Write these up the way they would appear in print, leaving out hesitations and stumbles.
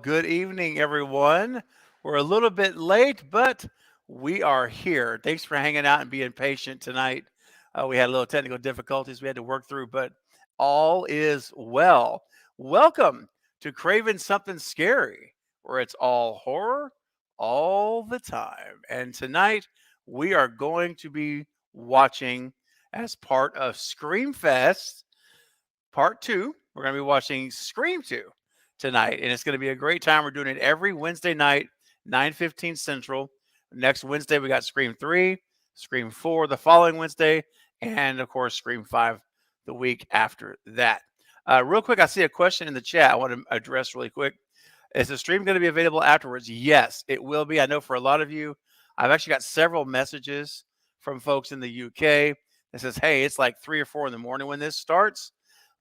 good evening, everyone. We're a little bit late, but we are here. Thanks for hanging out and being patient tonight. We had a little technical difficulties we had to work through, but all is well. Welcome to Craven Something Scary, where it's all horror all the time. And tonight we are going to be watching, as part of Scream Fest Part 2. We're going to be watching Scream 2 tonight, and it's going to be a great time. We're doing it every Wednesday night, 9:15 Central. Next Wednesday, we got Scream 3, Scream 4 the following Wednesday, and of course, Scream 5 the week after that. Real quick, I see a question in the chat I want to address really quick. Is the stream going to be available afterwards? Yes, it will be. I know for a lot of you, I've actually got several messages from folks in the UK that says, "Hey, it's like 3 or 4 in the morning when this starts,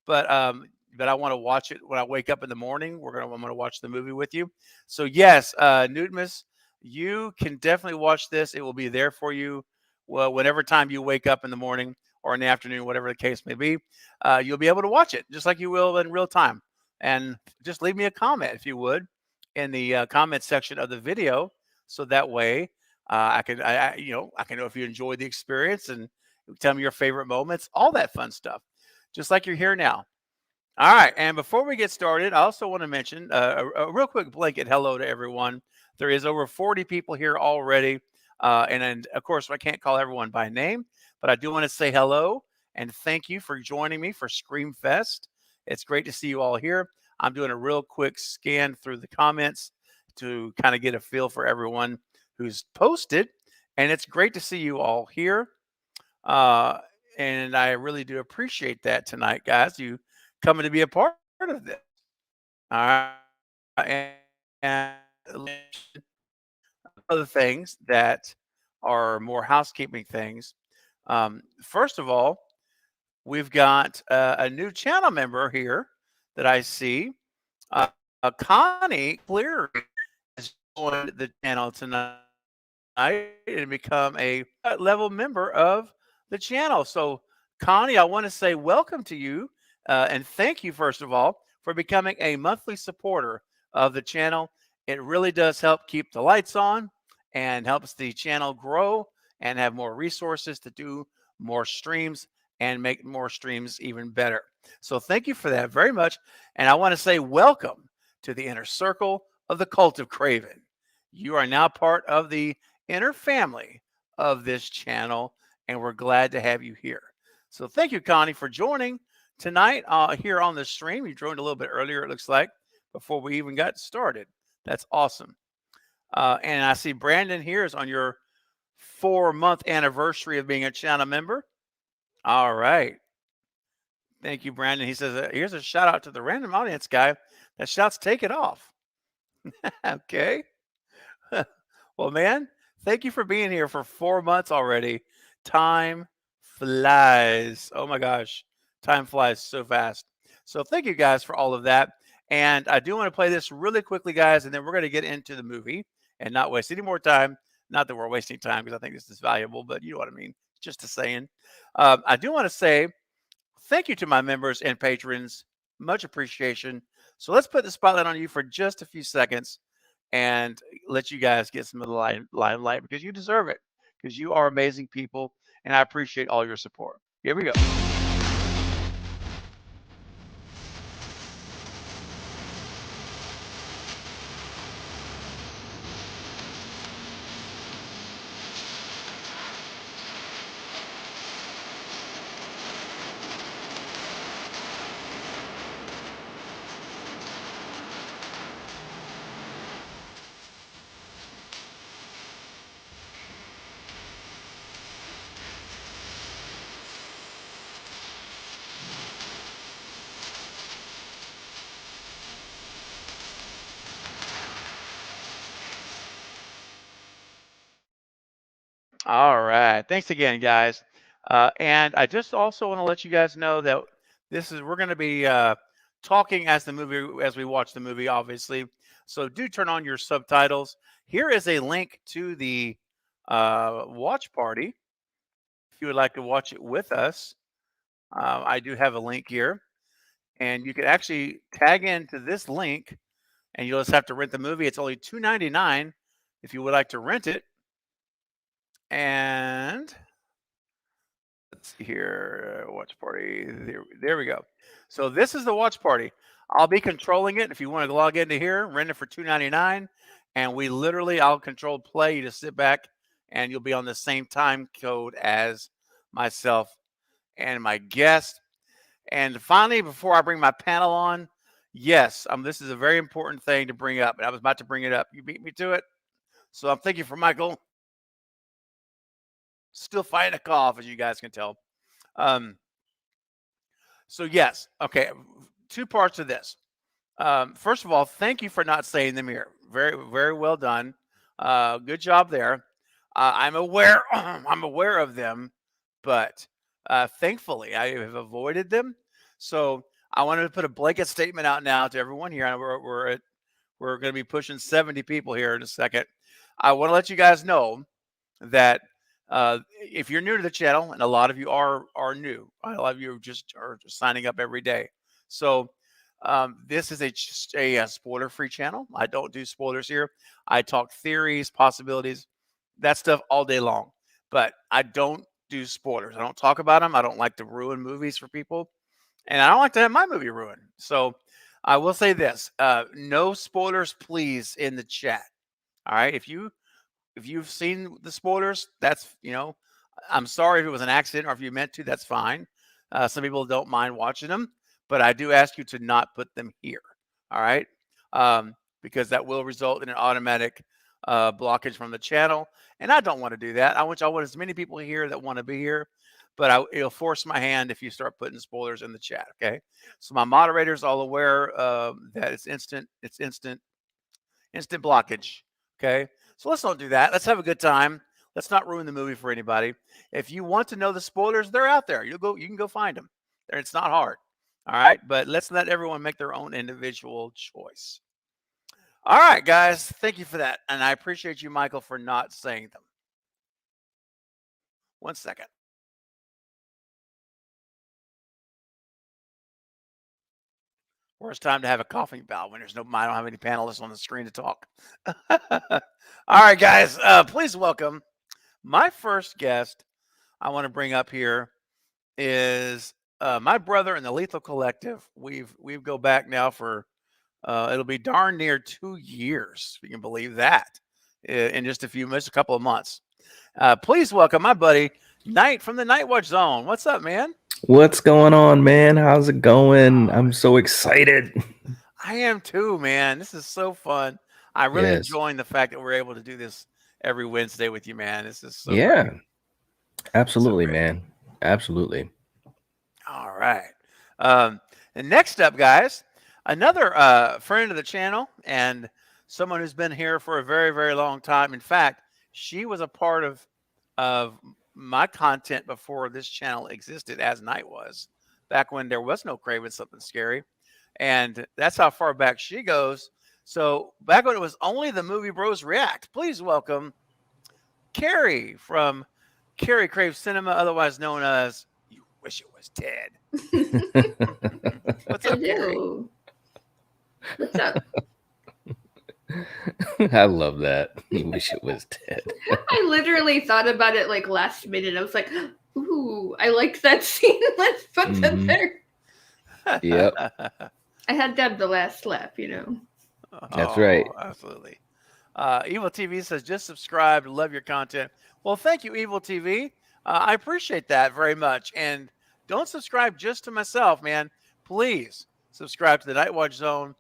but I want to watch it when I wake up in the morning. I'm gonna watch the movie with you." So yes, Newtmas, you can definitely watch this. It will be there for you. Well, whenever time you wake up in the morning or in the afternoon, whatever the case may be, you'll be able to watch it just like you will in real time. And just leave me a comment if you would in the comment section of the video, so that way I can know if you enjoyed the experience and tell me your favorite moments, all that fun stuff, just like you're here now. All right. And before we get started, I also want to mention a real quick blanket hello to everyone. There is over 40 people here already. And of course, I can't call everyone by name, but I do want to say hello and thank you for joining me for Scream Fest. It's great to see you all here. I'm doing a real quick scan through the comments to kind of get a feel for everyone who's posted. And it's great to see you all here. Uh, and I really do appreciate that tonight, guys. You coming to be a part of this. All right. And other things that are more housekeeping things. First of all, we've got a new channel member here that I see. Connie Cleary has joined the channel tonight and become a level member of the channel. So, Connie, I want to say welcome to you and thank you, first of all, for becoming a monthly supporter of the channel. It really does help keep the lights on and helps the channel grow and have more resources to do more streams and make more streams even better. So, thank you for that very much. And I want to say welcome to the inner circle of the Cult of Craven. You are now part of the inner family of this channel, and we're glad to have you here. So thank you, Connie, for joining tonight here on the stream. You joined a little bit earlier, it looks like, before we even got started. That's awesome. And I see Brandon here is on your 4-month anniversary of being a channel member. All right. Thank you, Brandon. He says, here's a shout out to the random audience guy that shouts, "Take it off." Okay. Well, man, thank you for being here for 4 months already. Time flies. Oh my gosh, time flies so fast. So thank you guys for all of that. And I do want to play this really quickly, guys, and then we're going to get into the movie and not waste any more time. Not that we're wasting time because I think this is valuable, but you know what I mean. Just a saying. I do want to say thank you to my members and patrons. Much appreciation. So let's put the spotlight on you for just a few seconds and let you guys get some of the limelight because you deserve it, because you are amazing people, and I appreciate all your support. Here we go. All right. Thanks again, guys. And I just also want to let you guys know that we're going to be talking as we watch the movie, obviously. So do turn on your subtitles. Here is a link to the watch party if you would like to watch it with us. I do have a link here, and you can actually tag into this link and you'll just have to rent the movie. It's only $2.99 if you would like to rent it. And let's see here, watch party. There we go. So this is the watch party. I'll be controlling it. If you want to log into here, rent it for $2.99, and I'll control play. You just sit back, and you'll be on the same time code as myself and my guest. And finally, before I bring my panel on, yes, this is a very important thing to bring up, and I was about to bring it up. You beat me to it, so I'm thanking for Michael. Still fighting a cough, as you guys can tell. So yes, okay. Two parts of this. First of all, thank you for not saying them here. Very, very well done. Good job there. I'm aware. I'm aware of them, but thankfully I have avoided them. So I wanted to put a blanket statement out now to everyone here. We're going to be pushing 70 people here in a second. I want to let you guys know that if you're new to the channel, and a lot of you are new, a lot of you just are signing up every day. So this is just a spoiler-free channel. I don't do spoilers here. I talk theories, possibilities, that stuff all day long. But I don't do spoilers. I don't talk about them. I don't like to ruin movies for people, and I don't like to have my movie ruined. So I will say this: no spoilers, please, in the chat. All right, if you've seen the spoilers, that's I'm sorry if it was an accident or if you meant to, that's fine. Some people don't mind watching them, but I do ask you to not put them here. All right, because that will result in an automatic blockage from the channel, and I don't want to do that. I want as many people here that want to be here, but it'll force my hand if you start putting spoilers in the chat. Okay, so my moderators all aware that it's instant blockage. Okay. So let's not do that. Let's have a good time. Let's not ruin the movie for anybody. If you want to know the spoilers, they're out there. You can go find them. It's not hard. All right. But let's let everyone make their own individual choice. All right, guys. Thank you for that. And I appreciate you, Michael, for not saying them. 1 second. Worst time to have a coughing bout when I don't have any panelists on the screen to talk. All right, guys. Please welcome my first guest. I want to bring up here is my brother in the Lethal Collective. We've go back now for it'll be darn near 2 years, if you can believe that, in just a couple of months. Please welcome my buddy Knight from the Night Watch Zone. What's up, man? What's going on, man? How's it going? I'm so excited. I am too, man. This is so fun. I really enjoying the fact that we're able to do this every Wednesday with you, man. This is so great. Absolutely, man. Absolutely. All right. And next up, guys, another friend of the channel and someone who's been here for a very, very long time. In fact, she was a part of my content before this channel existed, as Night was, back when there was no Craven Something Scary. And that's how far back she goes. So back when it was only the Movie Bros React, please welcome Carrie from Carrie Crave Cinema, otherwise known as You Wish It Was Ted. What's up, Carrie? What's up? I love that. You wish it was Ted. I literally thought about it like last minute. I was like, ooh, I like that scene. Let's put that there. Yep. I had to have the last laugh, That's right. Absolutely. Evil TV says, just subscribe. Love your content. Well, thank you, Evil TV. I appreciate that very much. And don't subscribe just to myself, man. Please subscribe to the Night Watch Zone,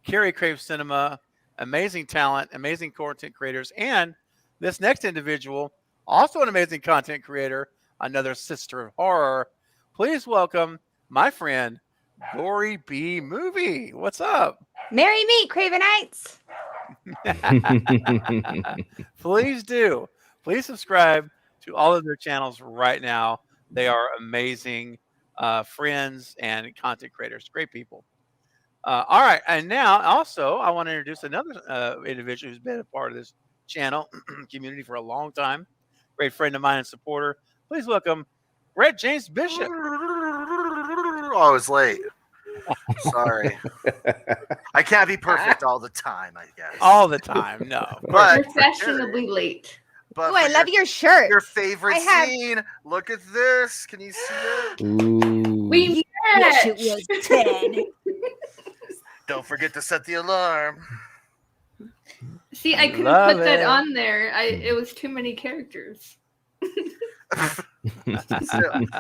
Carrie Crave Cinema, amazing talent, amazing content creators, and this next individual, also an amazing content creator, another sister of horror. Please welcome my friend, Gory B Movie. What's up? Marry me, Cravenites. Please do. Please subscribe to all of their channels right now. They are amazing friends and content creators. Great people. All right. And now also I want to introduce another individual who's been a part of this channel community for a long time. Great friend of mine and supporter. Please welcome Brett James Bishop. I was late. Sorry. I can't be perfect all the time, I guess. All the time. No. Of course. But We're fashionably late. Oh, I love your shirt. Your favorite I have- scene. Look at this. Can you see it? Ooh. We Wish it matched. was 10. Don't forget to set the alarm. See, I couldn't Love put that it. on there. It was too many characters.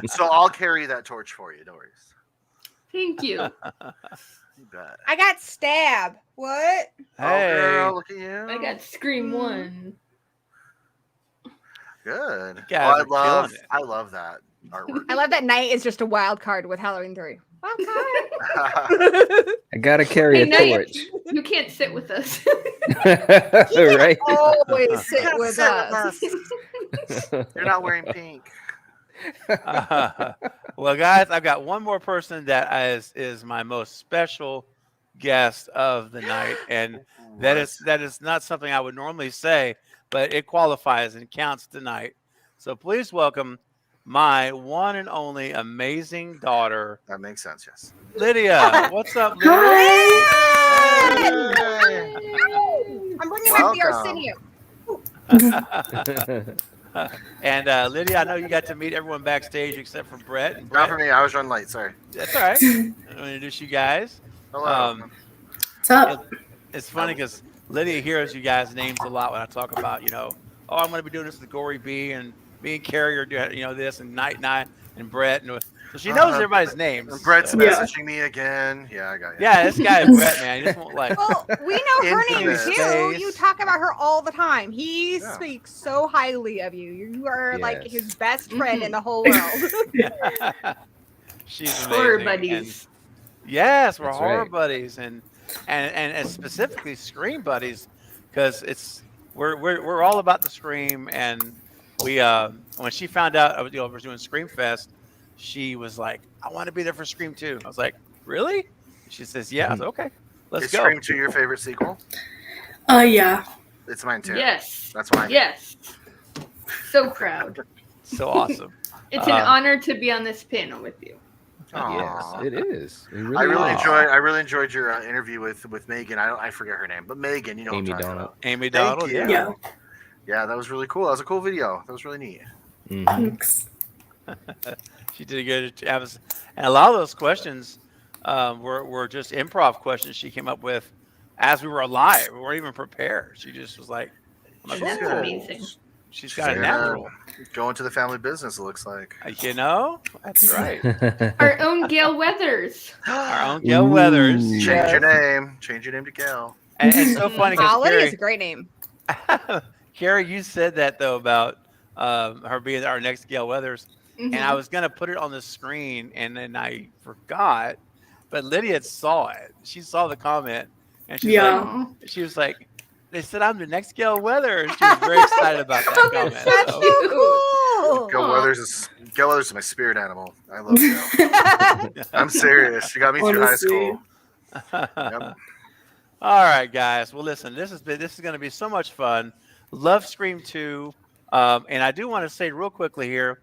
So I'll carry that torch for you. No worries. Thank you. You bet. I got stab. What? Oh, Hey. girl, look at you. I got Scream 1. Good. You guys are killing it. I love that artwork. I love that Night is just a wild card with Halloween 3. Wild card. I gotta carry Hey, a Knight, torch. you can't sit with us. Right? Always sit Come with sit us. You're not wearing pink. Well, guys, I've got one more person that is my most special guest of the night, and that is not something I would normally say, but it qualifies and counts tonight. So please welcome my one and only amazing daughter, That makes sense, yes. Lydia. What's up, Lydia? Hey! I'm bringing my Welcome. Arsenio. And Lydia, I know you got to meet everyone backstage except for Brett. And Not Brett, for me. I was running late. Sorry. that's all right. I'll introduce you guys. Hello. What's up? It's funny because Lydia hears you guys' names a lot when I talk about, oh, I'm going to be doing this with Gory B, and me and Carrie are doing, this, and Night and Brett. And so she knows everybody's names. And Brett's So- messaging me again. Yeah, I got you. Yeah, this guy Brett, man, he just won't like. Well, we know her name Infamous. too. You talk about her all the time. He Yeah. speaks so highly of you. You are like Yes. his best friend in the whole world. She's amazing. Horror And- buddies. yes, we're That's horror right. buddies, and specifically Scream buddies, because we're all about the Scream, and we when she found out I was doing Scream Fest, she was like, I want to be there for Scream 2. I was like, really? She says, yeah. I was like, okay, let's Is go. Scream 2 your favorite sequel? Yeah. It's mine too. Yes. That's mine. Yes. So proud. So awesome. It's an honor to be on this panel with you. Yes, Aw. it is. It I really is. enjoyed your interview with Megan. I forget her name, but Megan, you know Amy what I'm talking Donald. about. Amy Thank Donald. you. Yeah. Yeah. Yeah, that was really cool. That was a cool video. That was really neat. Mhm. Thanks. She did a good job. And a lot of those questions were just improv questions she came up with as we were live. We weren't even prepared. She just was like, I'm like, That's "Oh." amazing. She's got a Yeah. natural. Going to the family business, it looks like. That's right. Our own Gail Weathers. Our own Gail Weathers. Ooh. Change Yes. your name. Change your name to Gail. And it's so funny Holly is because a great name. Carrie, you said that though about her being our next Gail Weathers, and I was gonna put it on the screen, and then I forgot. But Lydia saw it. She saw the comment, and she's Yeah. like, she was like, "They said I'm the next Gail Weathers." She was very excited about that comment. That's So, so cool. Gail Aw. Weathers is my spirit animal. I love Gail. I'm serious. She got me through high Honestly. school. Yep. All right, guys. Well, listen, this is going to be so much fun. Love Scream 2, and I do want to say real quickly here,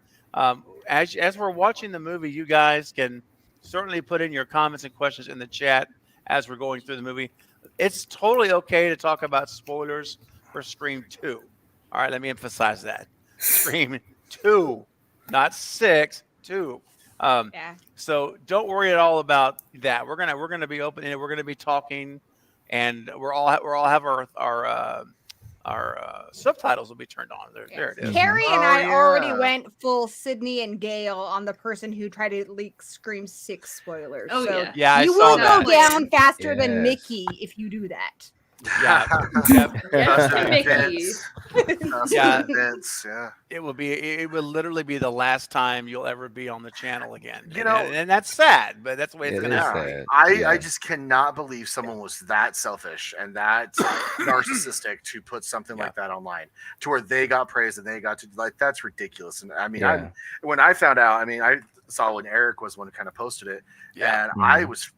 as we're watching the movie, you guys can certainly put in your comments and questions in the chat as we're going through the movie. It's totally okay to talk about spoilers for Scream 2. All right, let me emphasize that. Scream 2, not 6, 2. Yeah. So don't worry at all about that. We're gonna be open and we're gonna be talking, and we're all have our subtitles will be turned on. There it is. Carrie and Oh, I already yeah. went full Sydney and Gail on the person who tried to leak Scream 6 spoilers. Oh, so yeah. Yeah, I you saw will that. go down faster than Yes. Mickey if you do that. Yeah, yep. Yes, Dustin Mickey. Vince. Dustin Yeah. Vince, yeah. It will literally be the last time you'll ever be on the channel again. You know- and that's sad, but that's the way it's It gonna is happen. sad. I Yeah. just cannot believe someone was that selfish and that narcissistic to put something Yeah. like that online to where they got praised and they got to like that's ridiculous. And I mean, Yeah. when I found out, I mean, I saw when Eric was one who kind of posted it, Yeah. and Mhm.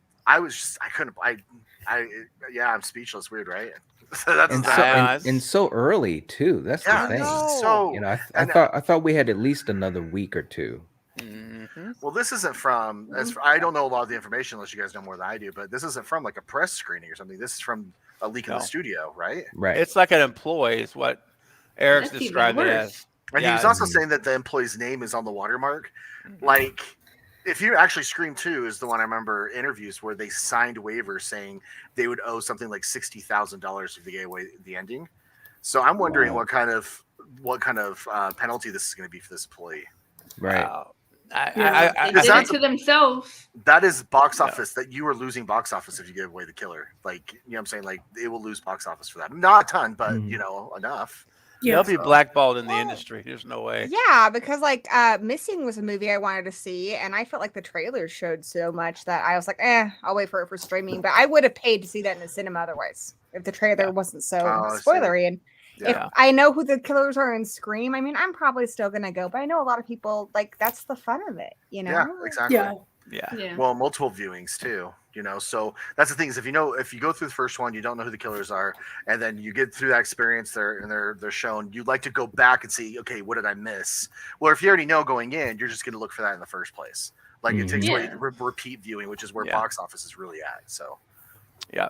I'm speechless. Weird, right? So that's And so, that. Yeah, and so early too. That's Yeah, the thing. so You know, I and- thought we had at least another week or two. Mhm. Well, this isn't from. I don't know a lot of the information unless you guys know more than I do. But this isn't from like a press screening or something. This is from a leak in the No. studio, right? Right. It's like an employee is what Eric's That's even described it worse. as. And he Yeah, was also Mhm. saying that the employee's name is on the watermark. Mhm. Like, if you actually Scream 2 is the one I remember interviews where they signed waivers saying they would owe something like $60,000 if they gave away the ending. So I'm wondering Wow. what kind of penalty this is going to be for this employee. Right. Wow. Yeah. They Is did that it to themselves. That is box Yeah. office that you are losing box office if you give away the killer. Like, you know what I'm saying? Like, it will lose box office for that. Not a ton, but Mhm. enough. Yeah. They'll be blackballed in the Well, industry. There's no way. Yeah, because like Missing was a movie I wanted to see, and I felt like the trailers showed so much that I was like, I'll wait for it for streaming. But I would have paid to see that in the cinema otherwise if the trailer Yeah. wasn't so Oh, I see. spoilery. And if Yeah. I know who the killers are in Scream, I mean, I'm probably still gonna go. But I know a lot of people like that's the fun of it, you know? Yeah, exactly. Yeah. Yeah. Yeah. Well, multiple viewings too. So that's the thing is if you go through the first one, you don't know who the killers are, and then you get through that experience they're shown, you'd like to go back and see, okay, what did I miss? Well, if you already know going in, you're just going to look for that in the first place. Like it takes away Yeah. repeat viewing, which is where Yeah. box office is really at. So Yeah.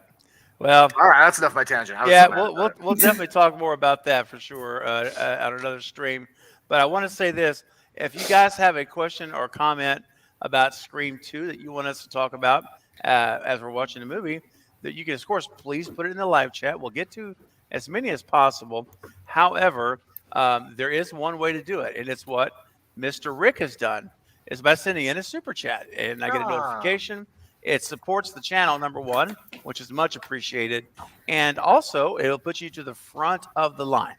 Well, all right, that's enough of my tangent. I was yeah, so mad about it. we'll definitely talk more about that for sure on another stream. But I want to say this: if you guys have a question or comment about Scream 2 that you want us to talk about as we're watching the movie, that you can, of course, please put it in the live chat. We'll get to as many as possible. However, there is one way to do it, and it's what Mr. Rick has done: is by sending in a super chat, and I get a notification. It supports the channel, number one, which is much appreciated. And also, it'll put you to the front of the line.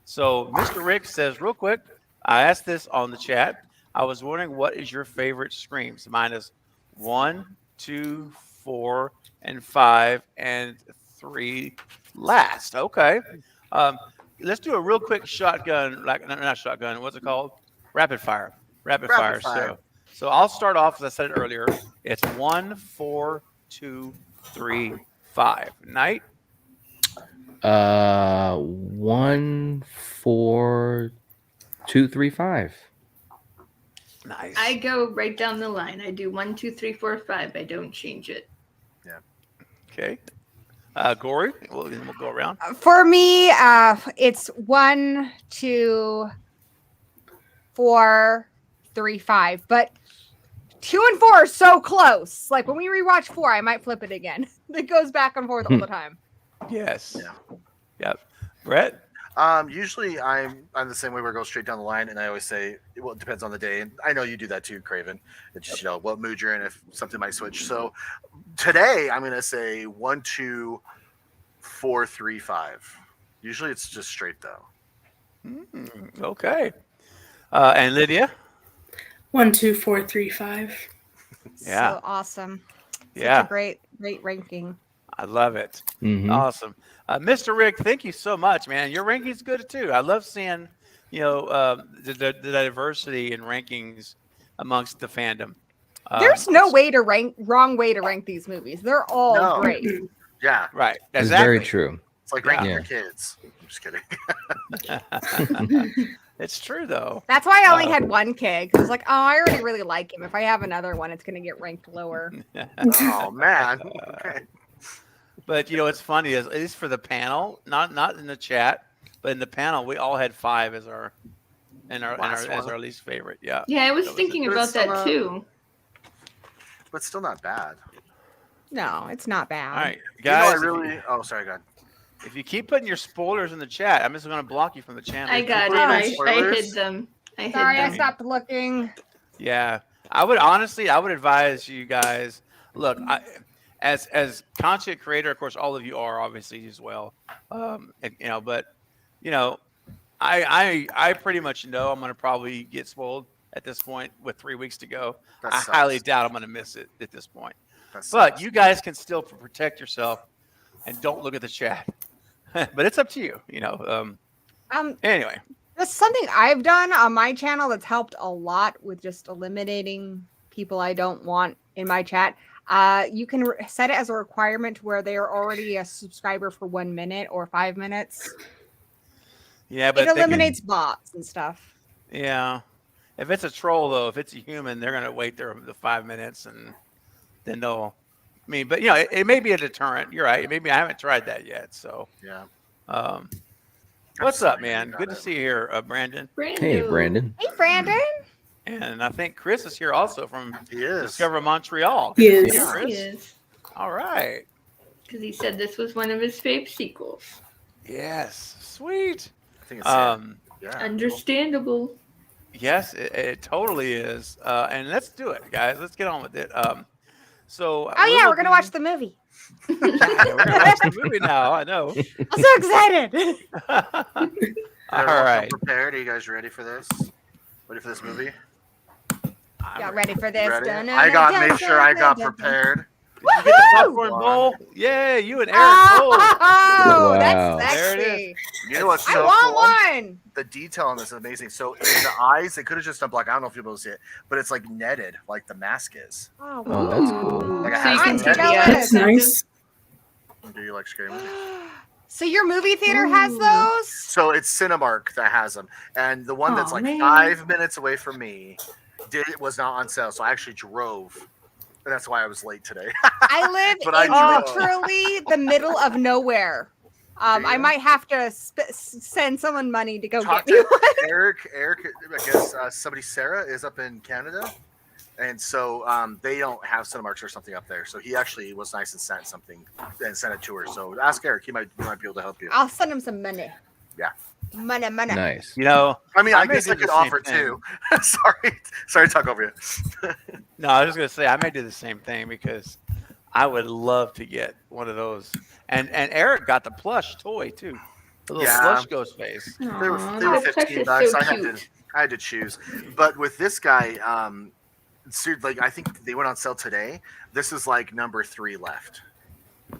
So, Mr. Rick says, real quick, I asked this on the chat. I was wondering, what is your favorite Screams? Mine is 1, 2, 4, and 5, and 3 last. Okay. Let's do a real quick shotgun, like not shotgun, what's it called? Rapid fire. Rapid fire. So I'll start off, as I said earlier. It's 1, 4, 2, 3, 5. Knight? 1, 4, 2, 3, 5. Nice. I go right down the line. I do 1, 2, 3, 4, 5. I don't change it. Okay. Gory, we'll go around. For me, it's 1, 2, 4, 3, 5. But 2 and 4 are so close. Like when we rewatch 4, I might flip it again. It goes back and forth all the time. Yes. Yeah. Yep. Brett? Usually I'm the same way where I go straight down the line, and I always say, well, it depends on the day, and I know you do that too, Craven. It's just what mood you're in, if something might switch. So today I'm gonna say 1, 2, 4, 3, 5. Usually it's just straight though. Okay. And Lydia? 1, 2, 4, 3, 5. Yeah. So awesome. Such Yeah. a great ranking. I love it. Mhm. Awesome. Mr. Rick, thank you so much, man. Your ranking's good too. I love seeing, the diversity in rankings amongst the fandom. There's no wrong way to rank these movies. They're all No. great. Yeah, Right. It's Exactly. very true. it's like ranking Yeah. your kids. I'm just kidding. It's true though. That's why I only had one kid. 'Cause I was like, I already really like him. If I have another one, it's gonna get ranked lower. Oh man. Okay. But it's funny, at least for the panel, not in the chat, but in the panel, we all had 5 as our Last as one. our least favorite. Yeah. Yeah, I was That was thinking But about it's still that too. But still not bad. No, it's not bad. All right, You know, guys. Oh, sorry, God. If you keep putting your spoilers in the chat, I'm just going to block you from the channel. I got Keep it. reading I spoilers. hid them. I hid Sorry, I them. stopped looking. Yeah, I would advise you guys. Look, as content creator, of course, all of you are obviously as well. I pretty much know I'm going to probably get spoiled at this point with 3 weeks to go. That I sucks. highly doubt I'm going to miss it at this point. That But sucks. you guys can still protect yourself and don't look at the chat. But it's up to you. Anyway. That's something I've done on my channel that's helped a lot with just eliminating people I don't want in my chat. You can set it as a requirement where they are already a subscriber for 1 minute or 5 minutes. Yeah, but It eliminates bots and stuff. Yeah. If it's a troll, though, if it's a human, they're gonna wait the 5 minutes and then they'll. I mean, but it may be a deterrent. You're right. Maybe I haven't tried that yet. So, Yeah. What's up, Absolutely, man? got Good to it. see you here, Brandon. Hey, Brandon. Hey, Brandon. And I think Chris is here also from He is. Discover Montreal. Good to Yes. see you, Yes, Chris. he is. All right. Because he said this was one of his fave sequels. Yes. Sweet. I think it's yeah. Understandable. Yes, it totally is. And let's do it, guys. Let's get on with it. So. Oh yeah, we're gonna watch the movie. Yeah, we're gonna watch the movie now. I know. I'm so excited. All Everyone right. Prepared? Are you guys ready for this? Ready for this movie? Y'all ready for this? Ready? Dun, I dun, got dun, made sure dun, I dun, got dun, dun. prepared. Did you get the Woohoo! popcorn bowl? Yeah, you and Eric both. Oh, Wow. that's There it sexy. You know what's I so want cool? one. The detail on this is amazing. So in the eyes, they could have just done black. I don't know if you'll be able to see it, but it's like netted, like the mask is. Oh, Oh, that's cool. Like a So you can hazmat. see the Yeah, That's nice. Do you like scary movies? So your movie theater has Ooh. those? So it's Cinemark that has them, and the one that's Aw, like man. 5 minutes away from me was not on sale. So I actually drove, and that's why I was late today. I live But I in drove. literally the middle of nowhere. Do I you? might have to send someone money to go Talk get me to one. Eric, I guess somebody, Sarah, is up in Canada, and so they don't have Cinemarks or something up there. So he actually was nice and sent something and sent it to her. So ask Eric; he might be able to help you. I'll send him some money. Yeah. Money. Nice. You know, I mean, I may guess do I the could same offer thing. too. Sorry to talk over you. No, I was just gonna say I may do the same thing because I would love to get one of those. And Eric got the plush toy too, the little Yeah. plush ghost face. They were Aw, 15 that bucks. plush is so I cute. had to choose. But with this guy, like I think they went on sale today. This is like number 3 left.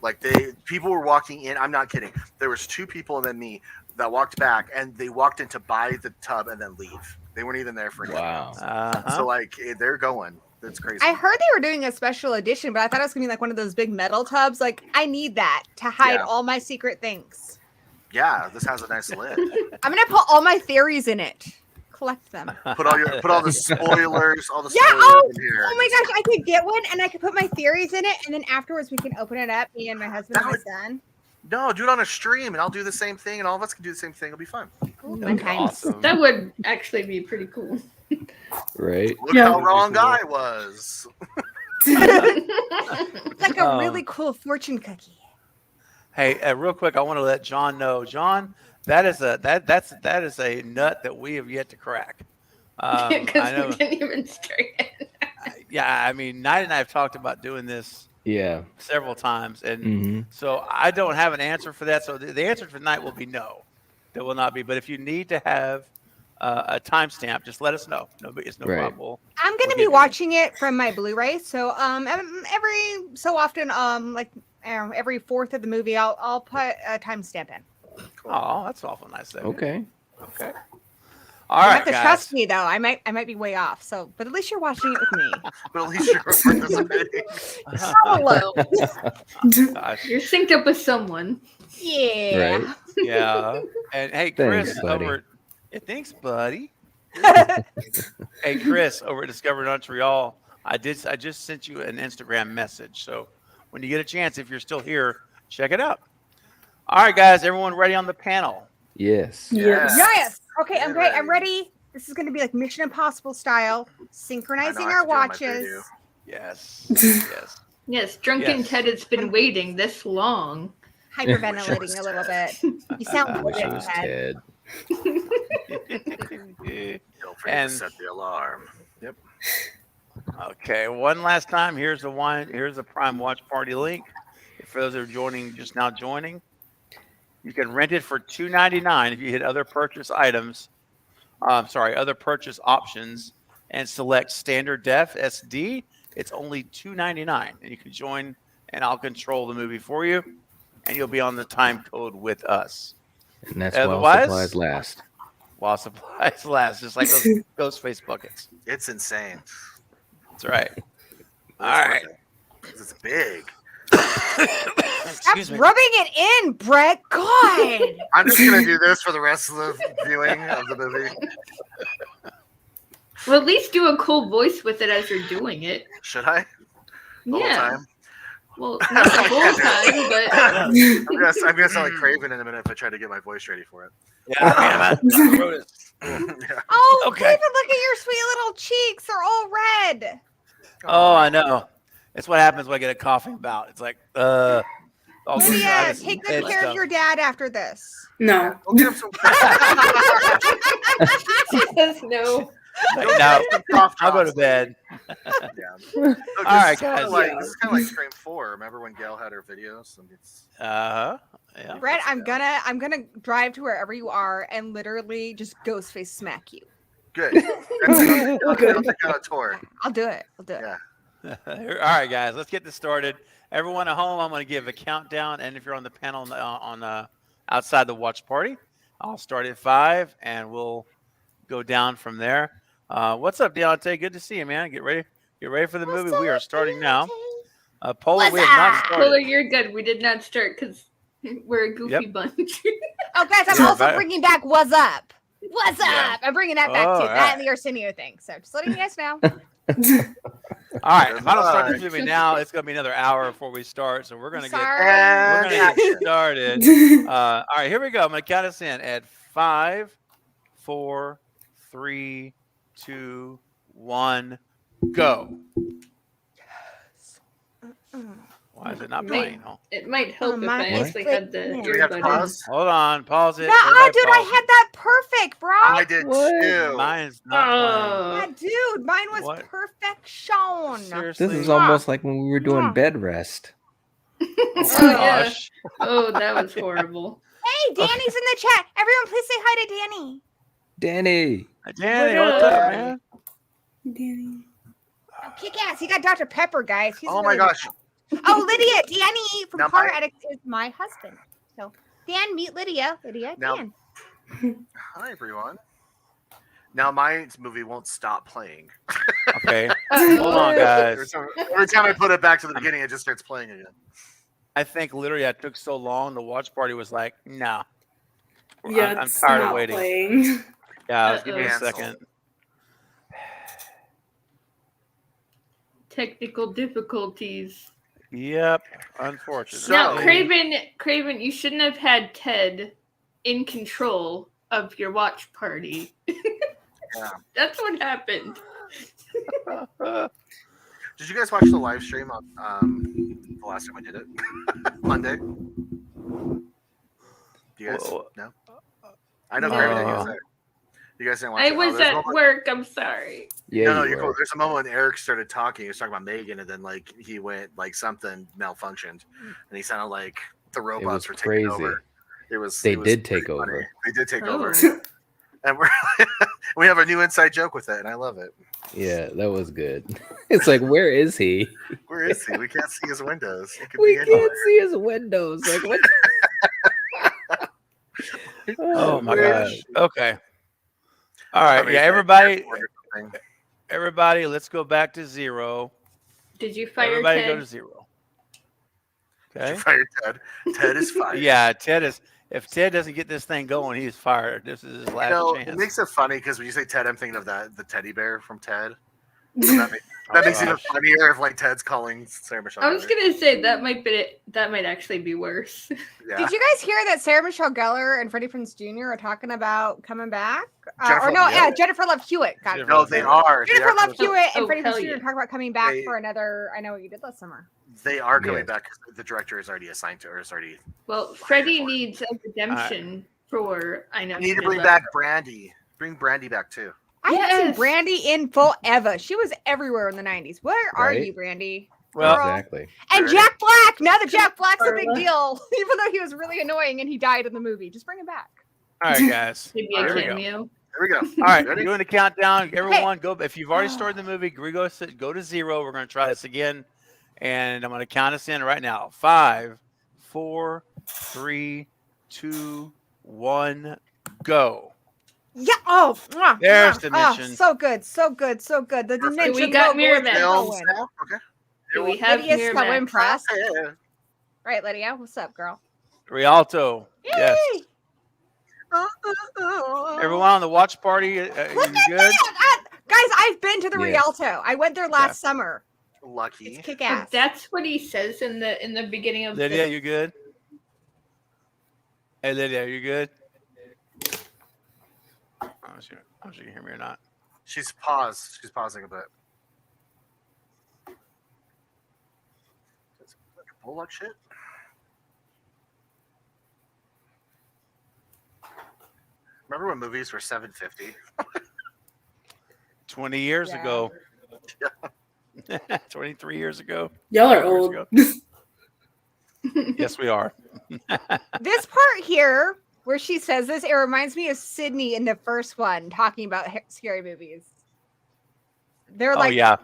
Like people were walking in. I'm not kidding. There was 2 people and then me that walked back, and they walked in to buy the tub and then leave. They weren't even there for anything Wow. else. So like they're going. That's crazy. I heard they were doing a special edition, but I thought it was gonna be like one of those big metal tubs. Like I need that to hide Yeah. all my secret things. Yeah, this has a nice lid. I'm gonna put all my theories in it. Collect them. Put all the spoilers, all the Yeah, spoilers in here. Oh my gosh, I could get one and I could put my theories in it, and then afterwards we can open it up, me and my husband and my son. No, do it on a stream, and I'll do the same thing, and all of us can do the same thing. It'll be fun. Ooh, That'd fun be times. awesome. That would actually be pretty cool. Right? Look Yeah. how wrong I was. It's like a Um, really cool fortune cookie. Hey, real quick, I want to let John know. John, that is a nut that we have yet to crack. I Because know. we didn't even start it. Yeah, I mean, Knight and I have talked about doing this Yeah. several times, and hmm so I don't have an answer for that. So the answer for tonight will be no. There will not be. But if you need to have a timestamp, just let us know. It's no Right. problem. We'll I'm gonna give be you- watching it from my Blu-ray, so every so often, like every fourth of the movie, I'll put a timestamp in. Oh, that's awful nice. Of you. Okay. Okay. All You right, have to guys. trust me, though. I might be way off. So, but at least you're watching it with me. But at least you're participating. Solo. Gosh, You're synced up with someone. Yeah. Right. yeah. And hey, Thanks, Chris, buddy. over. Yeah, thanks, buddy. Hey, Chris, over at Discover Montreal, I just sent you an Instagram message. So when you get a chance, if you're still here, check it out. All right, guys, everyone ready on the panel? Yes. Yes. Yes. Okay, I'm Get great. I'm ready. ready. This is going to be like Mission Impossible style, synchronizing I our have to do it on my watches. preview. Yes. Yes. Yes, Drunken Yes. Ted has been waiting this long. Hyperventilating a little bit. You sound I wish it was Ted. Ted. Don't forget And- to set the alarm. Yep. Okay, one last time. Here's the Prime Watch Party link. For those that are joining, you can rent it for $2.99 if you hit other purchase items. Other purchase options, and select standard def SD. It's only $2.99, and you can join, and I'll control the movie for you, and you'll be on the time code with us And that's while Otherwise- supplies last. while supplies last, just like those ghost face buckets. It's insane. That's right. All It's right. worth it. It's big. Stop Excuse me. rubbing it in, Brett. God. I'm just gonna do this for the rest of the viewing of the movie. Well, at least do a cool voice with it as you're doing it. Should I? The whole Yeah. time? Well, not the whole time, but I'm gonna sound like Craven in a minute if I try to get my voice ready for it. Yeah, I mean, I wrote it. Yeah. Oh, Okay. Craven, look at your sweet little cheeks. They're all red. Oh, I know. It's what happens when I get a coughing bout. It's like, all Lydia, take good care of your dad after this. No. Go get him some she says no. Now, cough I'll go to drops. bed. Yeah. Look, All right, this is kinda guys. Like, this is kind of like Scream 4. Remember when Gail had her videos? And it's, Yeah. Brett, I'm gonna drive to wherever you are and literally just ghost face smack you. good. That's on a tour. I'll do it. I'll do it. Yeah. All right, guys, let's get this started. Everyone at home, I'm going to give a countdown, and if you're on the panel on outside the watch party, I'll start at 5, and we'll go down from there. What's up, Deontay? Good to see you, man. Get ready for the movie. We are starting now. Polar, we have not Polar, started. you're good. We did not start because we're a goofy bunch. Oh, guys, I'm Yeah, also but- bringing back What's Up. What's Yeah. up? I'm bringing that back Oh, too. all That right. and the Arsenio thing. So just letting you guys know. All right, if I don't start this movie now, it's going to be another hour before we start, so we're going to get Sorry. get started. All right, here we go. I'm going to count us in at 5, 4, 3, 2, 1, go. Why is it not playing? Oh, It might help if my I actually God. had the Do we have to earbud in. pause? hold on, pause it. No, Everybody dude, I pause had that perfect, bro. I did What? too. Mine's not Oh. Yeah, dude, mine was What? perfection. playing. Seriously? This is almost like when we were doing Mwah. bed rest. Oh, Oh, yeah. gosh. Oh, that was horrible. Hey, Danny's in the chat. Everyone, please say hi to Danny. Danny. Danny, What what's up, up? man? Danny. Oh, kick ass. He got Dr. Pepper, guys. He's Oh my really gosh. Oh, Lydia, Danny from Now Car my- Addicts is my husband. So, Dan, meet Lydia. Lydia, Now- Dan. Hi, everyone. Now my movie won't stop playing. Okay, hold on, guys. Every time I put it back to the beginning, it just starts playing again. I think literally it took so long. The watch party was like, no. Yeah, I'm it's tired of not waiting. playing. Yeah, give me a Cancel. second. Technical difficulties. Yep, unfortunately. Now, Craven, you shouldn't have had Ted in control of your watch party. Yeah. That's what happened. Did you guys watch the live stream on the last time I did it? Monday? Do you guys? Whoa. No? I know Craven didn't. He was No. there. You guys didn't watch I it? was there's a at moment- work. I'm sorry. Yeah, No, you you're cool. were. There's a moment when Eric started talking. He was talking about Megan, and then like he went like something malfunctioned, and he sounded like the robots were was taking crazy. over. It was. They it was did take pretty funny. over. They did take Oh. over, and we have a new inside joke with it, and I love it. Yeah, that was good. It's like, where is he? Where is he? We can't see his windows. He could We be can't anywhere. see his windows. Like what? Oh my Where- gosh. Okay. All right. I mean, Yeah, it's everybody, everybody, let's go back to 0. Did you fire Everybody Ted? go to 0. Okay. You fired Ted. Ted is fired. Yeah, Ted is. If Ted doesn't get this thing going, he's fired. This is his last You know, chance. it makes it funny because when you say Ted, I'm thinking of the teddy bear from Ted. That makes it even gosh. funnier if like Ted's calling Sarah Michelle. I was gonna say that might actually be worse. Yeah. Did you guys hear that Sarah Michelle Gellar and Freddie Prinze Jr. are talking about coming back? Jennifer Or no, Love yeah, Hewitt. Jennifer Love Hewitt. God. Jennifer No, Love they Hewitt. are. They Jennifer are Love coming- Hewitt and Oh, Freddie hell Prinze Jr. yeah. are talking about coming back They- for another I Know What You Did Last Summer. They are coming Yeah. back because the director is already assigned to her. Is already. Well, Freddie needs a redemption for I know. You need to Did bring Last back Summer. Brandy. Bring Brandy back too. I haven't seen Yes. Brandy in forever. She was everywhere in the 90s. Where are Right? you, Brandy? Well, Girl. Exactly. And Right. Jack Black. Now that Jack Black's a big Carla. deal, even though he was really annoying and he died in the movie. Just bring him back. all right, guys. Maybe Here a we go. cameo. Here we go. All right, Ready? doing the countdown. Everyone, go. If you've already started the movie, go to 0. We're going to try this again, and I'm going to count us in right now. 5, 4, 3, 2, 1, go. Yeah. Oh, mwah, There's mwah. Dimension. Oh, so good. So good. So good. The Perfect. dimension. We got logo Mirror is Man. Film going. staff, okay. Do we have Lydia's so Miramax? impressed. Yeah. Right, Lydia. What's up, girl? Rialto. Yes. Yay! Everyone on the watch party, Look you at good? that! Guys, Guys, I've been to the Yes. Rialto. I went there last summer. Lucky. It's kick Oh, ass. that's what he says in the beginning of Lydia, the. you good? Hey, Lydia, you good? I don't know if you can hear me or not. She's paused. She's pausing a bit. That's like Bullock shit. Remember when movies were $7.50? 20 years Yeah. ago. 23 years ago. Y'all are 5 years old. ago. Yes, we are. This part here, where she says this, it reminds me of Sydney in the first one talking about scary movies. They're Oh, like, yeah.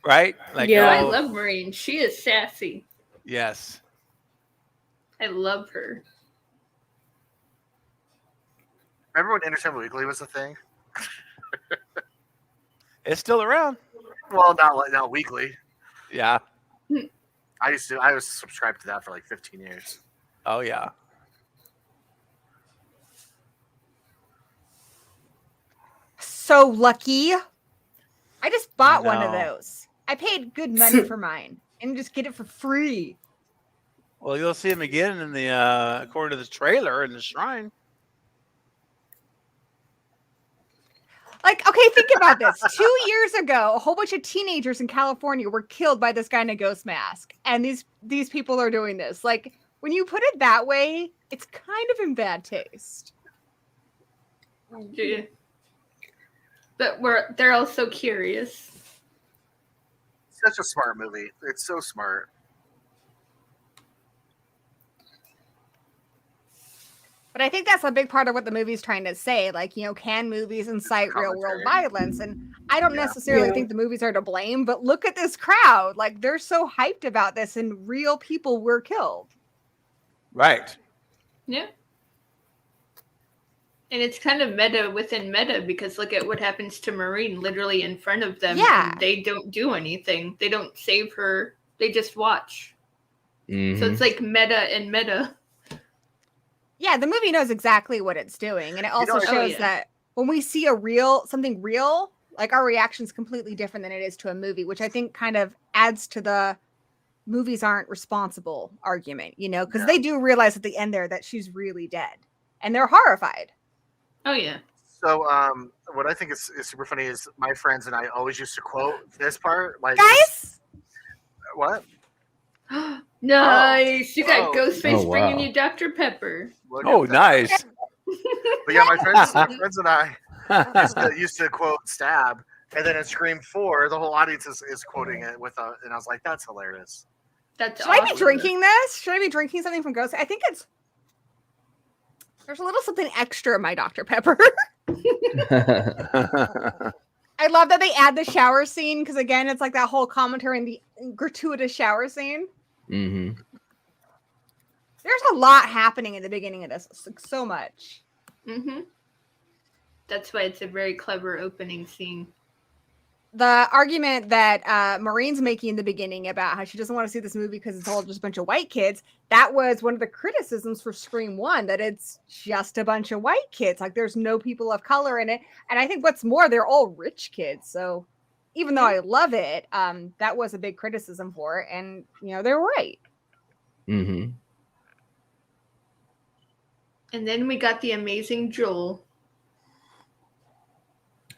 Right? Like, Yeah. I oh, love Maureen. She is sassy. yes. I love her. Remember when Entertainment Weekly was a thing? It's still around. Well, not weekly. Yeah. I was subscribed to that for like 15 years. Oh, yeah. so lucky. I just bought one of know. those. I paid good money for mine and just get it for free. Well, you'll see him again in the according to the trailer in the shrine. Like, okay, think about this. 2 years ago, a whole bunch of teenagers in California were killed by this guy in a ghost mask. And these people are doing this. Like, when you put it that way, it's kind of in bad taste. Yeah. But they're also curious. Such a smart movie. It's so smart. But I think that's a big part of what the movie's trying to say. Like, you know, can movies incite real world Commentary. violence? And I don't Yeah. necessarily Yeah. think the movies are to blame, but look at this crowd. Like, they're so hyped about this, and real people were killed. Right. Yeah. And it's kind of meta within meta because look at what happens to Maureen literally in front of them. Yeah. And they don't do anything. They don't save her. They just watch. So Mhm. it's like meta and meta. Yeah, the movie knows exactly what it's doing. And it also know, shows yeah. that when we see something real, like our reaction's completely different than it is to a movie, which I think kind of adds to the movies aren't responsible argument, you know, because Yeah. they do realize at the end there that she's really dead. And they're horrified. Oh yeah. So, what I think is super funny is my friends and I always used to quote this part. Like, Guys, what? Nice. You got Oh. Ghostface Oh, bringing wow. you Dr. Pepper. Look Oh, at that. nice. But yeah, my friends and I used to quote "stab," and then in Scream 4, the whole audience is quoting it with a, and I was like, "That's hilarious." That's should I be awesome. drinking this? Should I be drinking something from Ghost? I think there's a little something extra in my Dr. Pepper. I love that they add the shower scene because again, it's like that whole commentary in the gratuitous shower scene. Mhm. There's a lot happening in the beginning of this. It's like so much. Mm-hmm. That's why it's a very clever opening scene. The argument that Maureen's making in the beginning about how she doesn't want to see this movie because it's all just a bunch of white kids, that was one of the criticisms for Scream 1, that it's just a bunch of white kids. Like there's no people of color in it. And I think what's more, they're all rich kids. So even though I love it, that was a big criticism for it. And, you know, they're right. Mhm. And then we got the amazing Joel.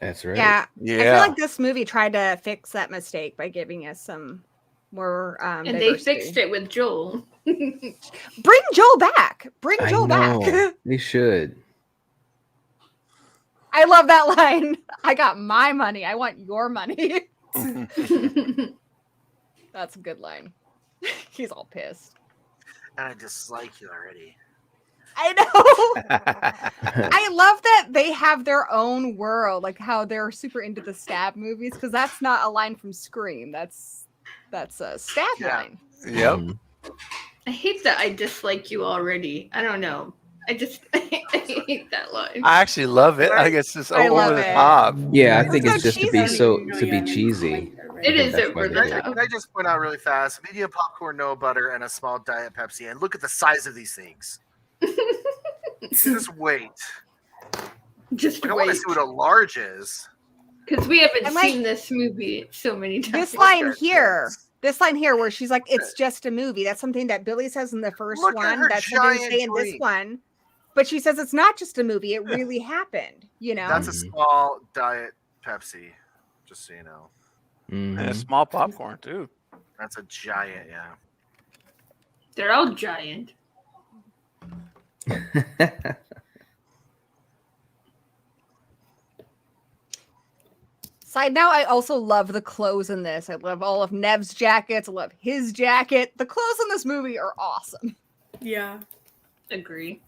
That's right. Yeah. I Yeah. feel like this movie tried to fix that mistake by giving us some more And diversity. they fixed it with Joel. Bring Joel back. Bring I Joel know. back. They should. I love that line. I got my money. I want your money. That's a good line. He's all pissed. And I dislike you already. I know. I love that they have their own world, like how they're super into the stab movies, because that's not a line from Scream. That's a stab Yeah. line. Yep. Mhm. I hate that I dislike you already. I don't know. I hate that line. I actually love it. I guess it's I over love the it. top. Yeah, I It's think so it's just to be cheesy. to be cheesy. It is That's over why the they did it. top. Can I just point out really fast? Medium popcorn, no butter, and a small Diet Pepsi. And look at the size of these things. Just wait. Just Like, I want to wait. see what a large is. Because we haven't And, like, seen this movie so many times. This line here, where she's like, "It's just a movie." That's something that Billy says in the first Look at one. her That's something they giant say in this dream. one. But she says it's not just a movie; it really happened. You know. That's a small diet Pepsi, just so you know. And a small popcorn too. That's a giant, yeah. They're all giant. Side note, I also love the clothes in this. I love all of Nev's jackets. I love his jacket. The clothes in this movie are awesome. Yeah. Agree.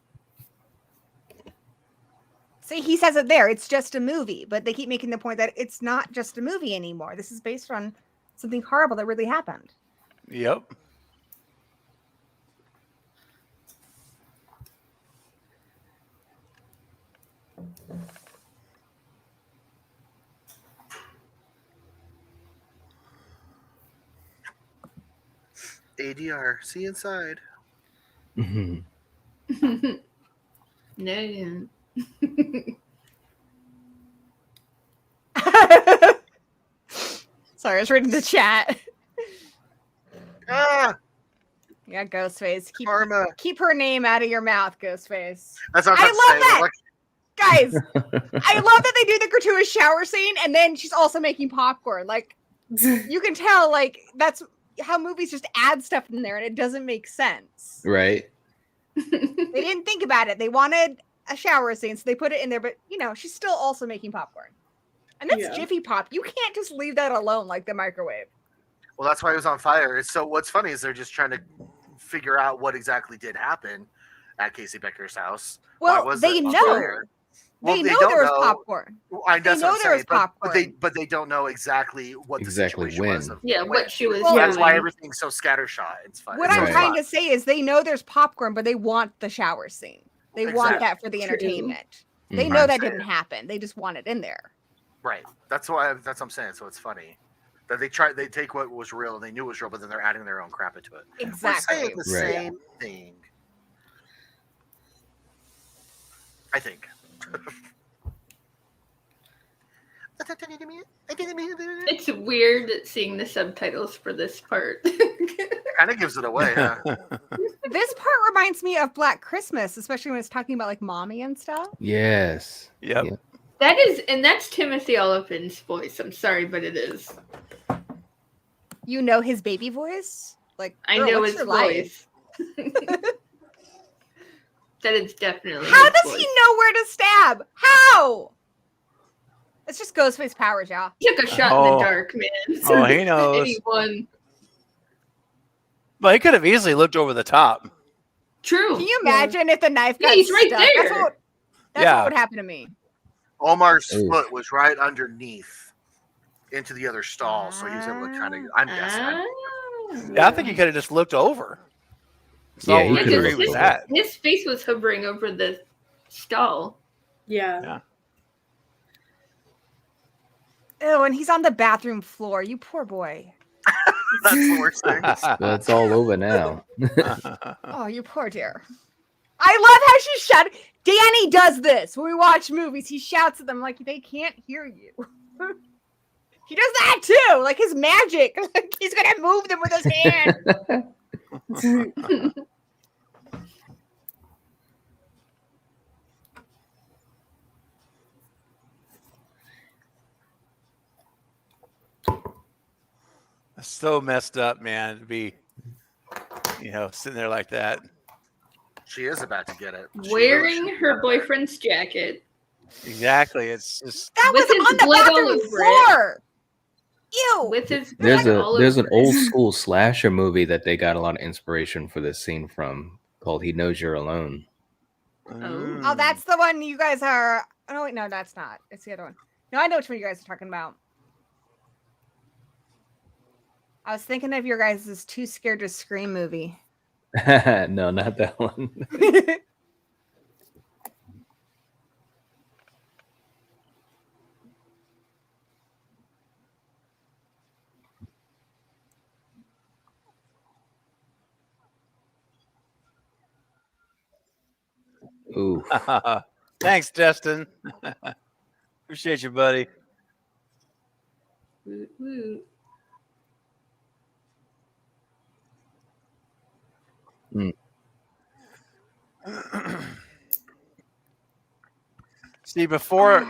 See, he says it there. It's just a movie, but they keep making the point that it's not just a movie anymore. This is based on something horrible that really happened. Yep. ADR, see inside. No, yeah. Sorry, I was reading the chat. Ah, Yeah, Ghostface. karma. Keep her name out of your mouth, Ghostface. That's what I I'm love saying. that! Look, Guys, I love that they do the gratuitous shower scene and then she's also making popcorn. Like, you can tell, like, that's how movies just add stuff in there and it doesn't make sense. Right. They didn't think about it. They wanted a shower scene, so they put it in there, but, you know, she's still also making popcorn. And that's Yeah. Jiffy Pop. You can't just leave that alone like the microwave. well, that's why it was on fire. So what's funny is they're just trying to figure out what exactly did happen at Casey Becker's house. Why Well, was they it on know. fire? Well, They they know don't there was know. popcorn. I They that's know what I'm there was saying, popcorn. but they don't know exactly what Exactly the situation was. when. Of Yeah, when. what she was Well, That's why doing. everything's so scattershot. It's fine. What It's I'm Right. trying fine. to say is they know there's popcorn, but they want the shower scene. They want Exactly. that for the True. entertainment. They Mhm. know I'm that saying. didn't happen. They just want it in there. Right. That's what I'm saying. So it's funny that they take what was real and they knew it was real, but then they're adding their own crap into it. We're Exactly. saying the Right. same thing. I think. It's weird seeing the subtitles for this part. Kind of gives it away. Huh? This part reminds me of Black Christmas, especially when it's talking about like mommy and stuff. Yes. Yep. Yeah. That is, and that's Timothy Oliphant's voice. I'm sorry, but it is. You know his baby voice? Like, I girl, know what's his your life? voice. That is definitely. How his does voice. he know where to stab? How? It's just Ghostface powers, y'all. He took a shot in Oh. the dark, man. Oh, he knows. Anyone. But he could have easily looked over the top. True. Can you imagine if the knife Yeah, got he's right stuck? there. That's Yeah. what would happen to me. Omar's Ooh. foot was right underneath into the other stall, so he was able to kind of. I'm guessing. Yeah, I think he could have just looked over. Saw Yeah, he where could've he looked was over. at. His face was hovering over the stall. Yeah. Oh, and he's on the bathroom floor. You poor boy. That's the worst thing. Well, it's all over now. Oh, you poor dear. I love how she shouted. Danny does this when we watch movies. He shouts at them like they can't hear you. He does that too, like his magic. Like he's gonna move them with his hand. So messed up, man, to be, sitting there like that. She is about to get it. She Wearing really should her get it. boyfriend's jacket. Exactly. It's just That With was his on the blood all bathroom over it. floor. Ew. With his There's blood a all there's over an it. old school slasher movie that they got a lot of inspiration for this scene from called He Knows You're Alone. Oh, that's the one you guys are. Oh, no, wait, no, that's not. It's the other one. No, I know which one you guys are talking about. I was thinking of your guys' Too Scared to Scream movie. No, not that one. Ooh. Thanks, Justin. Appreciate you, buddy. Woot, woot. See, before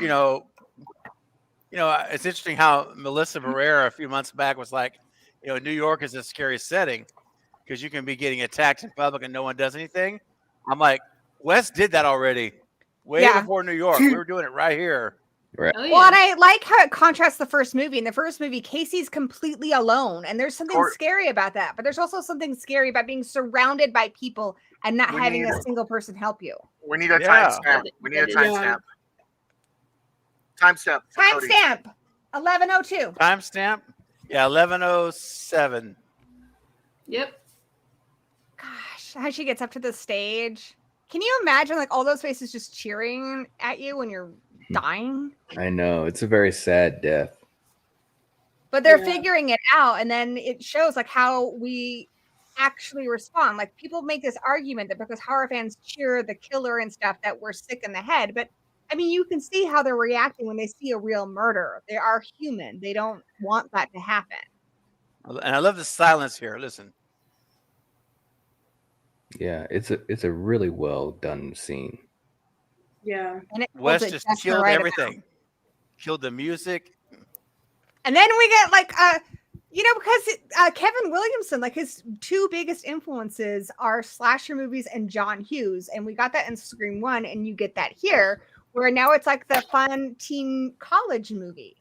it's interesting how Melissa Barrera a few months back was like, New York is a scary setting because you can be getting attacked in public and no one does anything. I'm like, West did that already, way Yeah. before New York. We were doing it right here. Right. Oh, yeah. Well, and I like how it contrasts the first movie. In the first movie, Casey's completely alone, and there's something scary about that. But there's also something scary about being surrounded by people and not having a single person help you. We need a Yeah. timestamp. We need a Yeah. timestamp. Timestamp. for Cody. Timestamp 11:02. Timestamp? Yeah, 11:07. Yep. Gosh, how she gets up to the stage. Can you imagine like all those faces just cheering at you when you're dying? I know. It's a very sad death. But they're Yeah. figuring it out, and then it shows like how we actually respond. Like people make this argument that because horror fans cheer the killer and stuff that we're sick in the head, but I mean you can see how they're reacting when they see a real murder. They are human. They don't want that to happen. And I love the silence here. Listen. Yeah, it's a really well done scene. Yeah. And it holds West it just the killed right everything. Killed the music. And then we get like because Kevin Williamson, like his two biggest influences are slasher movies and John Hughes, and we got that in Scream 1, and you get that here, where now it's like the fun teen college movie.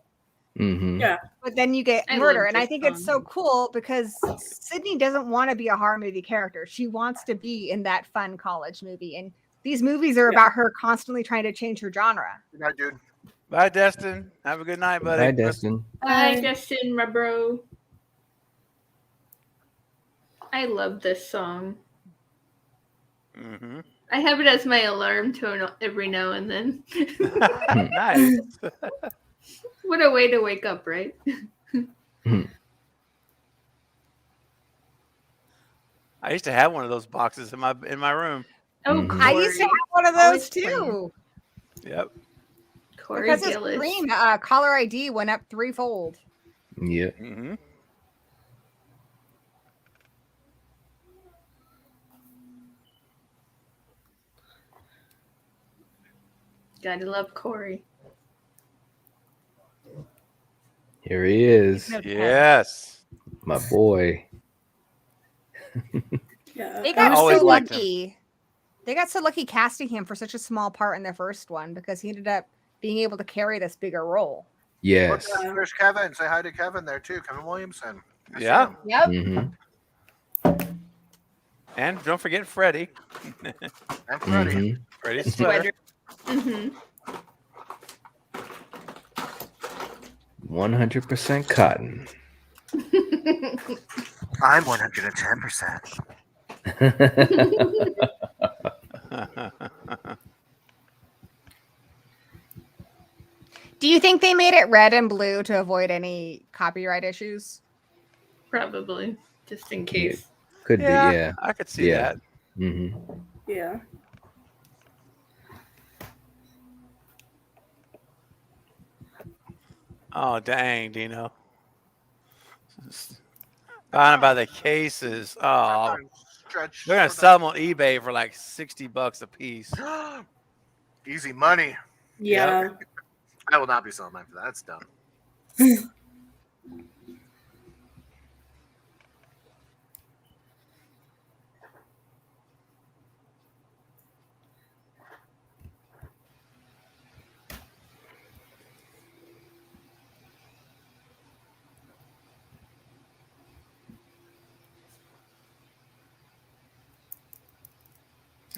Mm-hmm. Yeah. But then you get I murder, love and I this think it's so song. cool because Sydney doesn't want to be a horror movie character. She wants to be in that fun college movie, and these movies are about her constantly trying to change her genre. Good night, dude. Bye, Destin. Have a good night, buddy. Hi, Destin. Hi, Bye. Justin, my bro. I love this song. Mm-hmm. I have it as my alarm tone every now and then. Nice. What a way to wake up, right? I used to have one of those boxes in my room. Oh, Mhm. Corey. I used to have one of Always those playing. too. Yep. Corey Because his Gillis. Scream caller ID went up threefold. Yeah. Mm-hmm. Gotta love Corey. Here he is, Yes. my boy. Yeah. They I got was always so liked him. lucky. They got so lucky casting him for such a small part in the first one because he ended up being able to carry this bigger role. Yes. Look, there's Kevin. Say hi to Kevin there too. Kevin Williamson. I see Yeah. him. Yep. Mm-hmm. And don't forget Freddie. And Freddie. Mm-hmm. Freddie's sweater. Mm-hmm. 100% cotton. I'm 110%. Do you think they made it red and blue to avoid any copyright issues? Probably. Just in case. Could be, yeah. I could see Yeah. that. Mm-hmm. Yeah. Oh, dang, Dino. Buying by the cases. Oh, Sometimes stretch. they're going to sell them on eBay for like $60 a piece. Easy money. Yeah. I will not be selling mine for that. That's dumb.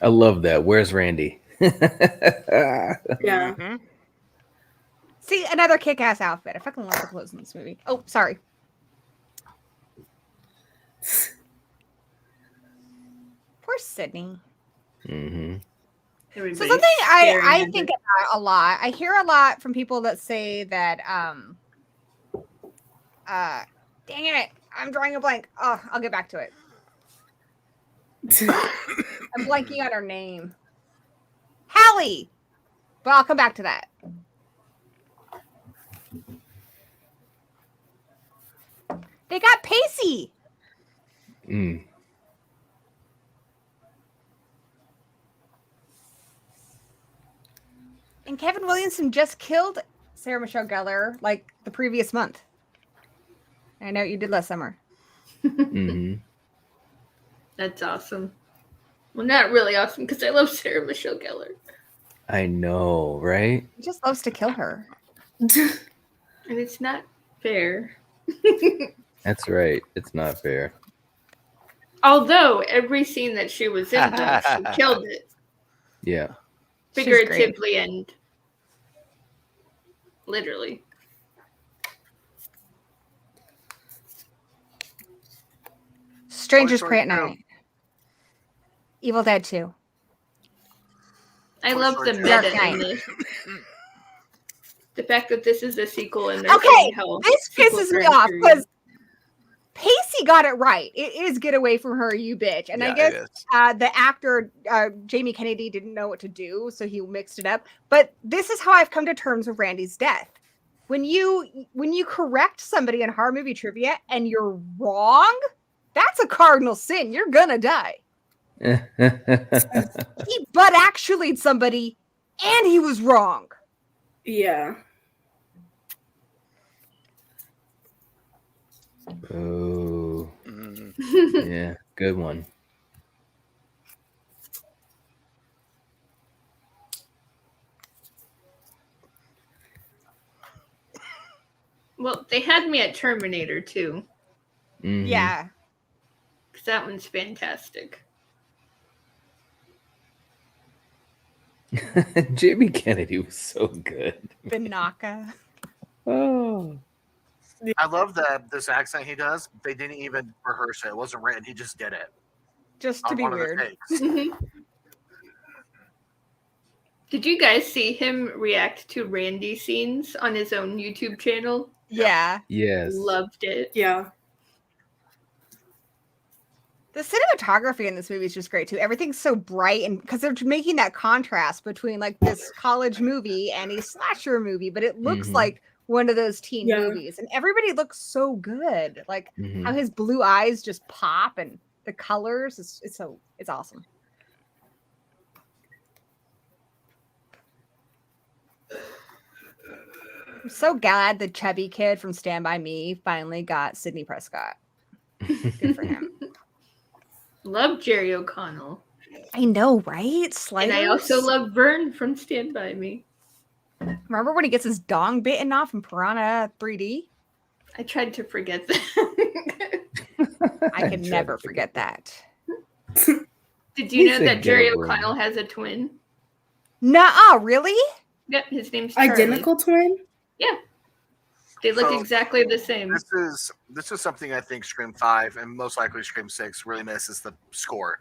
I love that. Where's Randy? Yeah. Mhm. See, another kick-ass outfit. I fucking love the clothes in this movie. Oh, sorry. Poor Sydney. Mm-hmm. So Everybody's something staring I at think it. about a lot. I hear a lot from people that say that dang it, I'm drawing a blank. Oh, I'll get back to it. I'm blanking on her name. Hallie. But I'll come back to that. They got Pacey. Mm. And Kevin Williamson just killed Sarah Michelle Gellar like the previous month. I know what you did last summer. Hmm. That's awesome. Well, not really awesome because I love Sarah Michelle Gellar. I know, right? He just loves to kill her. And it's not fair. That's right. It's not fair. Although every scene that she was in, though, she killed it. Yeah. She's great. Figuratively and literally. Strangers Toy Pray Story at 2. Night. Evil Dead 2. I Toy love Story the 2. meta Dark in Knight. this. The fact that this is a sequel and they're Okay, saying how this sequels pisses are me off inferior. because Pacey got it right. It is Get Away From Her, You Bitch. And I Yeah, guess it is. the actor, Jamie Kennedy, didn't know what to do, so he mixed it up. But this is how I've come to terms with Randy's death. When you correct somebody in horror movie trivia and you're wrong, that's a cardinal sin. You're gonna die. He butt actually'd somebody and he was wrong. Yeah. Oh, Mhm. yeah. Good one. Well, they had me at Terminator too, Mhm. Yeah. because that one's fantastic. Jamie Kennedy was so good. Banaka. Oh. I love that this accent he does. They didn't even rehearse it. It wasn't written. He just did it Just to on be one of the weird. takes. Did you guys see him react to Randy scenes on his own YouTube channel? Yeah. Yes. Loved it. Yeah. The cinematography in this movie is just great too. Everything's so bright, and because they're making that contrast between like this college movie and a slasher movie, but it looks Mhm. like one of those teen Yeah. movies, and everybody looks so good. Like Mhm. how his blue eyes just pop, and the colors. It's awesome. I'm so glad the chubby kid from Stand By Me finally got Sidney Prescott. Good for him. Love Jerry O'Connell. I know, right? Sliders. And I also love Vern from Stand By Me. Remember when he gets his dong bitten off in Piranha 3D? I tried to forget that. I can tried never to forget that. Did you know He's a that Jerry good one. O'Connell has a twin? Nuh-uh, really? Yep, his name's Charlie. Identical twin? Yeah. They look So, exactly the same. This is something I think Scream 5 and most likely Scream 6 really misses the score.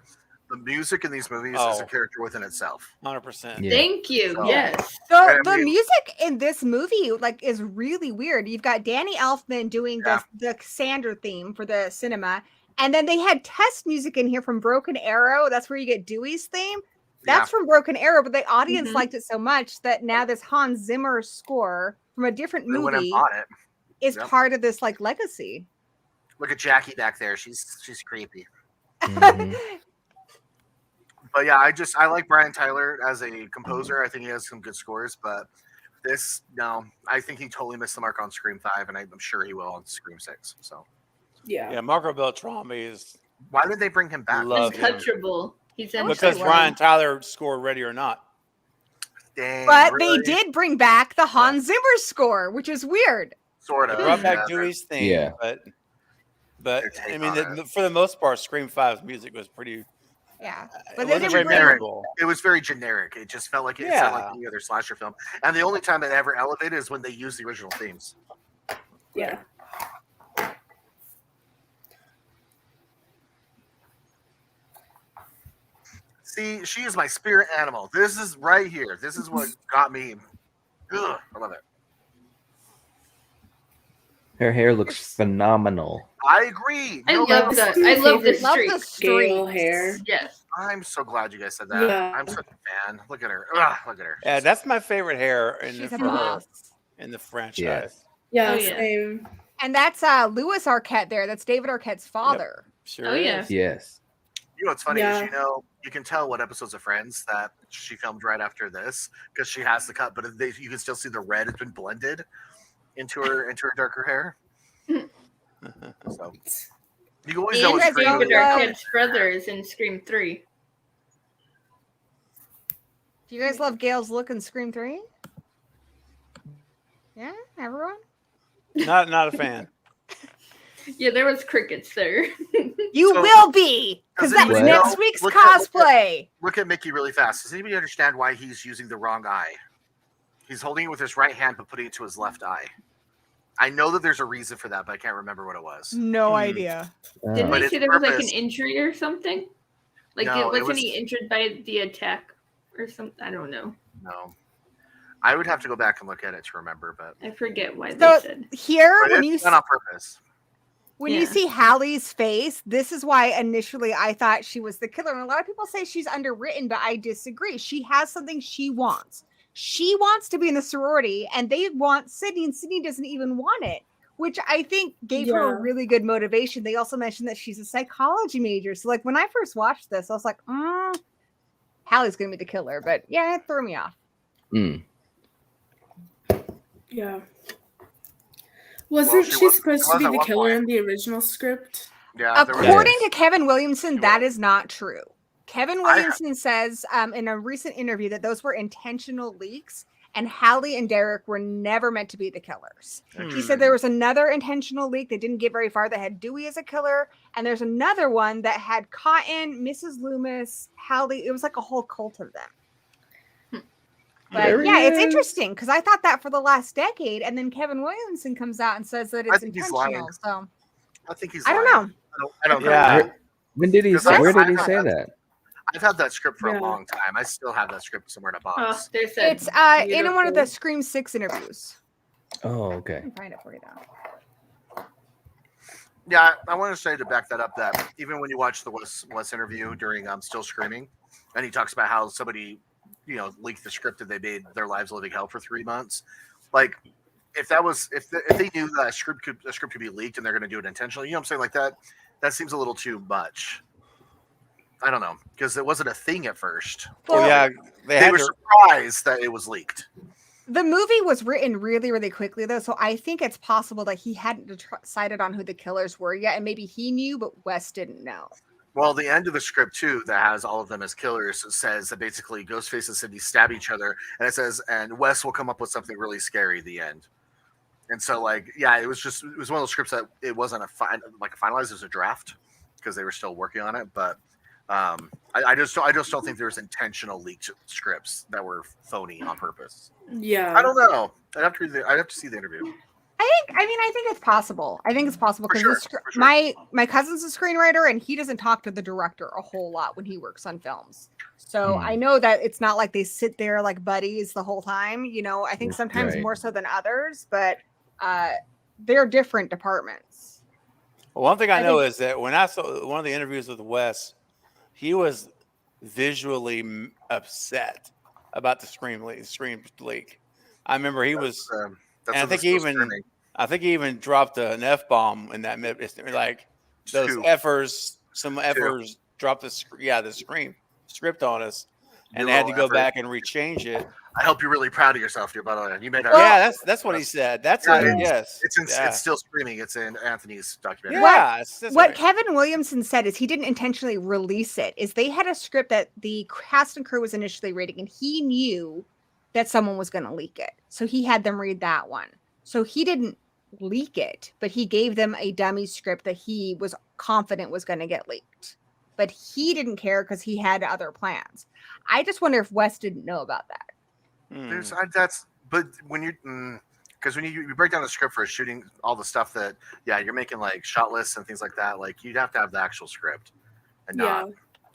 The music in these movies is a Oh. character within itself. 100%. Yeah. Thank you. So- Yes. The mean- music in this movie like is really weird. You've got Danny Elfman doing the Sandra theme for the cinema, and then they had test music in here from Broken Arrow. That's where you get Dewey's theme. That's from Broken Arrow, but the audience Mhm. liked it so much that now this Hans Zimmer score from a different They went and movie bought it. is Yep. part of this like legacy. Look at Jackie back there. She's creepy. Mhm. But yeah, I like Brian Tyler as a composer. I think he has some good scores, but I think he totally missed the mark on Scream 5, and I'm sure he will on Scream 6. So Yeah. Yeah, Marco Beltrami is why did they bring him back? Love him. Untouchable. He's I wish because they untouchable. Ryan Tyler scored Ready or Not. Dang, But really? they did bring back the Hans Zimmer score, which is weird. Sort They of. brought back yeah, Dewey's theme, Yeah. but Their take I mean, on for the most part, Scream 5's music was pretty. Yeah. It But they wasn't didn't very bring- memorable. It was very generic. It just felt like it sounded like Yeah. any other slasher film. And the only time it ever elevated is when they used the original themes. Yeah. See, she is my spirit animal. This is right here. This is what got me. Ugh, I love it. Her hair looks phenomenal. I agree. I No, love that's that. my I love the favorite. Love streak. the streak. Gale hair. Yes. I'm so glad you guys said that. Yeah. I'm such a fan. Look at her. Ugh, look at her. Yeah, that's my favorite hair She's a for her boss. in the franchise. Yeah, Oh, yeah. same. And that's Louis Arquette there. That's David Arquette's father. Sure Oh, yeah. is. Yes. You know what's funny Yeah. is you can tell what episodes of Friends that she filmed right after this because she has the cut, but you can still see the red has been blended into her darker hair. So you always know And what's guys David don't love- Arquette's brother is in Scream 3. Do you guys love Gail's look in Scream 3? Yeah, everyone? Not a fan. Yeah, there was crickets there. You So- will be, because Does that's anybody next know- week's look at- cosplay. Look at Mickey really fast. Does anybody understand why he's using the wrong eye? He's holding it with his right hand but putting it to his left eye. I know that there's a reason for that, but I can't remember what it was. No Hmm. idea. Didn't But they it's say there was like an purpose. injury or something? Like, No, it wasn't he was- injured by the attack or something? I don't know. No. I would have to go back and look at it to remember, but I forget why So they said. here, but when it's you done on purpose. When you Yeah. see Hallie's face, this is why initially I thought she was the killer. And a lot of people say she's underwritten, but I disagree. She has something she wants. She wants to be in the sorority, and they want Sydney, and Sydney doesn't even want it, which I think gave her a Yeah. really good motivation. They also mentioned that she's a psychology major. So, like, when I first watched this, I was like, Hallie's going to be the killer. But yeah, it threw me off. Mm. Yeah. Wasn't she she was- supposed she to was be at the one killer point. in the original script? Yeah, there was- According Yes. to Kevin Williamson, She that was. is not true. Kevin I- Williamson says in a recent interview that those were intentional leaks, and Hallie and Derek were never meant to be the killers. He said there was another intentional leak that didn't get very far that had Dewey as a killer, and there's another one that had Cotton, Mrs. Loomis, Hallie. It was like a whole cult of them. There But he yeah, it's is. interesting because I thought that for the last decade, and then Kevin Williamson comes out and says that I it's think he's intentional. lying. So I think he's I don't lying. know. I don't know. Yeah. When did he? Because Where did he I've say had- that? I've had that script for Yeah. a long time. I still have that script somewhere in a Oh, box. there's that. It's in one of the beautiful- Scream 6 interviews. Oh, I okay. can find it for you though. Yeah, I want to say to back that up that even when you watch the Wes interview during Still Screaming, and he talks about how somebody, leaked the script and they made their lives living hell for 3 months. Like, if they knew that a script could be leaked and they're going to do it intentionally, you know what I'm saying? Like that seems a little too much. I don't know, because it wasn't a thing at first. Well, yeah, they They had were to, surprised that it was leaked. The movie was written really, really quickly, though, so I think it's possible that he hadn't decided on who the killers were yet, and maybe he knew, but Wes didn't know. Well, the end of the script too, that has all of them as killers, says that basically Ghostface and Sydney stab each other, and it says, and Wes will come up with something really scary at the end. And so, like, yeah, it was one of those scripts that it wasn't finalized as a draft because they were still working on it. But I just don't think there was intentional leaked scripts that were phony on purpose. Yeah. I don't know. I'd have to see the interview. I think it's possible. I think it's possible For because sure, for sure. my cousin's a screenwriter, and he doesn't talk to the director a whole lot when he works on films. So I know that it's not like they sit there like buddies the whole time. I think sometimes Right. more so than others, but they're different departments. well, one thing I I know think- is that when I saw one of the interviews with Wes, he was visually upset about the Scream leak. I remember he was. That's And I what think this he was even screaming. I think he even dropped an F-bomb in that it's like those Two. effers. Some effers dropped the Scream script on us, and they had to Little go effort. back and rechange it. I hope you're really proud of yourself, dear brother. You made that. Yeah, that's what he said. That's Yeah, what. it's- Yes, It's still screaming. It's in Anthony's documentary. yeah. It's What right. Kevin Williamson said is he didn't intentionally release it. Is they had a script that the cast and crew was initially reading, and he knew that someone was going to leak it, so he had them read that one. So he didn't leak it, but he gave them a dummy script that he was confident was going to get leaked. But he didn't care because he had other plans. I just wonder if Wes didn't know about that. There's but when because when you break down the script for a shooting, all the stuff that you're making like shot lists and things like that, like you'd have to have the actual script and not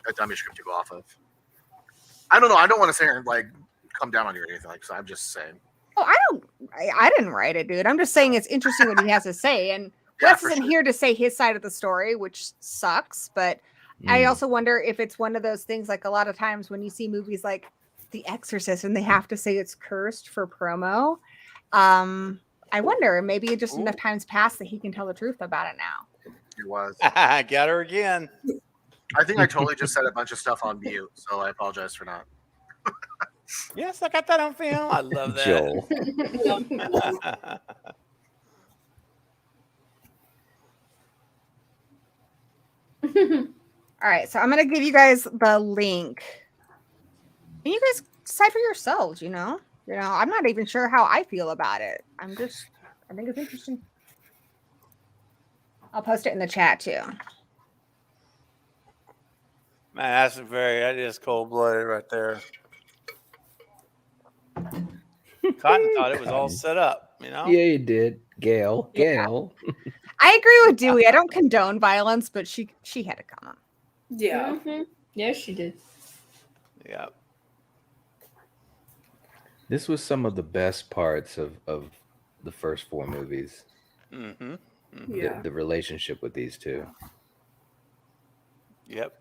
a dummy script to go off of. I don't know. I don't want to say and like come down on you or anything like so. I'm just saying. Oh, I didn't write it, dude. I'm just saying it's interesting what he has to say. And Yeah, Wes for isn't sure. here to say his side of the story, which sucks. But I Mm. also wonder if it's one of those things like a lot of times when you see movies like The Exorcist and they have to say it's cursed for promo. I wonder, maybe just Ooh. enough times passed that he can tell the truth about it now. It was. Got her again. I think I totally just said a bunch of stuff on mute, so I apologize for not. Yes, I got that on film. I love that. Joel. All right, so I'm gonna give you guys the link, and you guys decide for yourselves. I'm not even sure how I feel about it. I think it's interesting. I'll post it in the chat too. Man, that is cold blooded right there. Cotton thought it was all set up, Yeah, you did. Gail. Yeah. Gail. I agree with Dewey. I don't condone violence, but she had to come up. Yeah. Mhm. Yes, she did. Yeah. This was some of the best parts of the first 4 movies. Mm-hmm. Yeah. The relationship with these two. Yep.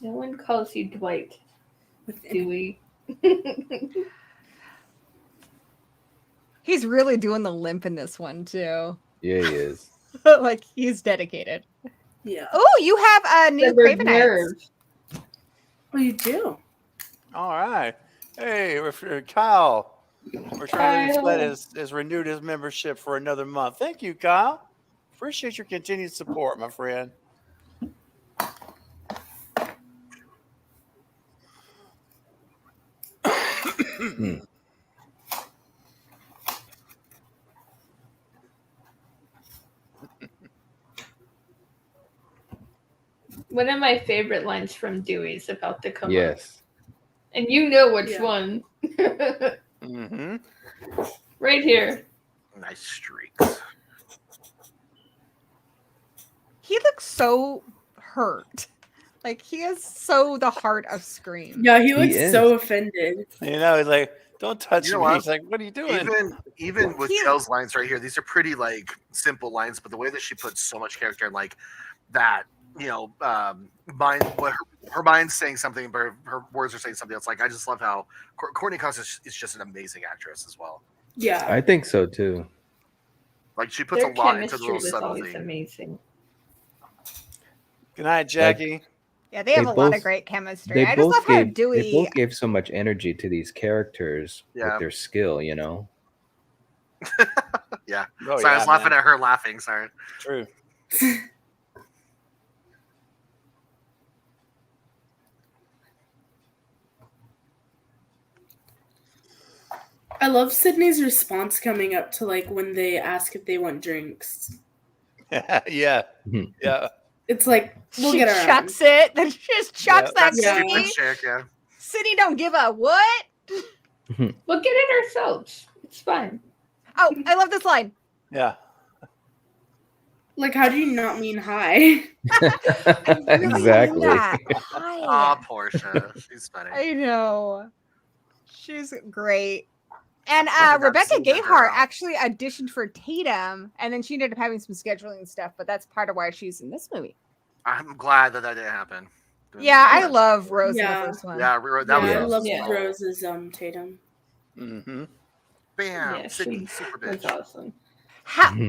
No one calls you Dwight, With Dewey. He's really doing the limp in this one too. Yeah, he is. Like he's dedicated. Yeah. Oh, you have a new Severed Cravenites. nerve. Oh, you do? All right. Hey, Kyle. We're trying to let has renewed his membership for another month. Thank you, Kyle. Appreciate your continued support, my friend. One of my favorite lines from Dewey's about to come up. Yes. And you know which Yeah. one. Mm-hmm. Right here. Nice streaks. He looks so hurt. Like he is so the heart of Scream. Yeah, he looks is. so offended. He's like, don't touch You know me. what? He's like, what are you doing? Even with He- Jill's lines right here, these are pretty like simple lines, but the way that she puts so much character in like that, mind, what her mind's saying something, but her words are saying something else. Like I just love how Courtney Cox is just an amazing actress as well. Yeah. I think so too. Like she puts Their a lot into the chemistry little was always subtlety. amazing. Good night, Jackie. Yeah, they have They a lot both- of great chemistry. They I just love both how gave Dewey. so much energy to these characters Yeah. with their skill, Oh, Sorry, I yeah, was laughing man. at her laughing. Sorry. True. I love Sydney's response coming up to like when they ask if they want drinks. Yeah. Mhm. Yeah. It's like we'll she get around. chucks it. Then she just chucks Yeah. that That's Yeah. stupid Sydney. chick, yeah. Sydney don't give a what? We'll get it ourselves. It's fine. Oh, I love this line. Yeah. Like, how do you not mean hi? I really love Exactly. that. Aw, Hi. Portia. She's funny. I know. She's great. And I think I've Rebecca seen her Gayheart out. actually auditioned for Tatum, and then she ended up having some scheduling stuff, but that's part of why she's in this movie. I'm glad that didn't happen. Yeah, I love Rose in Yeah. the first one. Yeah, that was I Yeah. love Yeah. Rose's Tatum. Mm-hmm. bam. Yeah, Sydney, she super was bitch. awesome.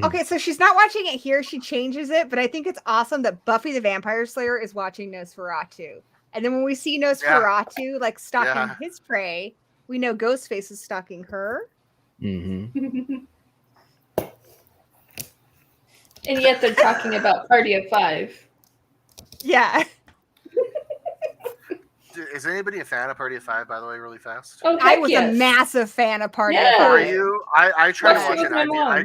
Okay, so she's not watching it here. She changes it, but I think it's awesome that Buffy the Vampire Slayer is watching Nosferatu. And then when we see Nosferatu like stalking Yeah. his prey, we know Ghostface is stalking her. hmm And yet they're talking about Party of Five. Yeah. Is anybody a fan of Party of Five, by the way, really fast? Oh, I heck was yes. a massive fan of Party Yeah. of Are Five. you? I tried to Watched watch it it. with my I mom.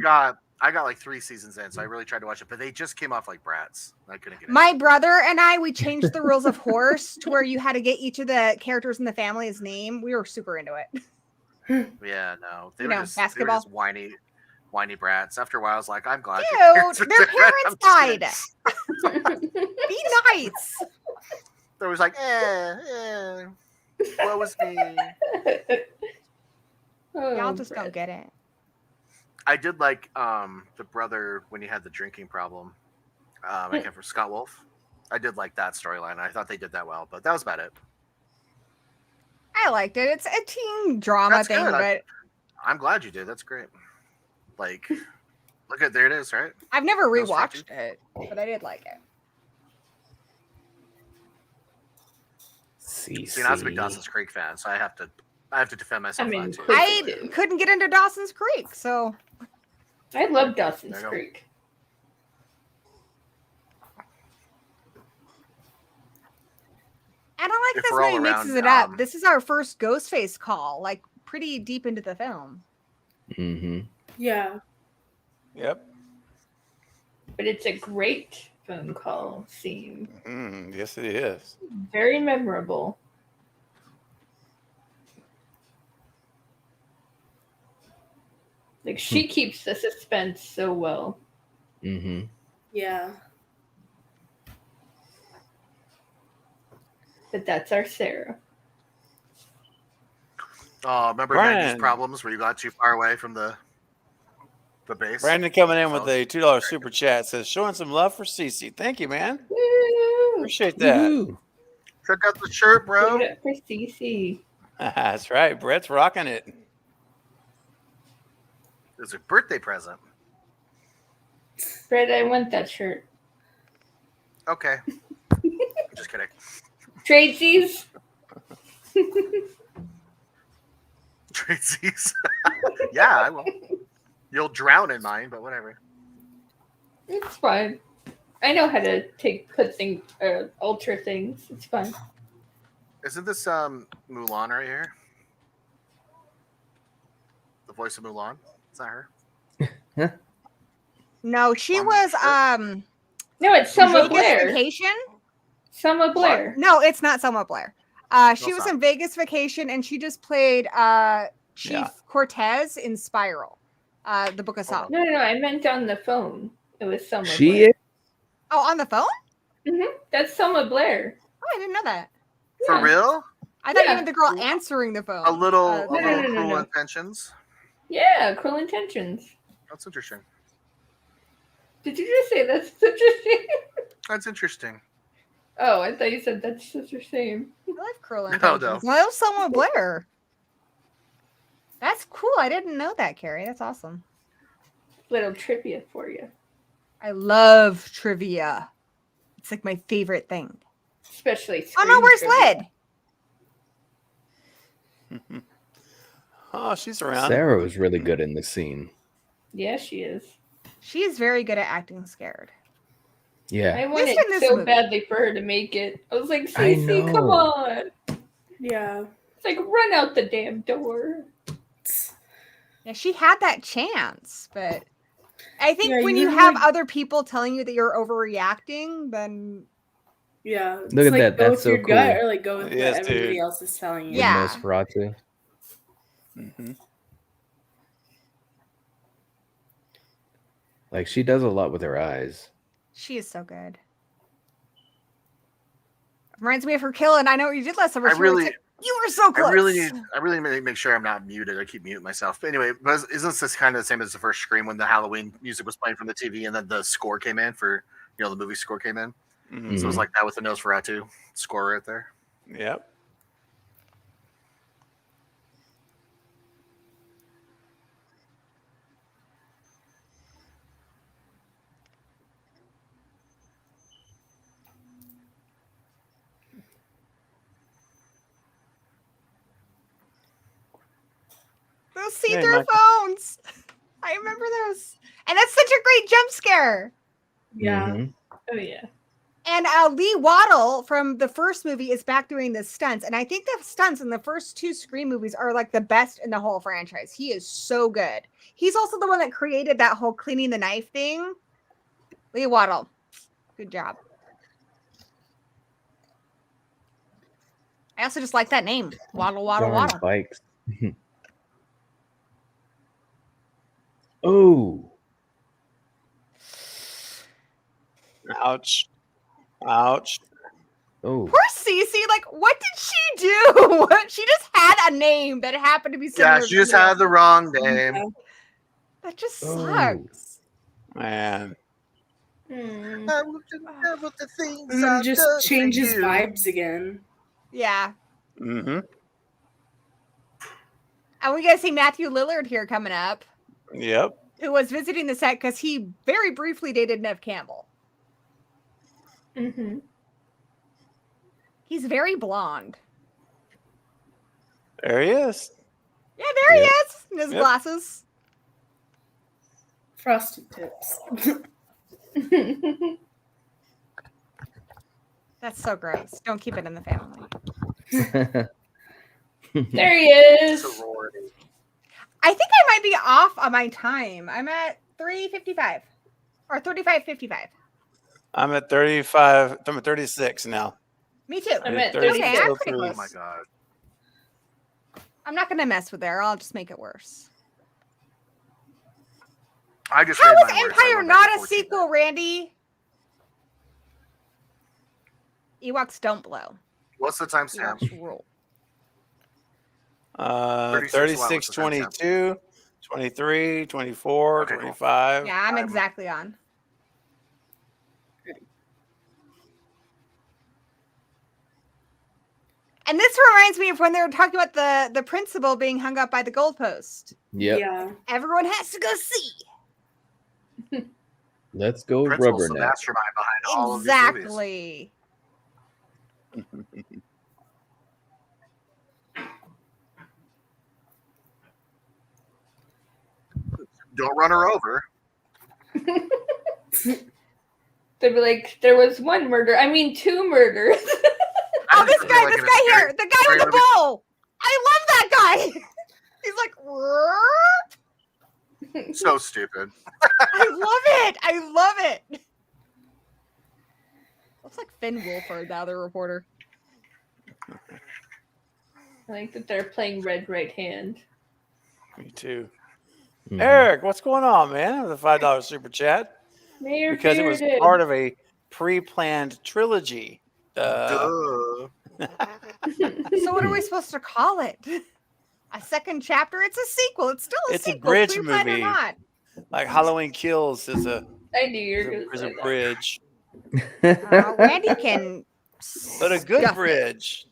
got like 3 seasons in, so I really tried to watch it, but they just came off like brats. I couldn't get it. My brother and I, we changed the rules of Horse to where you had to get each of the characters in the family's name. We were super into it. Yeah, no, they You were know, just basketball. They were just whiny brats. After a while, I was like, I'm glad. Dude, your parents are their dead. parents I'm just kidding. died. Be nice. There was like, what was me? Oh, Y'all just Brett. don't get it. I did like the brother when he had the drinking problem. I can't remember Scott Wolf. I did like that storyline. I thought they did that well, but that was about it. I liked it. It's a teen drama That's thing, good. but I'm glad you did. That's great. Like, look at there it is, right? I've never Goes straight rewatched it. But I did like it. CC. See, I was a big Dawson's Creek fan, so I have to defend myself I on mean, that too. Creek I too. couldn't get into Dawson's Creek, so I love Dawson's There you go. Creek. and I like If this we're when all he mixes around, it up. This is our first Ghostface call, like pretty deep into the film. Mm-hmm. Yeah. Yep. But it's a great phone call scene. Yes, it is. Very memorable. Like, she keeps the suspense so well. Mm-hmm. Yeah. But that's our Sarah. Oh, remember Brian. 90s problems where you got too far away from the base? Brandon coming in with a $2 super chat says, showing some love for Cece. Thank you, man. Woo! Appreciate that. Woohoo. Check out the shirt, bro. Give it up for Cece. That's right. Brett's rocking it. It's a birthday present. Fred, I want that shirt. Okay. Just kidding. Tradesies. Tracy's. Yeah, I will. You'll drown in mine, but whatever. It's fine. I know how to put things, alter things. It's fine. Isn't this Mulan right here? The voice of Mulan? Is that her? No, she On was the No, it's Selma Vegas Blair. Vacation. Selma Blair. No, it's not Selma Blair. She it's was not. in Vegas Vacation, and she just played Chief Yeah. Cortez in Spiral, the Book of Saw. No, I meant on the phone. It was Selma She Blair. is? Oh, on the phone? That's Selma Blair. Oh, I didn't know that. For Yeah. real? I thought you Yeah. meant the girl answering the phone. A little, Uh, no, cruel no. intentions. Yeah, Cruel Intentions. That's interesting. Did you just say that's such a shame? That's interesting. Oh, I thought you said that's such a shame. I love Cruel No, Intentions. no. Well, that was Selma Blair. That's cool. I didn't know that, Carrie. That's awesome. Little trivia for you. I love trivia. It's like my favorite thing. Especially Oh no, screen where's trivia. Lid? Oh, she's around. Sarah was really good in this scene. Yeah, she is. She is very good at acting scared. Yeah. I wanted in this so movie. badly for her to make it. I was like, I Cece, come know. on. Yeah. It's like, run out the damn door. Yeah, she had that chance, but I think Yeah, when you you have like- other people telling you that you're overreacting, then Yeah. It's Look at like, that, Go that's with so your gut cool. or like go with Yes, what everybody dude. else is telling you. Yeah. With Nosferatu. Like, she does a lot with her eyes. she is so good. Reminds me of her kill, and I know what you did last summer. I She was really- like, you were so close. I really need to make sure I'm not muted. I keep muting myself. But anyway, isn't this kind of the same as the first Scream when the Halloween music was playing from the TV and then the score came in for, the movie score came in? Mhm. So it was like that with the Nosferatu score right there. Yep. Those Hey, see-through Michael. phones. I remember those, and that's such a great jump scare. Yeah. Mhm. Oh, yeah. And Lee Waddle from the first movie is back doing the stunts, and I think the stunts in the first two Scream movies are like the best in the whole franchise. He is so good. He's also the one that created that whole cleaning the knife thing. Lee Waddle, good job. I also just like that name, Waddle, Waddle, Darn Waddle. bikes. Oh. Ouch. Ouch. Oh. Poor Cece, like, what did she do? She just had a name that happened to be similar. Yeah, she just had the wrong name. That just Oh. sucks. Man. Hmm. I will never the things And then I've just done change for his you. vibes again. Yeah. Mm-hmm. And we got to see Matthew Lillard here coming up, Yep. who was visiting the set because he very briefly dated Nev Campbell. Mm-hmm. He's very blonde. There he is. Yeah, there he Yep. is in his Yep. glasses. Frosted tips. That's so gross. Don't keep it in the family. There he is. Sorority. I think I might be off on my time. I'm at 3:55 or 35:55. I'm at 35. I'm at 36 now. Me too. I'm at Okay, 36. I'm pretty Oh close. my god. I'm not gonna mess with her. I'll just make it worse. I just How read is my words. I Empire went back not to a 14. sequel, Randy? Ewoks don't blow. What's the timestamp? Ewoks rule. 36 what? 36, What's the timestamp? 22, 23, 24, Okay, cool. 25. Yeah, I'm exactly on. And this reminds me of when they were talking about the principal being hung up by the goalpost. Yep. Yeah. Everyone has to go see. Let's go Principal's the rubberneck. mastermind behind all of these movies. Exactly. Don't run her over. They'd be like, there was one murder. I mean, 2 murders. Oh, this Like guy in a here, the guy scary with the movie. bowl. I love that guy. He's like, "Rrrr." So stupid. I love it. I love it. Looks like Finn Wolford, the other reporter. I like that they're playing red right hand. Me too. Mhm. Eric, what's going on, man? With a $5 super chat. Mayor Because it was Bearded. part of a pre-planned trilogy. Duh. So what are we supposed to call it? A second chapter? It's a sequel. It's still a It's a sequel. bridge pre-planned movie. or not. Like Halloween Kills is a I knew you were going to is say a that. bridge, Randy can. but a good stuff it. bridge.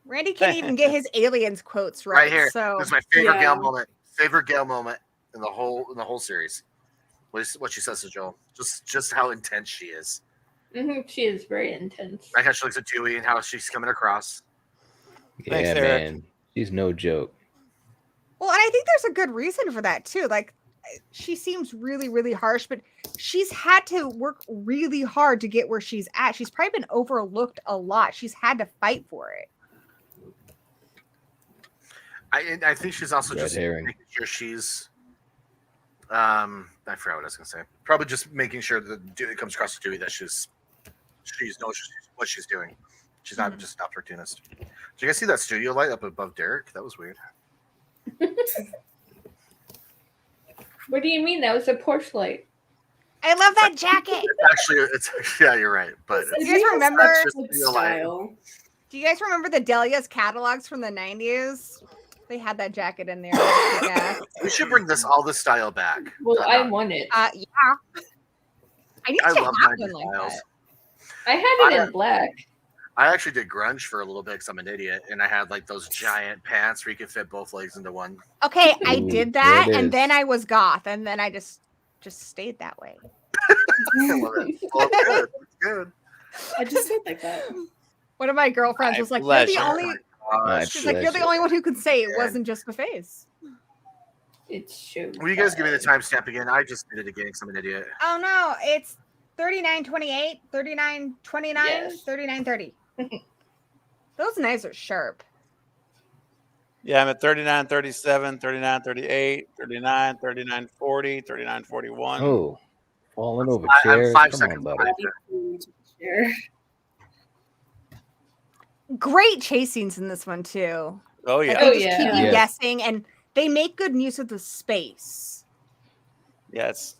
Randy can't even get his aliens quotes right. Right here. So This is my favorite Yeah. Gail moment. Favorite Gail moment in the whole series. What she says to Joel. Just how intense she is. Mhm, she is very intense. Like how she looks at Dewey and how she's coming across. Yeah, Thanks, Eric. man. She's no joke. well, and I think there's a good reason for that too. Like, she seems really, really harsh, but she's had to work really hard to get where she's at. She's probably been overlooked a lot. She's had to fight for it. I think she's also Red just herring. making sure she's I forgot what I was gonna say. Probably just making sure that Dewey comes across to Dewey that she knows what she's doing. She's not just an opportunist. Did you guys see that studio light up above Derek? That was weird. What do you mean? That was a porch light. I love that jacket. It's yeah, you're right. But Do you guys remember? that's just Good studio light. style. Do you guys remember the Delia's catalogs from the 90s? They had that jacket in there. Yeah. We should bring all this style back. Well, I want it. Yeah. I need I to love have 90s one like styles. that. I had it I- in black. I actually did grunge for a little bit because I'm an idiot, and I had like those giant pants where you could fit both legs into one. Okay, I Ooh, did there that, it and is. then I was goth, and then I just stayed that way. I love it. Well, it's good. It's good. I just did like that. One of my girlfriends My was like, "You're the pleasure. only." My She's like, "You're the pleasure. only one who can say it Yeah. wasn't just the face." It's true. Will you guys give me the timestamp again? I just did it again because I'm an idiot. Oh no, it's 39:28, 39:29, Yes. 39:30. Those knives are sharp. Yeah, I'm at 39, 37, 39, 38, 39, 39, 40, 39, 41. Oh, falling over I'm chairs. 5 Come seconds on, buddy. behind you. Share. Great chase scenes in this one too. Oh Like, yeah, they Oh, just yeah. keep you Yes. guessing, and they make good use of the space. yeah, it's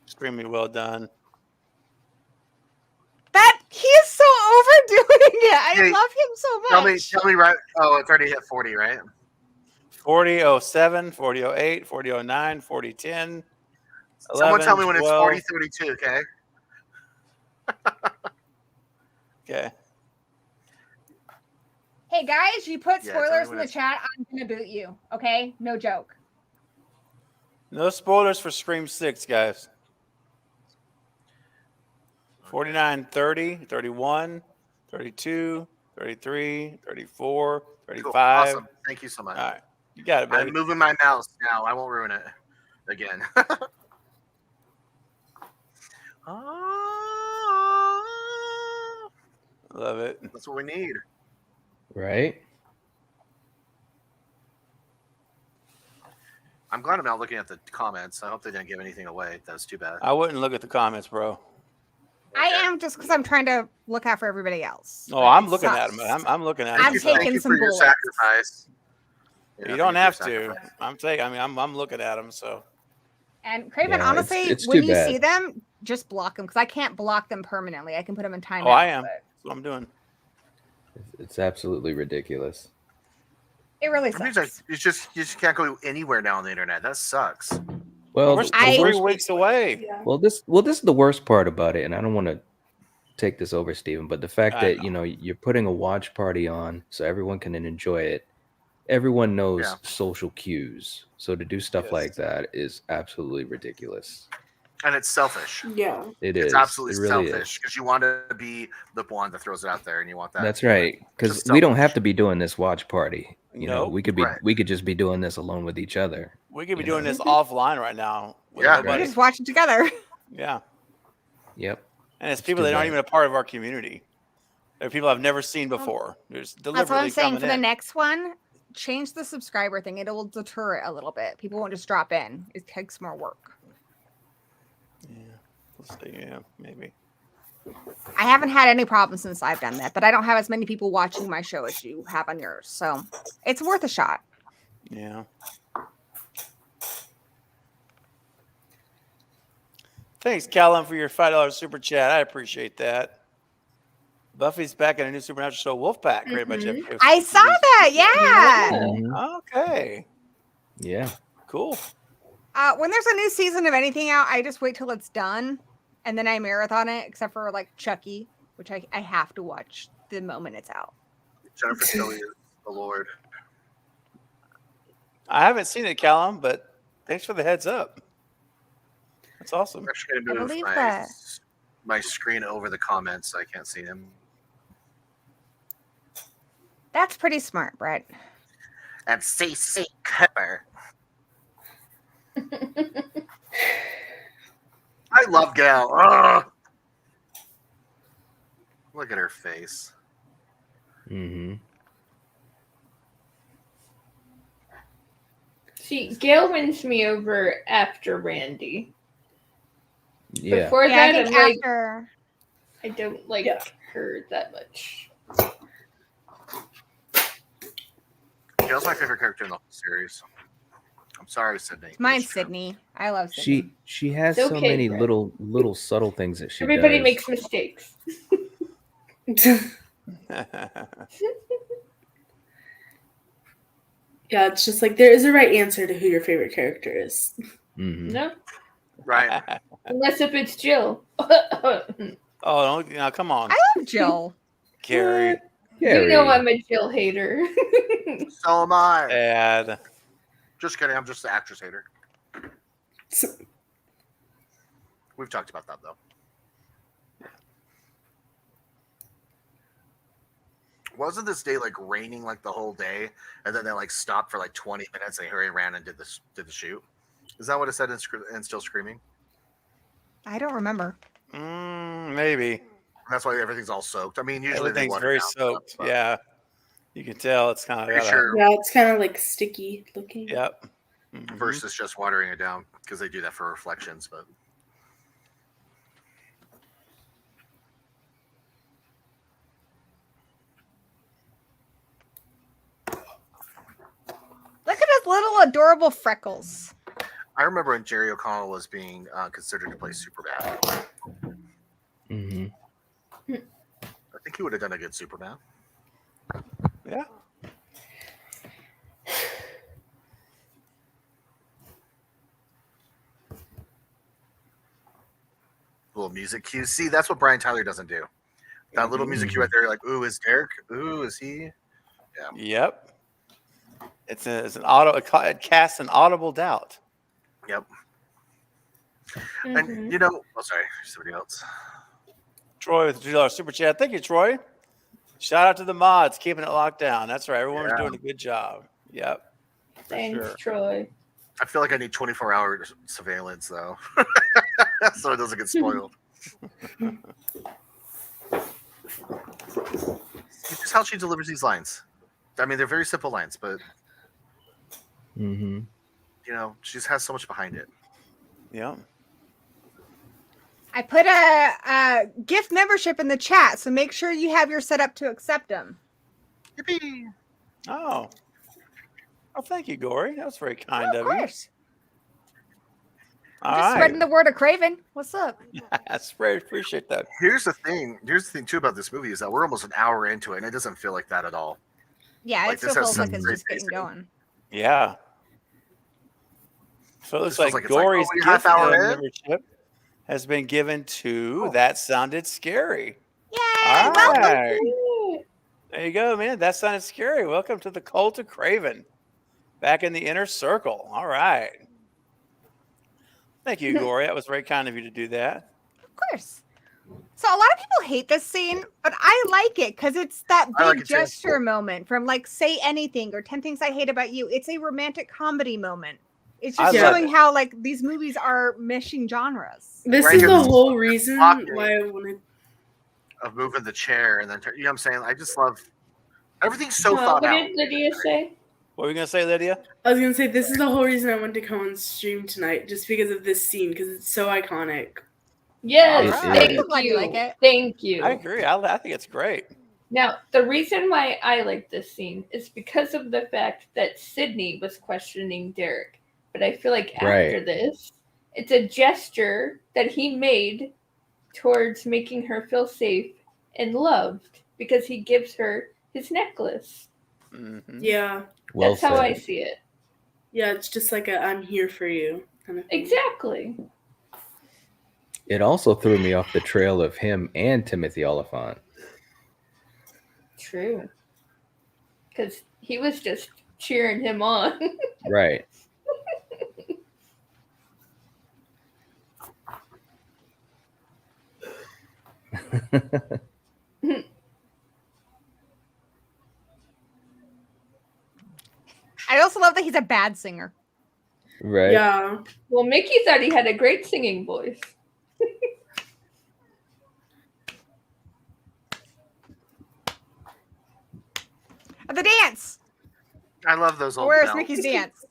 extremely well done. That he is so overdoing it. I Hey, love him so Tell much. me right. Oh, it's already hit 40, right? 4007, 4008, 4009, 4010, Someone 11, tell me when 12. it's 40-32, okay? Okay. Hey guys, you put Yeah, tell me spoilers in when the it's- chat. I'm gonna boot you. Okay, no joke. No spoilers for Scream 6, guys. 49, 30, 31, 32, 33, 34, Cool. 35. Awesome. Thank you so much. All right. You got it, buddy. I'm moving my mouse now. I won't ruin it again. Love it. That's what we need. Right? I'm glad I'm not looking at the comments. I hope they didn't give anything away. That was too bad. I wouldn't look at the comments, bro. I am just because I'm trying to look out for everybody else. Oh, but I'm it looking at them. sucks. I'm looking at I'm them. Thank taking you some for your bullets. sacrifice. You don't have to. Sacrifice. I'm looking at them. So And Craven, Yeah, it's- honestly, it's when too you bad. see them, just block them because I can't block them permanently. I can put them in timeout. I am. but That's what I'm doing. It's absolutely ridiculous. It really It means sucks. you just can't go anywhere now on the internet. That sucks. Well, We're the still 3 worst- weeks away. Yeah. this is the worst part about it, and I don't want to take this over, Stephen, but the fact I that you're putting a watch party on so everyone can enjoy it. Everyone knows Yeah. social cues, so to do stuff Yes. like that is absolutely ridiculous. And it's selfish. Yeah. It's It absolutely really selfish because you want to be the one that throws it out there and you want that. That's right, because Just we don't have selfish. to be doing this watch party. Nope. We could be Right. we could just be doing this alone with each other. We could be You doing know. this offline right now. With Yeah. We nobody. just watch it together. Yeah. Yep. And it's It's people too that aren't bad. even a part of our community. They're people I've never seen before. There's That's what I'm deliberately saying. coming For the in. next one, change the subscriber thing. It will deter it a little bit. People won't just drop in. It takes more work. Yeah. We'll see. Yeah, maybe. I haven't had any problems since I've done that, but I don't have as many people watching my show as you have on yours. So it's worth a shot. Yeah. Thanks, Callum, for your $5 super chat. I appreciate that. Buffy's back in a new Supernatural show, Wolfpack. Great bunch of episodes. I saw that. Yeah. Mhm. Okay. Yeah. Cool. When there's a new season of anything out, I just wait till it's done and then I marathon it, except for like Chucky, which I have to watch the moment it's out. Jennifer Tilly is the Lord. I haven't seen it, Callum, but thanks for the heads up. That's awesome. I'm actually I going to believe move that. my screen over the comments so I can't see him. That's pretty smart, Brett. And CC Cooper. I love Gail. Ugh. Look at her face. Mm-hmm. See, Gail wins me over after Randy. Yeah. Before Yeah, I that, think I'm like, after I don't like Yeah. her that much. Gail's my favorite character in the whole series. I'm sorry, Sydney. mine's It's true. Sydney. I love Sydney. She has It's so okay, many Brett. little subtle things that she Everybody does. makes mistakes. Yeah, it's just like there is a right answer to who your favorite character is. Mhm. No, Right. unless if it's Jill. Oh, no, come on, I love Jill. Carrie. You know Gary. I'm a Jill hater. So am I. Dad. Just kidding. I'm just the actress hater. We've talked about that, though. Wasn't this day like raining like the whole day, and then they like stopped for like 20 minutes and Harry ran and did the shoot? Is that what it said in Still Screaming? I don't remember. Maybe. And that's why everything's all soaked. I mean, usually they Everything's water very down soaked. stuff, but Yeah. You can tell it's kind of pretty got sure Yeah, it's kind of like sticky looking. Yep. Mhm. versus just watering it down because they do that for reflections. But Look at his little adorable freckles. I remember when Jerry O'Connell was being considered to play Superman. Mm-hmm. I think he would have done a good Superman. Yeah. music cues. See, that's what Brian Tyler doesn't do. That little music cue right there, like, ooh, is Derek? Ooh, is he? Yep. It's an auto. It casts an audible doubt. Yep. Mhm. And you know, oh, sorry, somebody else. Troy with the $2 super chat. Thank you, Troy. Shout out to the mods keeping it locked down. That's right. Everyone's doing a good job. Yep. For Thanks, sure. Troy. I feel like I need 24-hour surveillance though, so it doesn't get spoiled. Just how she delivers these lines. I mean, they're very simple lines, but Mm-hmm. you know, she just has so much behind it. Yeah. I put a gift membership in the chat, so make sure you have your set up to accept them. Yippee! Oh. Oh, thank you, Gory. That was very kind Of of you. course. All Just right. spreading the word of Craven. What's up? That's great. Appreciate that. Here's the thing too about this movie is that we're almost an hour into it, and it doesn't feel like that at all. Yeah, Like, it still this has feels like some it's great just getting pacing. going. Yeah. So it looks This feels like like it's like, Gory's oh, we gift half hour in? membership has been given to Oh. That Sounded Scary. Yay! All Welcome. right. There you go, man. That sounded scary. Welcome to the cult of Craven. Back in the inner circle. All right. Thank you, Gory. That was very kind of you to do that. Of course. So a lot of people hate this scene, but I like it because it's that I like big it too. gesture moment from like Say Anything or 10 Things I Hate About You. It's a romantic comedy moment. It's I just love showing it. how like these movies are meshing genres. This Right is here, the this is whole reason blocking. why I wanted. Of moving the chair and then you know what I'm saying? I just love everything's so What thought out. did Lydia say? What were you going to say, Lydia? I was gonna say this is the whole reason I wanted to come on stream tonight, just because of this scene, because it's so iconic. Yes, All right. thank I'm glad you like it. Thank you. I agree. I think it's great. Now, the reason why I like this scene is because of the fact that Sydney was questioning Derek. But I feel like after Right. this, it's a gesture that he made towards making her feel safe and loved because he gives her his necklace. Mm-hmm. Yeah, Well That's how I said. see it. yeah, it's just like a "I'm here for you" kind of thing. Exactly. It also threw me off the trail of him and Timothy Oliphant. True. Because he was just cheering him on. Right. I also love that he's a bad singer. Right. Yeah, Well, Mickey thought he had a great singing voice. The dance. I love those old Where's bells. Mickey's dance?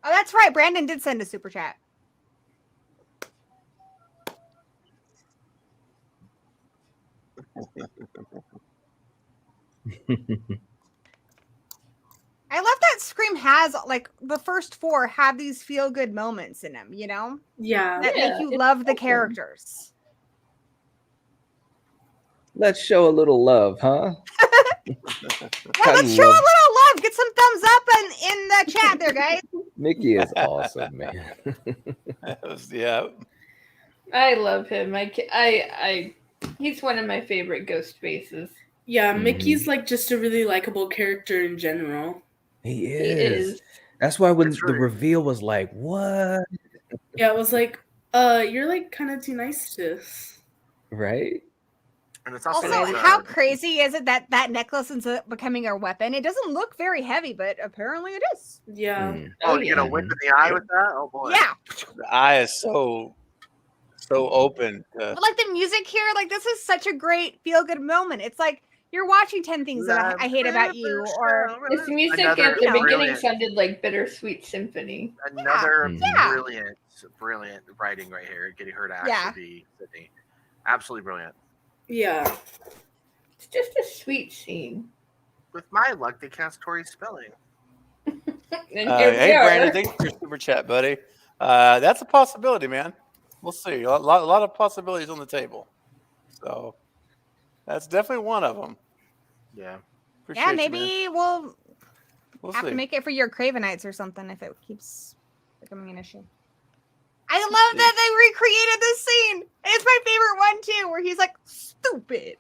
Oh, that's right. Brandon did send a super chat. I love that Scream has like the first four have these feel good moments in them, you know, yeah. that Yeah, make you it's love the awesome. characters. Let's show a little love, huh? Yeah, let's show a little love. Get some thumbs up in the chat there, guys. Mickey is awesome, man. Yeah. I love him. He's one of my favorite ghost faces. Yeah, Mhm. Mickey's like just a really likable character in general. He He is. is. That's why when That's the right. reveal was like, what? Yeah, it was like, you're like kind of too nice to us. Right? And it's also, Also, how crazy is it that that necklace ends up becoming our weapon? It doesn't look very heavy, but apparently it is. Yeah. Mm. oh, Oh, you yeah. know, whip in the eye with that? Oh boy. Yeah, The eye is so open. but like the music here, like this is such a great feel good moment. It's like you're watching 10 Things That I Hate About You, or His music Another at the beginning brilliant- sounded like Bittersweet Symphony. Another Yeah. brilliant writing right here, getting her to Yeah. actually be Sydney. Absolutely brilliant. Yeah. It's just a sweet scene. With my luck, they cast Tori Spelling. And here we Hey, are. Brandon, thanks for your super chat, buddy. That's a possibility, man. We'll see. A lot of possibilities on the table. So that's definitely one of them. Yeah. Appreciate Yeah, you, maybe man. we'll have see. to make it for your Cravenites or something if it keeps becoming an issue. I love that they recreated this scene. It's my favorite one too, where he's like, "Stupid."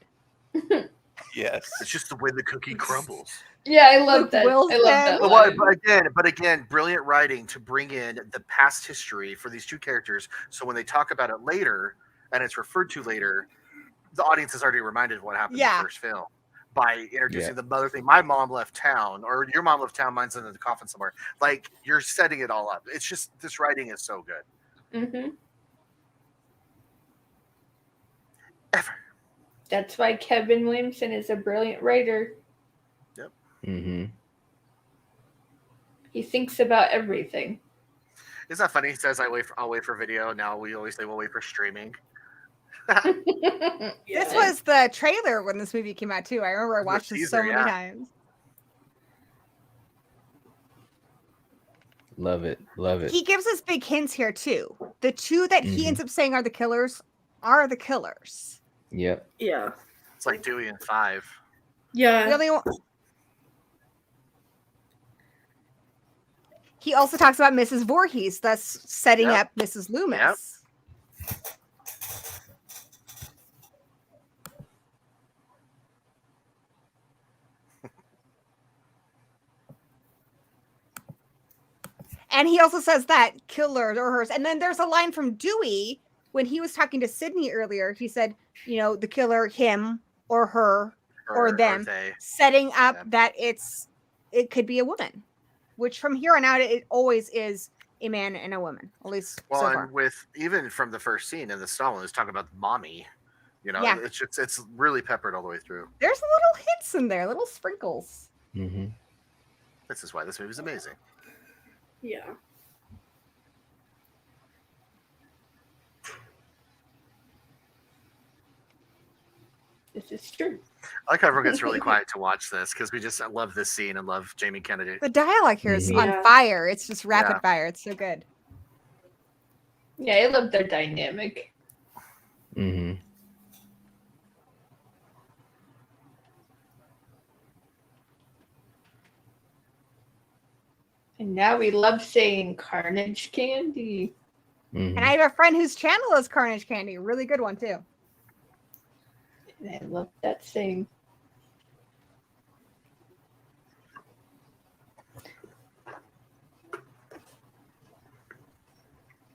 Yes. It's just the way the cookie crumbles. Yeah, I love Luke that. I love that Wilson. line. But again, brilliant writing to bring in the past history for these two characters. So when they talk about it later and it's referred to later, the audience is already reminded of what happened in the first film by introducing the mother thing. My mom left town, or your mom left town. Mine's in the coffin somewhere. Like, you're setting it all up. It's just, this writing is so good. Mm-hmm. Ever. That's why Kevin Williamson is a brilliant writer. Yep. Mm-hmm. He thinks about everything. Isn't that funny? He says, I'll wait for video. Now we always say we'll wait for streaming. This was the trailer when this movie came out too. I remember I watched this so many times. Love it. Love it. He gives us big hints here too. The two that he ends up saying are the killers are the killers. Yep. Yeah. It's like Dewey in 5. Yeah. Really. He also talks about Mrs. Voorhees, thus setting up Mrs. Loomis. Yep. And he also says that killers are hers. And then there's a line from Dewey when he was talking to Sydney earlier. He said, you know, the killer, him or her or them, setting up that it could be a woman, which from here on out, it always is a man and a woman, at least so far. And with, even from the first scene in the Stalin, is talking about mommy. You know, it's really peppered all the way through. There's little hints in there, little sprinkles. Mm-hmm. This is why this movie is amazing. Yeah. This is true. I like how everyone gets really quiet to watch this because we just love this scene and love Jamie Kennedy. The dialogue here is on fire. It's just rapid fire. It's so good. Yeah, I love their dynamic. Mm-hmm. And now we love saying Carnage Candy. Mm-hmm. And I have a friend whose channel is Carnage Candy. Really good one, too. And I love that saying.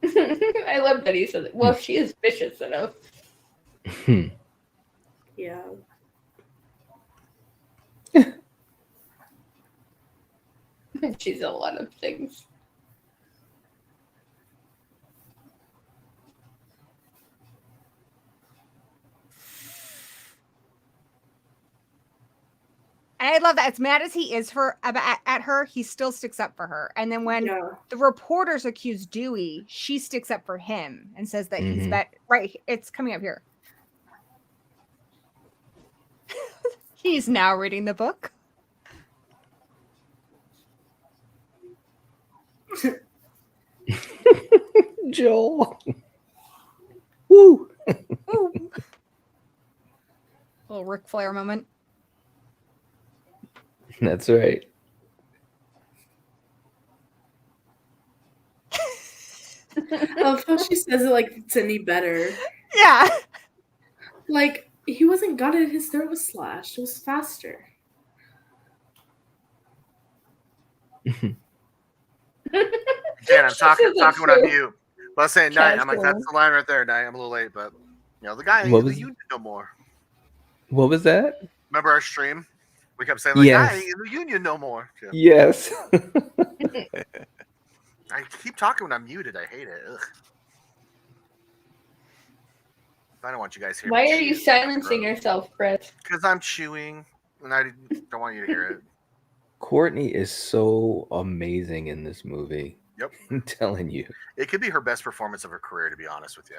I love that he says it. Well, she is vicious enough. Yeah. She's a lot of things. And I love that. As mad as he is at her, he still sticks up for her. And then when the reporters accuse Dewey, she sticks up for him and says that he's right. It's coming up here. He's now reading the book. Joel. Woo. Woo. Little Ric Flair moment. That's right. I love how she says it like it's any better. Yeah. Like, he wasn't gutted, his throat was slashed. It was faster. Dan, I'm talking when I'm mute. But I was saying night. I'm like, that's the line right there, night. I'm a little late, but you know, the guy ain't in the union no more. What was that? Remember our stream? We kept saying, like, I ain't in the union no more. Yeah. Yes. I keep talking when I'm muted. I hate it. Ugh. I don't want you guys to hear Why me are you silencing yourself, Brett? Because I'm chewing, and I don't want you to hear it. Courtney is so amazing in this movie. Yep. I'm telling you. It could be her best performance of her career, to be honest with you.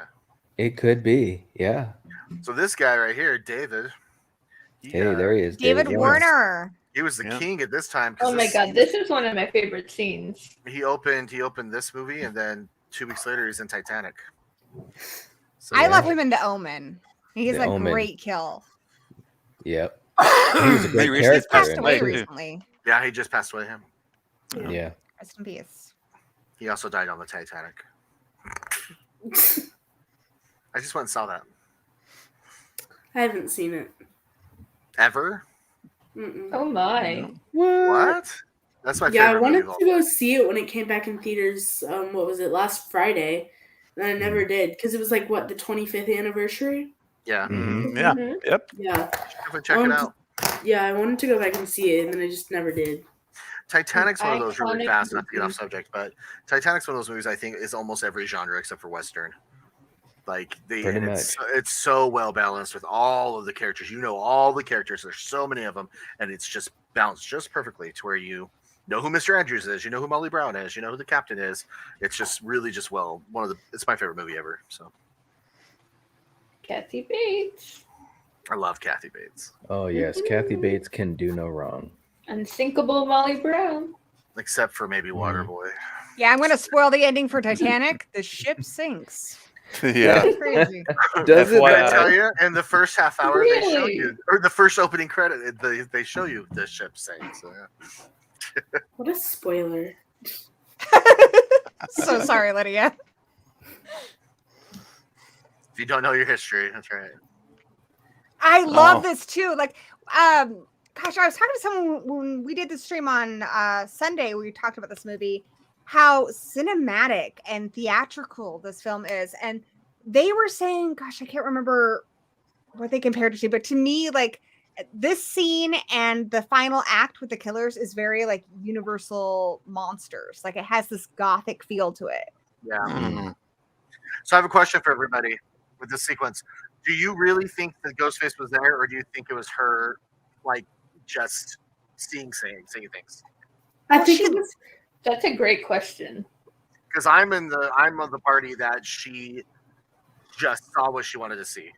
It could be, yeah. So this guy right here, David. There he is. David Warner. He was the king at this time. Oh my god, this is one of my favorite scenes. He opened this movie, and then 2 weeks later, he's in Titanic. So, I Yeah. love him in The Omen. He's The a Omen. great kill. Yep. He was a great He recently character. Passed in away it, too. recently. Yeah, he just passed away. Him. Yeah. Rest in peace. He also died on the Titanic. I just went and saw that. I haven't seen it. Ever? Mm-mm. Oh my. What? That's my Yeah, I favorite wanted movie. of all to go see it when it came back in theaters. What was it, last Friday? And I never did because it was like what, the 25th anniversary? Yeah. Mhm. Yeah. Mhm. Yep. Yeah, Definitely check it out. yeah. I wanted to go back and see it, and then I just never did. Titanic's one of those really Iconic fast, not to get movie. off subject, but Titanic's one of those movies I think is almost every genre except for Western. Like Pretty it's so well balanced with all of the characters. You know all the characters. There's so many of them, and it's just balanced just perfectly to where you know who Mr. Andrews is, you know who Molly Brown is, you know who the captain is. It's just really just well it's my favorite movie ever. So Kathy Bates. I love Kathy Bates. Oh yes, Kathy Bates can do no wrong. Unsinkable Molly Brown. Except for maybe Waterboy. Yeah, I'm going to spoil the ending for Titanic. The ship sinks. Yeah. That's crazy. Does it? Did I FYI. tell you? In the first half hour, they show Really? you, or the first opening credit, they show you the ship saying. So yeah. What a spoiler! So sorry, Lydia. If you don't know your history, that's right. I love Oh. this too. Like, gosh, I was talking to someone when we did the stream on Sunday. We talked about this movie, how cinematic and theatrical this film is, and they were saying, gosh, I can't remember what they compared it to, but to me, like this scene and the final act with the killers is very like Universal Monsters. Like it has this gothic feel to it. Yeah. Mm. So I have a question for everybody with this sequence. Do you really think that Ghostface was there, or do you think it was her, like, just saying things? I think it was. That's a great question. Because I'm of the party that she just saw what she wanted to see,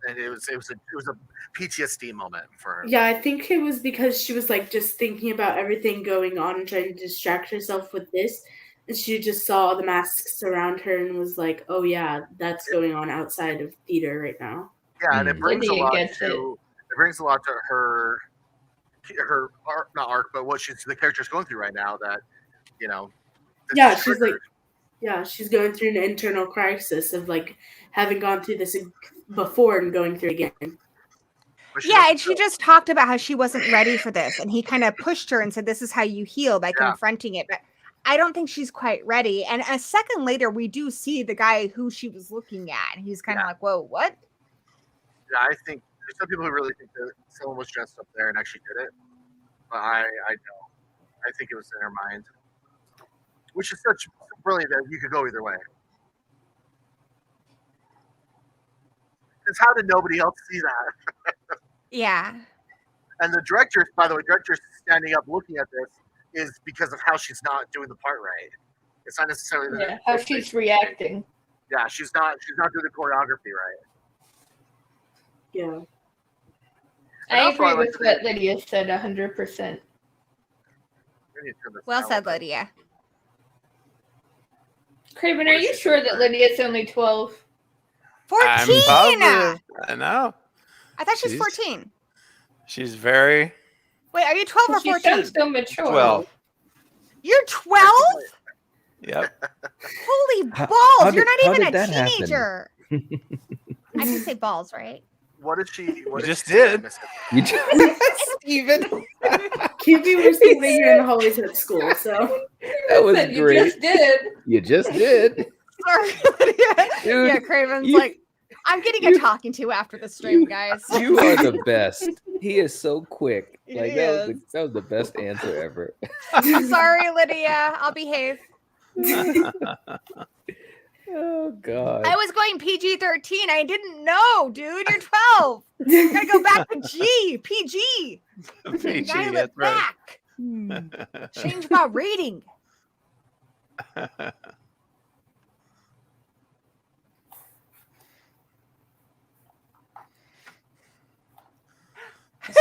and it was a PTSD moment for her. Yeah, I think it was because she was like just thinking about everything going on and trying to distract herself with this. And she just saw the masks around her and was like, "Oh yeah, that's going on outside of theater right now." Yeah, and it brings Lydia a lot gets to her arc, not arc, but what the character's going through right now. That that Yeah, she's she's like, triggered. yeah, she's going through an internal crisis of like having gone through this before and going through it again. But Yeah, doesn't and she know. just talked about how she wasn't ready for this, and he kind of pushed her and said, "This is how you heal by Yeah. confronting it." But I don't think she's quite ready. And a second later, we do see the guy who she was looking at, and he's kind of like, "Whoa, what?" Yeah, I think there's some people who really think that someone was dressed up there and actually did it, but I don't. I think it was in her mind, which is such brilliant that you could go either way. Because how did nobody else see that? Yeah, And the director, by the way, director standing up looking at this is because of how she's not doing the part right. It's not necessarily Yeah, how she's reacting. Yeah, she's not doing the choreography right. Yeah. And I also, agree I like with the- what Lydia said 100%. well said, Lydia. Craven, are you sure that Lydia's only 12? 14. I'm positive. I know. I thought she's She's- 14. She's very Wait, are you 12 or She 14? sounds so mature. 12. You're 12? Yep. Holy How- balls! how You're did- not how even did a that happen? teenager. I can say balls, right? What did she? What You did just she say? I did. missed it. You just, Steven. QB was the here in the hallways at school, so that was But you great. just did. You just did. Sorry, Lydia. Dude, Yeah, Craven's you- like, I'm getting a talking to after the stream, guys. You are the best. He is so quick. He Like that was the best answer ever. Sorry, Lydia. I'll behave. Oh God. I was going PG-13. I didn't know, dude. You're 12. You gotta go back to G. PG. PG, Dial that's it right. back. Change my rating.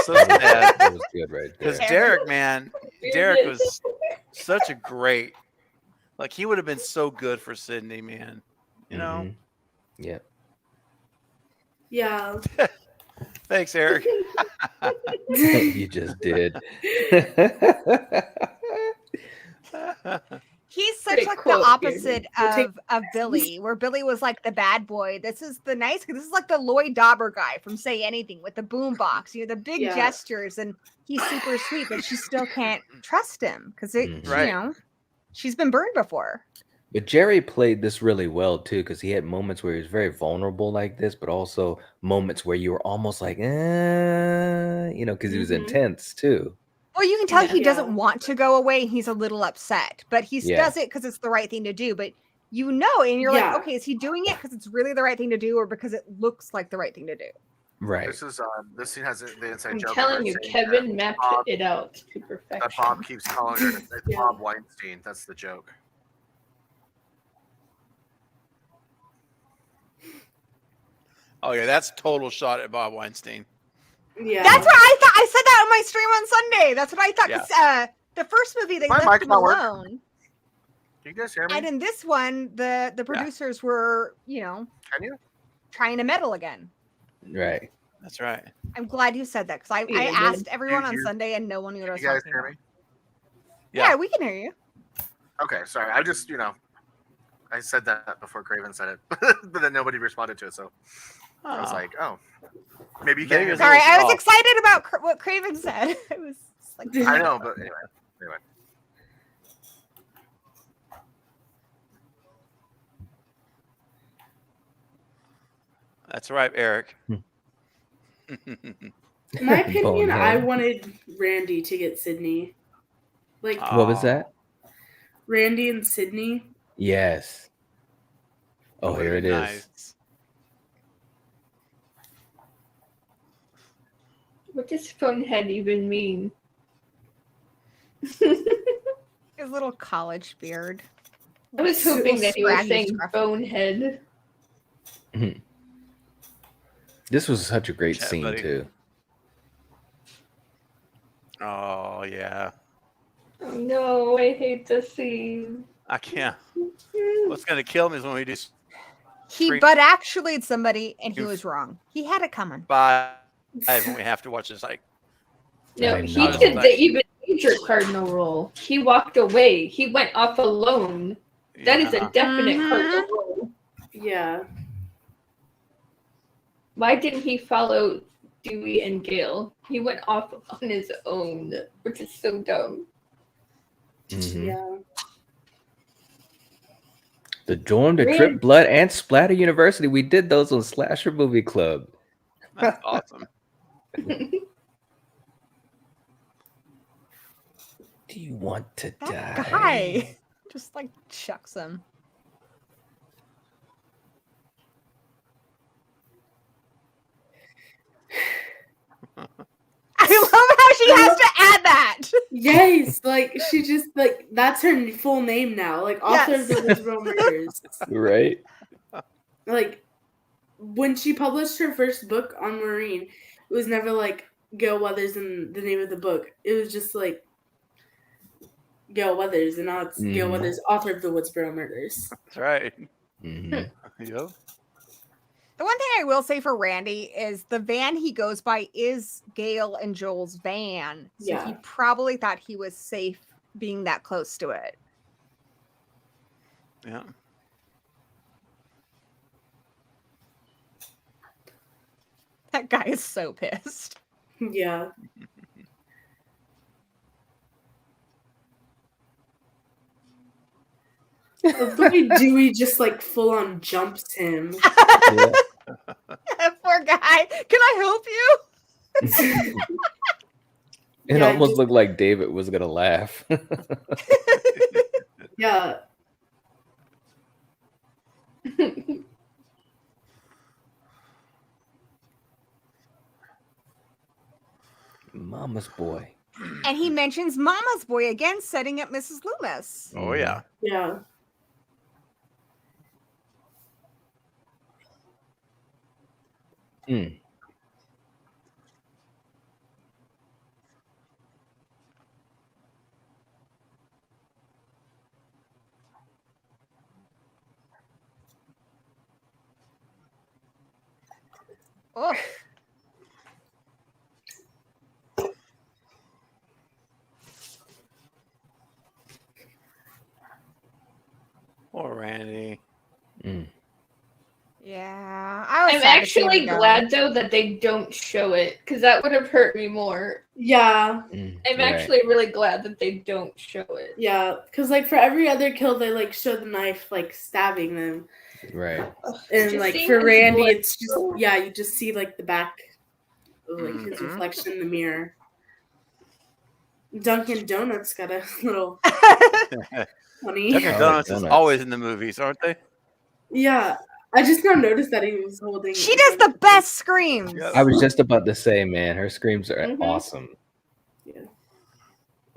So sad. That was good right there. Because Derek, man, Derek was such a great Like he would have been so good for Sydney, man. You know. Yep. Yeah. Thanks, Eric. You just did. He's such Great like the quote, opposite We'll take- of Billy, where Billy was like the bad boy. This is the nice. This is like the Lloyd Dobber guy from Say Anything with the boombox. You know, the big Yeah. gestures, and he's super sweet, but she still can't trust him because Right. you know, she's been burned before. But Jerry played this really well too, because he had moments where he was very vulnerable like this, but also moments where you were almost like, you know, because he was Mhm. intense too. Well, you can tell Yeah. he doesn't want to go away. He's a little upset, but he Yeah. does it because it's the right thing to do. But you know, and you're Yeah. like, okay, is he doing it because it's really the right thing to do, or because it looks like the right thing to do? Right. This scene has the inside I'm joke. of telling her you, saying Kevin mapped Bob- it out to that perfection. Bob keeps calling her. It's Yeah. Bob Weinstein. That's the joke. Oh yeah, that's total shot at Bob Weinstein. Yeah. That's what I thought. I said that on my stream on Sunday. That's what I thought. 'Cause, the first movie they My left mic him not work? alone, Can you guys hear me? and in this one, the producers were, you know, Can you? trying to meddle again. Right. That's right. I'm glad you said that because I Yeah, asked everyone on you- Sunday and no one knew what I You was guys talking hear about. me? Yeah, we can hear you. Okay, sorry. I just, I said that before Craven said it, but then nobody responded to it. So I was Oh. like, oh, maybe you Maybe can't hear it's me. Sorry, I was off. excited about what Craven said. It was just like I know, but anyway. That's right, Eric. In my opinion, I Bonehead. wanted Randy to get Sydney. Like What was that? Randy and Sydney. Yes. Oh, Would've here it been is. nice. What does Phonehead even mean? his little college beard. I was hoping that he was Scraggy, saying scruffy. bonehead. This was such a great Yeah, scene buddy. too. Oh yeah. Oh no, I hate this scene. I can't. What's gonna kill me is when we do He Scream. but actually somebody, and he You've- was wrong. He had it coming. 5 and we have to watch this like No, I he know. did the even major cardinal role. He walked away. He went off alone. That is a yeah. definite Mhm. cardinal role. Yeah. Why didn't he follow Dewey and Gale? He went off on his own, which is so dumb. Mhm. Yeah. The Dorm, the Really? Trip, Blood, and Splatter University. We did those on Slasher Movie Club. That's awesome. Do you want to That die? guy just like chucks him. I love how she has to add that. Yes, like she just like that's her full name now. Like author of the Woodsboro Murders. Right? Like when she published her first book on Maureen, it was never like Gail Weathers in the name of the book. It was just like Gail Weathers, and now it's Gail Mhm. Weathers, author of the Woodsboro Murders. That's right. Mhm. Yep. The one thing I will say for Randy is the van he goes by is Gail and Joel's van. So he Yeah. probably thought he was safe being that close to it. Yeah. That guy is so pissed. Yeah. The way Dewey just like full on jumps him. Yeah. Poor guy. Can I help you? It Yeah, almost just- looked like David was gonna laugh. Yeah. Mama's boy. And he mentions Mama's boy again, setting up Mrs. Loomis. Oh yeah. Yeah. Mm. Oh, Poor Randy. Mm. yeah. I was I'm sad to see him actually go. glad though that they don't show it because that would have hurt me more. Yeah, I'm Right. actually really glad that they don't show it. yeah. Because like for every other kill, they like show the knife like stabbing them, Right. and Just like seeing for his Randy, blood it's just flow. you just see like the back of like his Mhm. reflection in the mirror. Dunkin' Donuts got a little funny. Dunkin' Oh, Donuts is donuts. always in the movies, aren't they? Yeah, I just now noticed that he was holding. She does the best screams. Yep. I was just about to say, man, her screams are Mhm. awesome.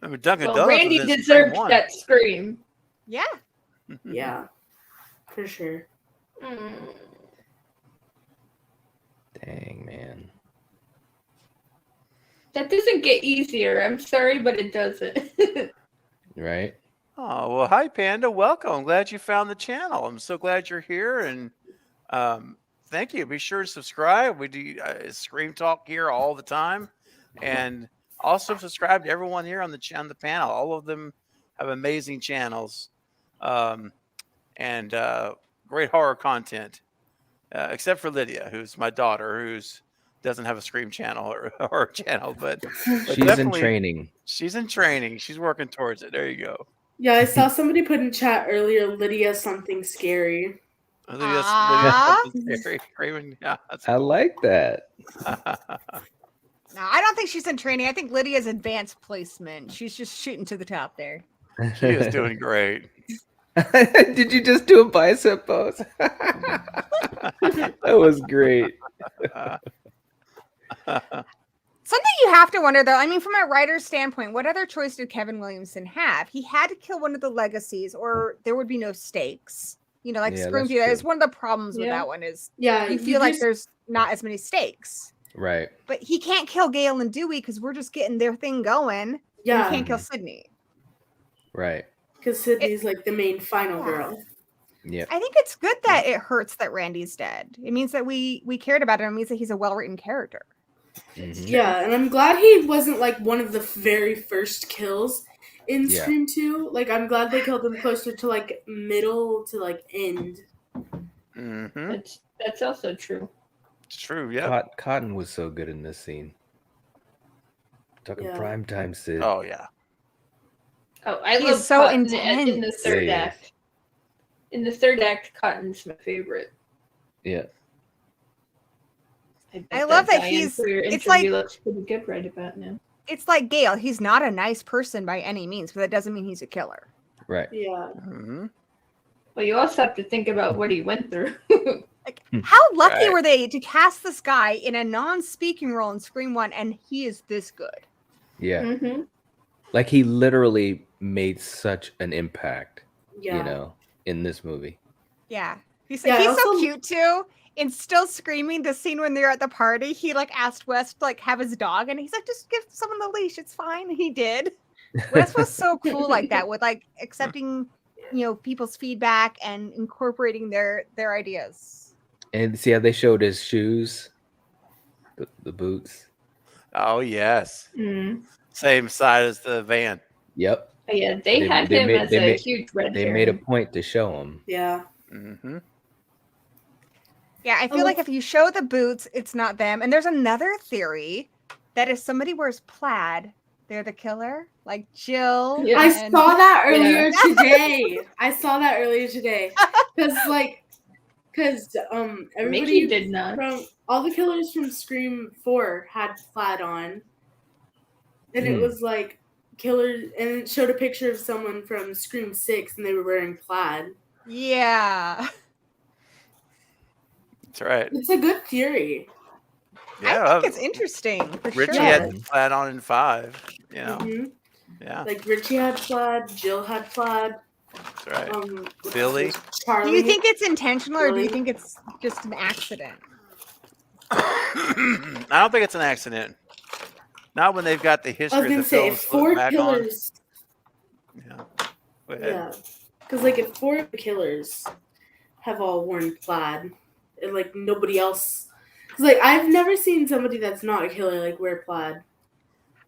I mean, Dunkin' Well, Donuts Randy was in deserved Scream 1. that scream. Yeah. Yeah, for sure. Mm. Dang, man. That doesn't get easier. I'm sorry, but it doesn't. Right? Oh, well, hi, Panda. Welcome. I'm glad you found the channel. I'm so glad you're here. And thank you. Be sure to subscribe. We do Scream Talk here all the time. And also subscribe to everyone here on the panel. All of them have amazing channels and great horror content, except for Lydia, who's my daughter, who's doesn't have a Scream channel or horror channel, but She's in definitely training. she's in training. She's working towards it. There you go. Yeah, I saw somebody put in chat earlier, Lydia something scary. I think that's Aw. very Craven. Yeah, that's I cool. like that. No, I don't think she's in training. I think Lydia's advanced placement. She's just shooting to the top there. She is doing great. Did you just do a bicep pose? That was great. Something you have to wonder, though, I mean, from a writer's standpoint, what other choice did Kevin Williamson have? He had to kill one of the legacies, or there would be no stakes. You know, like Yeah, Scream that's 2. That is true. one of the problems with Yeah. that one is Yeah, you feel like there's not as many stakes. Right. But he can't kill Gail and Dewey because we're just getting their thing going. And he yeah, can't kill Sydney. Right. because Sydney's like the main final Yeah. girl. Yep. I think it's good that it hurts that Randy's dead. It means that we cared about him. It means that he's a well-written character. Mhm. Yeah, and I'm glad he wasn't like one of the very first kills in Yeah. Scream 2. Like, I'm glad they killed him closer to like middle to like end. Mm-hmm. That's also true. It's true. Yeah. Cotton was so good in this scene. Talking Yeah. primetime Sid. Oh yeah. Oh, I He love is so Cotton in the intense. third Yeah, he is. act. In the third act, Cotton's my favorite. Yeah. bet I love that Diane he's- for your it's interview like- looks pretty good right about now. It's like Gail. He's not a nice person by any means, but that doesn't mean he's a killer. Right. Yeah. Mm-hmm. Well, you also have to think about what he went through. Like, how lucky Right. were they to cast this guy in a non-speaking role in Scream 1 and he is this good? Yeah. Mm-hmm. Like he literally made such an impact, Yeah. you know, in this movie. Yeah. He's Yeah, I he's so also- cute too. And still screaming the scene when they're at the party. He like asked Wes to like have his dog and he's like, just give someone the leash, it's fine. And he did. Wes was so cool like that with like accepting, you know, people's feedback and incorporating their ideas. And see how they showed his shoes, the boots. Oh yes. Mm. Same side as the van. Yep. But yeah, they had they him made- as they a made- huge red They herring. made a point to show him. Yeah. Mm-hmm. Yeah, I feel like if you show the boots, it's not them. And there's another theory that if somebody wears plaid, they're the killer. Like Jill. Yeah. I and- saw that earlier Yeah. today. I saw that earlier today. Because everybody Mickey did not. from all the killers from Scream 4 had plaid on. And it Hmm. was like killers, and it showed a picture of someone from Scream 6 and they were wearing plaid. Yeah. That's right. It's a good theory. Yeah. I think it's interesting for Richie sure. had plaid on in 5. You know. Mhm. Yeah. Like Richie had plaid, Jill had plaid. That's right. Charlie. Billy? Do you think it's intentional or do you Really? think it's just an accident? I don't think it's an accident. Not when they've got the I was history of gonna the say film if to look 4 back killers. on. Yeah. Go ahead. Yeah, because like if 4 of the killers have all worn plaid, and like nobody else It's like I've never seen somebody that's not a killer like wear plaid.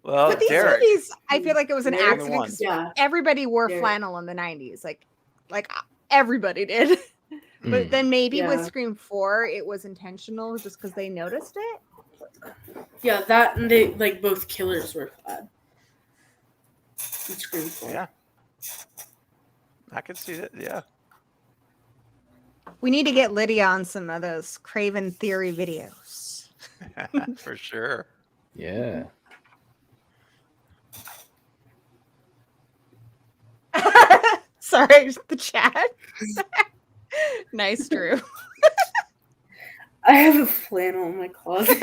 Well, But these Derek. movies, I feel like it was an You're the only accident one. because Yeah. everybody wore Derek. flannel in the 90s. Like everybody did. But then maybe with Yeah. Scream 4, it was intentional just because they noticed it. Yeah, that and they like both killers were plaid. In Scream 4. Yeah. I can see that. Yeah. We need to get Lydia on some of those Craven Theory videos. For sure. Yeah. Sorry, the chat. Nice, Drew. I have a flannel in my closet.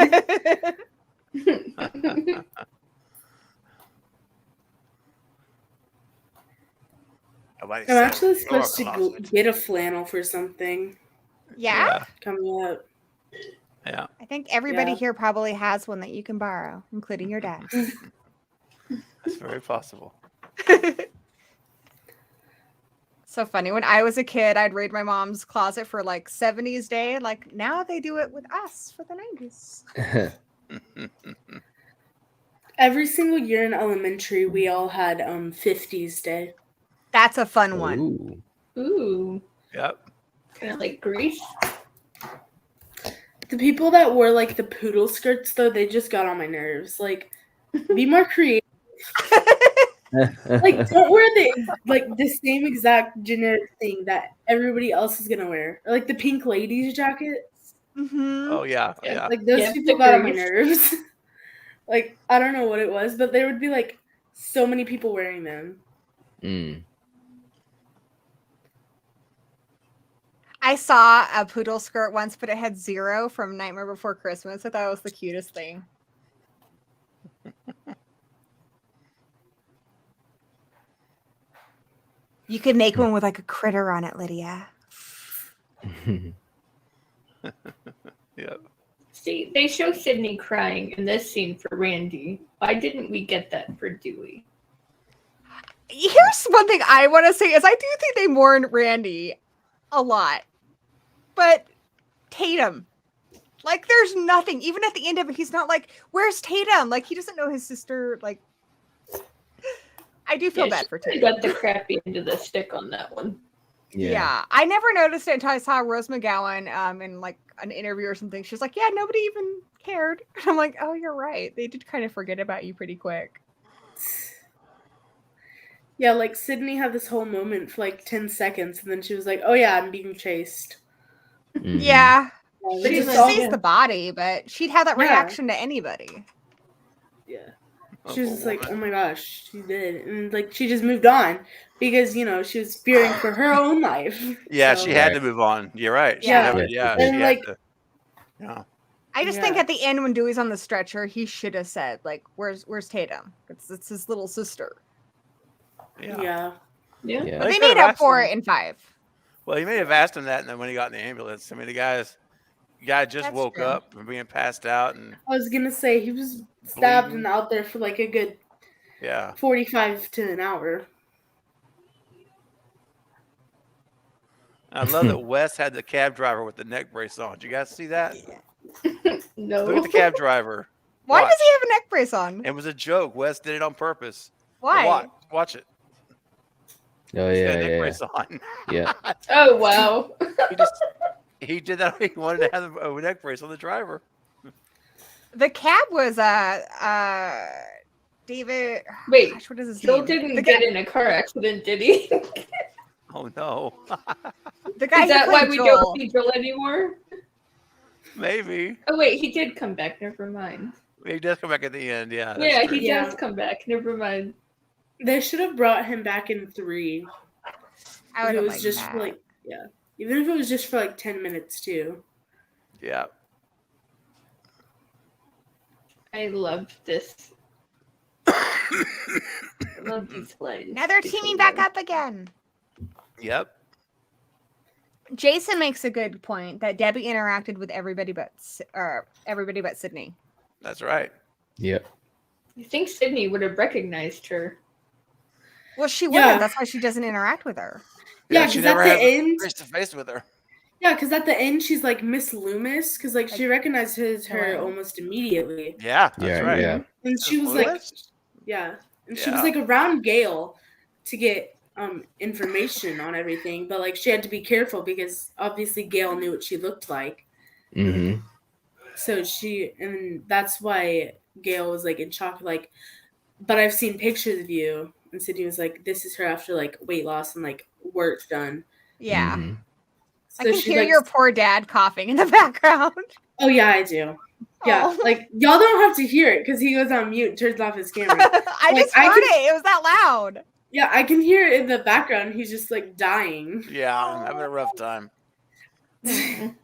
Nobody I'm said actually it. Or supposed to closet. get a flannel for something Yeah? coming up. Yeah. I think everybody Yeah. here probably has one that you can borrow, including your dad. That's very possible. So funny. When I was a kid, I'd raid my mom's closet for like 70s day. Like now they do it with us for the 90s. Every single year in elementary, we all had 50s day. That's a fun one. Ooh. Ooh, Yep. kind of like Grease. The people that wore like the poodle skirts, though, they just got on my nerves. Like, be more creative. Like, don't wear the same exact generic thing that everybody else is gonna wear. Or, like the pink ladies jackets. Mm-hmm. Oh yeah. Yeah. Yeah. Like those Yeah, people the got on my Grease. nerves. Like, I don't know what it was, but there would be like so many people wearing them. Mm. I saw a poodle skirt once, but it had 0 from Nightmare Before Christmas. I thought it was the cutest thing. You could make one with like a critter on it, Lydia. Yep. See, they show Sydney crying in this scene for Randy. Why didn't we get that for Dewey? Here's one thing I want to say is I do think they mourn Randy a lot. But Tatum, like there's nothing. Even at the end of it, he's not like, where's Tatum? Like he doesn't know his sister. Like I do feel bad she for really Tatum. got the crappy end of the stick on that one. Yeah. I never noticed it until I saw Rose McGowan in like an interview or something. She's like, yeah, nobody even cared. And I'm like, oh, you're right. They did kind of forget about you pretty quick. Yeah, like Sydney had this whole moment for like 10 seconds, and then she was like, "Oh yeah, I'm being chased." Mhm. Yeah. Yeah, Pretty She just much, all- sees yeah. the body, but she'd have that Yeah. reaction to anybody. yeah. Oh, She was poor just like, woman. "Oh my gosh, she did," and like she just moved on because she was fearing for her own life. Yeah, So- she had Right. to move on. You're right. She Yeah. never, Yes, yeah, she she did. had Like- to. Yeah. I just think Yeah. at the end when Dewey's on the stretcher, he should have said, like, where's Tatum? It's his little sister. Yeah. Yeah. Yeah. Yeah. But They they could made have up for asked it in 5. Well, he may have asked him that, and then when he got in the ambulance, I mean, the guy just That's woke true. up from being passed out, and I was gonna say he was stabbed Bleeding. and out there for like a good yeah. 45 to an hour. I love that Wes had the cab driver with the neck brace on. Did you guys see that? No. Look at the cab driver. Why Watch. does he have a neck brace on? It was a joke. Wes did it on purpose. Why? Watch it. Oh He's yeah, got a neck yeah, brace on. yeah. Oh wow. He did that. He wanted to have a neck brace on the driver. The cab was David. Wait, Gosh, what is his Phil name? didn't the get guy, in a car accident, did he? Oh no. the guy Is who that why played we Joel. don't see Joel anymore? Maybe. Oh wait, he did come back. Never mind. He does come back at the end. Yeah. that's Yeah, true. he Yeah. does come back. Never mind. They should have brought him back in 3. I If would it have was liked just that. for like even if it was just for like 10 minutes too. Yeah. I love this. I love these lines. Now they're teaming back up again. Yep. Jason makes a good point that Debbie interacted with everybody but Sydney. That's right. Yep. You think Sydney would have recognized her? Well, she would Yeah. have. That's why she doesn't interact with her. Yeah, she 'cause never at the has end- face to face with her. Yeah, because at the end she's like Miss Loomis, because like she recognizes her Hello. almost immediately, Yeah, that's Yeah, right. yeah. and she was like, yeah, and she was Yeah. like around Gail to get information on everything, but like she had to be careful because obviously Gail knew what she looked like, Mm-hmm. so and that's why Gail was like in shock, like, but I've seen pictures of you, and Sydney was like, this is her after like weight loss and like work done. Yeah. Mm-hmm. I So can she hear like, your poor dad coughing in the background. oh yeah, I do. Yeah, Oh. like y'all don't have to hear it because he goes on mute, and turns off his camera. I Like, just heard it. It was that loud. Yeah, I can hear it in the background. He's just like dying. Yeah, I'm having a rough time. Mm.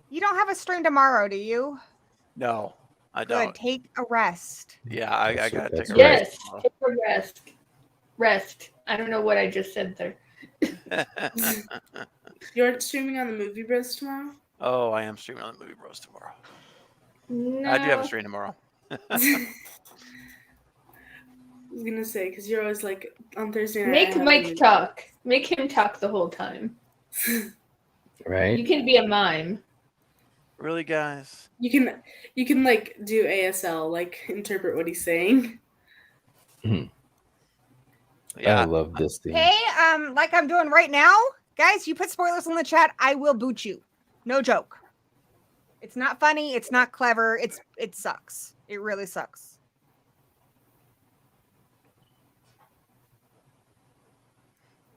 You don't have a stream tomorrow, do you? No, I Good. don't. Take a rest. Yeah, I That's- gotta take that's a right. Yes, rest. take a rest. Rest. I don't know what I just said there. You're streaming on the Movie Bros tomorrow? Oh, I am streaming on the Movie Bros tomorrow. No. I do have a stream tomorrow. I was gonna say, because you're always like, on Thursday night. I Make have the Mike movie. talk. Make him talk the whole time. Right? You can be a mime. Really, guys? You can like do ASL, like interpret what he's saying. I Yeah. love this thing. Hey, like I'm doing right now, guys. You put spoilers in the chat, I will boot you. No joke. It's not funny. It's not clever. It sucks. It really sucks.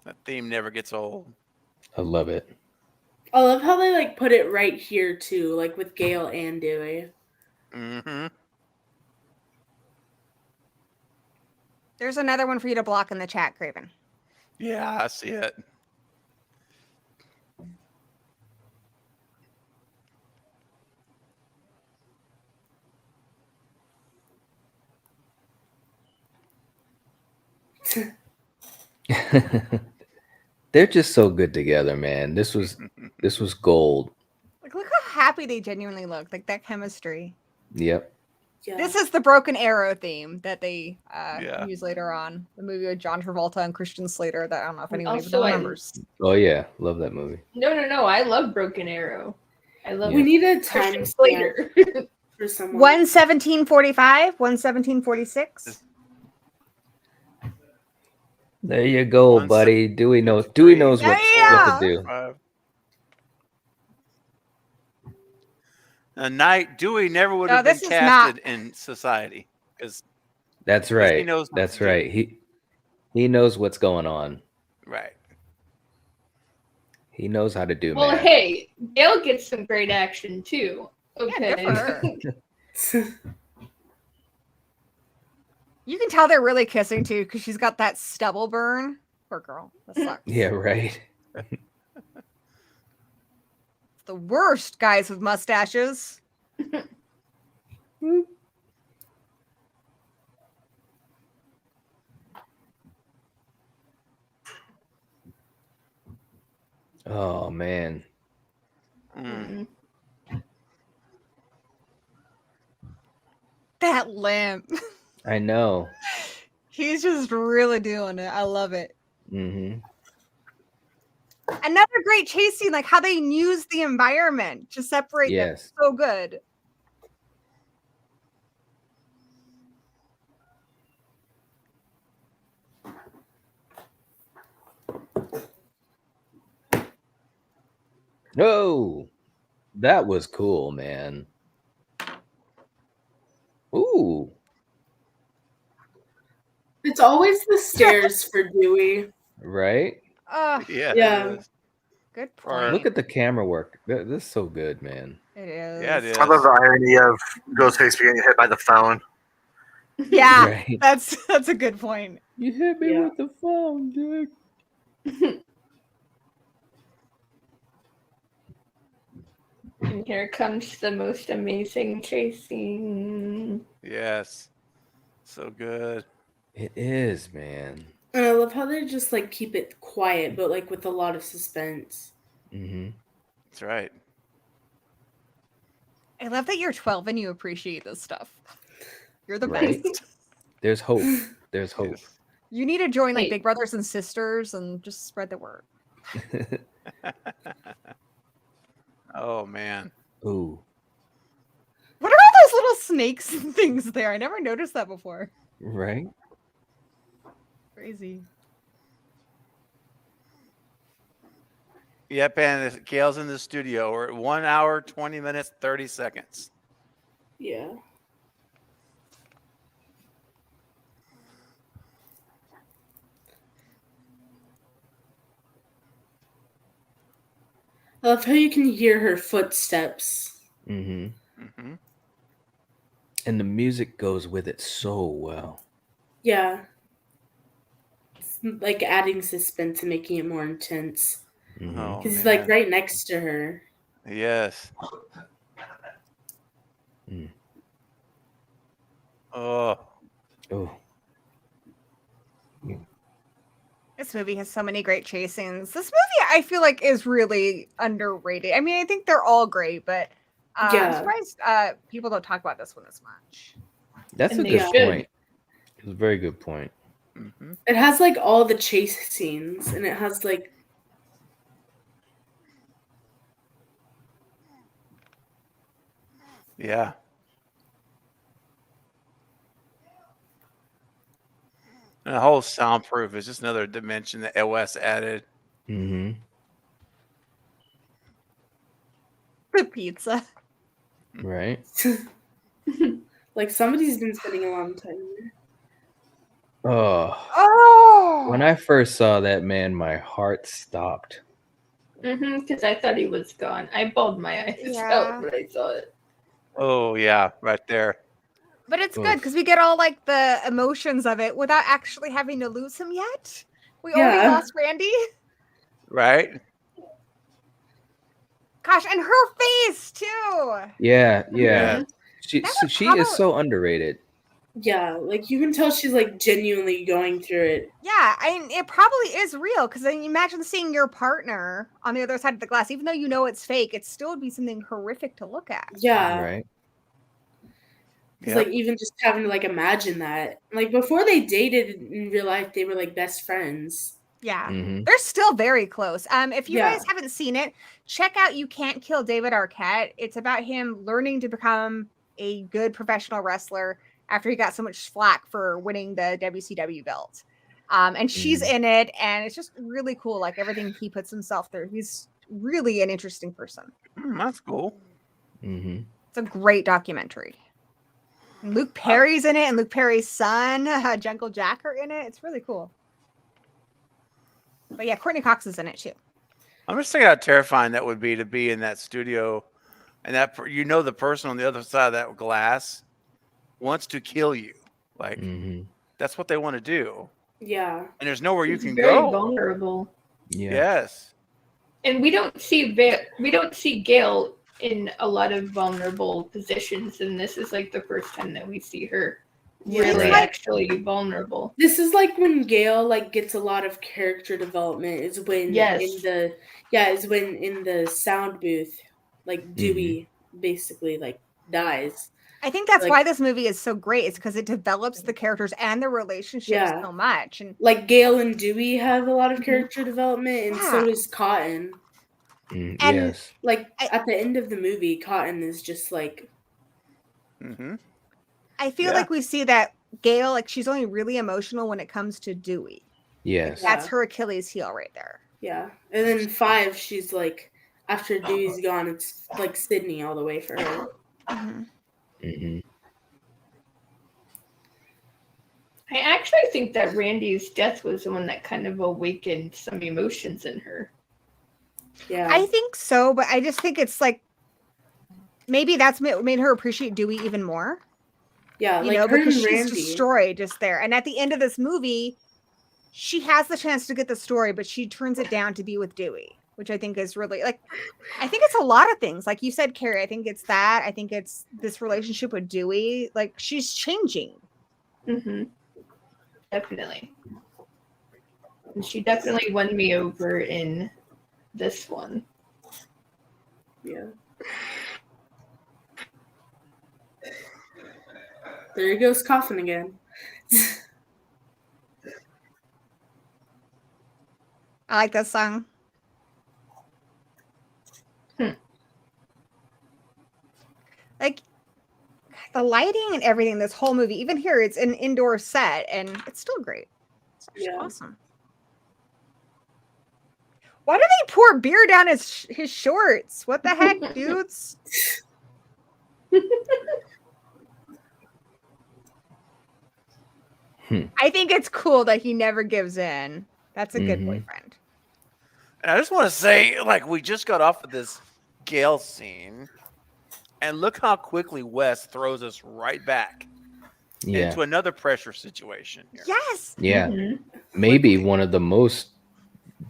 That theme never gets old. I love it. I love how they like put it right here too, like with Gail and Dewey. Mm-hmm. There's another one for you to block in the chat, Craven. Yeah, I see it. They're just so good together, man. This was gold. Like, look how happy they genuinely look. Like that chemistry. Yep. Yeah. This is the Broken Arrow theme that they Yeah. use later on. The movie with John Travolta and Christian Slater that I don't know if anyone even Also, I- remembers. Oh yeah, love that movie. No. I love Broken Arrow. I love We need a time Christian stamp Slater. for someone. 1:17:45, 1:17:46. There you go, One buddy. Dewey knows what Yeah. to do. A night Dewey never would No, have been this is casted in society because That's he right. knows what That's to do. right. He knows what's going on. right. He knows how to do Well, math. hey, Gail gets some great action too. Okay. Yeah, good for her. You can tell they're really kissing too because she's got that stubble burn. Poor girl. That sucks. Yeah, right. The worst guys with mustaches. Oh man. Mm. That limp. I know. He's just really doing it. I love it. Mm-hmm. Another great chase scene, like how they use the environment to separate them. Yes. So good. No. That was cool, man. Ooh. It's always the stairs for Dewey. Right? Yeah. Yeah. It is. Good Or- point. Look at the camera work. This is so good, man. It is. Yeah, it is. I love the irony of Ghostface being hit by the phone. Yeah, Right. that's a good point. You hit me Yeah. with the phone, dude. And here comes the most amazing chasing. Yes. So good. It is, man. And I love how they just like keep it quiet, but like with a lot of suspense. Mm-hmm. That's right. I love that you're 12 and you appreciate this stuff. You're the Right. best. There's hope. There's hope. Yes. You need to join like Wait. Big Brothers and Sisters and just spread the word. Oh man. Ooh, What are all those little snakes and things there? I never noticed that before. right? Crazy. Yep, and Gail's in the studio. We're at 1 hour, 20 minutes, 30 seconds. Yeah. I love how you can hear her footsteps. Mm-hmm. Mm-hmm. And the music goes with it so well. Yeah. It's like adding suspense and making it more intense. Mm-hmm. Oh Because he's man. like right next to her. Yes. Mm. Oh. Oh, This movie has so many great chase scenes. This movie, I feel like, is really underrated. I mean, I think they're all great, but I'm Yeah. surprised people don't talk about this one as much. that's And a they good should. point. It's a very good point. Mm-hmm. It has like all the chase scenes, and it has like Yeah. And the whole soundproof is just another dimension that LS added. Mm-hmm. The pizza. Right? like somebody's been spending a long time there. Oh, Oh, when I first saw that, man, my heart stopped. Because I thought he was gone. I bawled my eyes Yeah. out when I saw it. Oh yeah, right there. but it's good Oof. because we get all like the emotions of it without actually having to lose him yet. We already Yeah. lost Randy. Right? Gosh, and her face too. Yeah, yeah. Yeah. She That would she is probably- so underrated. Yeah, like you can tell she's like genuinely going through it. Yeah, I mean, it probably is real because then you imagine seeing your partner on the other side of the glass, even though you know it's fake, it still would be something horrific to look at. Yeah. Right? Because Yep. like even just having to like imagine that. Like before they dated in real life, they were like best friends. Yeah. Mm-hmm. They're still very close. If you Yeah. guys haven't seen it, check out You Can't Kill David Arquette. It's about him learning to become a good professional wrestler after he got so much flack for winning the WCW belt. And she's in it, and it's just really cool, like everything he puts himself through. He's really an interesting person. That's cool. Mm-hmm. It's a great documentary. And Luke Perry's in it, and Luke Perry's son, Jungle Jack, are in it. It's really cool. But yeah, Courtney Cox is in it too. I'm just thinking how terrifying that would be to be in that studio, and that the person on the other side of that glass wants to kill you. Like Mm-hmm. that's what they want to do, Yeah. and there's nowhere you He's can very go. vulnerable. Yeah. Yes. And we don't see Gail in a lot of vulnerable positions, and this is like the first time that we see her really Right. actually vulnerable. This is like when Gail like gets a lot of character development is when Yes. in the sound booth like Dewey basically like dies. I think that's Like- why this movie is so great. It's because it develops the characters and the relationships Yeah. so much. And Like Gail and Dewey have a lot of Mhm. character development, and so Yeah. does Cotton. Mm, And- yes. Like I- at the end of the movie, Cotton is just like Mm-hmm. I feel Yeah. like we see that Gail, like she's only really emotional when it comes to Dewey. Yes. Yeah. That's her Achilles heel right there. yeah. And then 5, she's like after Dewey's gone, it's like Sydney all the way for her. Mm-hmm. I actually think that Randy's death was the one that kind of awakened some emotions in her. Yeah. I think so, but I just think it's like maybe that's made her appreciate Dewey even more. yeah, You like know, her because and she's Randy. destroyed just there. And at the end of this movie, she has the chance to get the story, but she turns it down to be with Dewey, which I think is really like, I think it's a lot of things. Like you said, Carrie, I think it's that. I think it's this relationship with Dewey. Like she's changing. Mm-hmm. Definitely. And she definitely won me over in this one. Yeah. There he goes coughing again. I like this song. Like the lighting and everything, this whole movie, even here, it's an indoor set and it's still great. It's actually awesome. Why do they pour beer down his shorts? What the heck, dudes? I think it's cool that he never gives in. That's a good boyfriend. And I just want to say, like, we just got off of this Gale scene, and look how quickly Wes throws us right back into another pressure situation here. Yes. Yeah. Maybe one of the most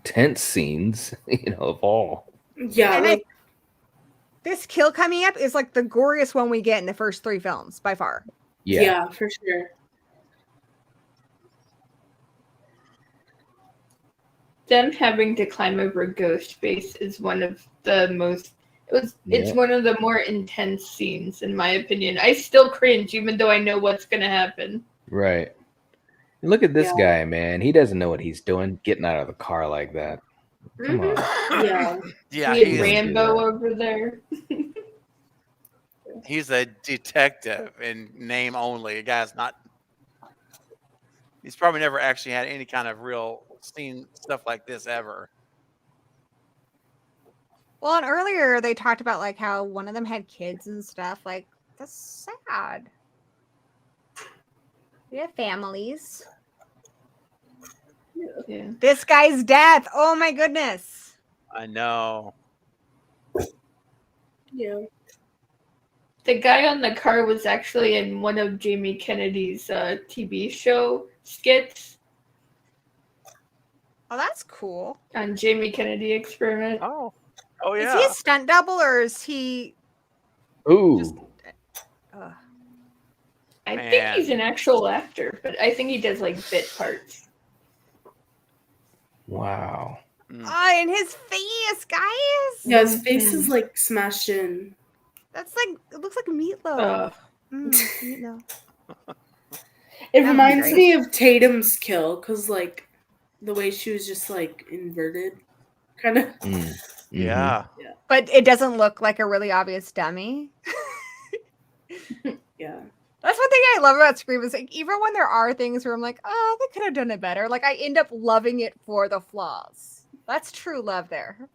tense scenes, of all. Yeah. And this kill coming up is like the goriest one we get in the first 3 films by far. Yeah, for sure. Them having to climb over a ghost face is one of the most. It's one of the more intense scenes, in my opinion. I still cringe, even though I know what's gonna happen. Right. Look at this guy, man. He doesn't know what he's doing, getting out of the car like that. Come on. Yeah. Yeah, He had Rambo over there. He's a detective in name only. A guy's not. He's probably never actually had any kind of real seen stuff like this ever. Well, and earlier they talked about like how one of them had kids and stuff. Like, that's sad. We have families. Yeah. This guy's death. Oh my goodness. I know. Yeah. The guy on the car was actually in one of Jamie Kennedy's TV show skits. Oh, that's cool. On Jamie Kennedy Experiment. Oh yeah. Is he a stunt double or is he? Ooh. Just, I think he's an actual actor, but I think he does like bit parts. Wow. Oh, and his face, guys. Yeah, his face is like smashed in. That's like, it looks like meatloaf. Meatloaf. It reminds me of Tatum's kill because like the way she was just like inverted, kind of. Yeah. But it doesn't look like a really obvious dummy. Yeah. That's one thing I love about Scream is like even when there are things where I'm like, oh, they could have done it better. Like I end up loving it for the flaws. That's true love there.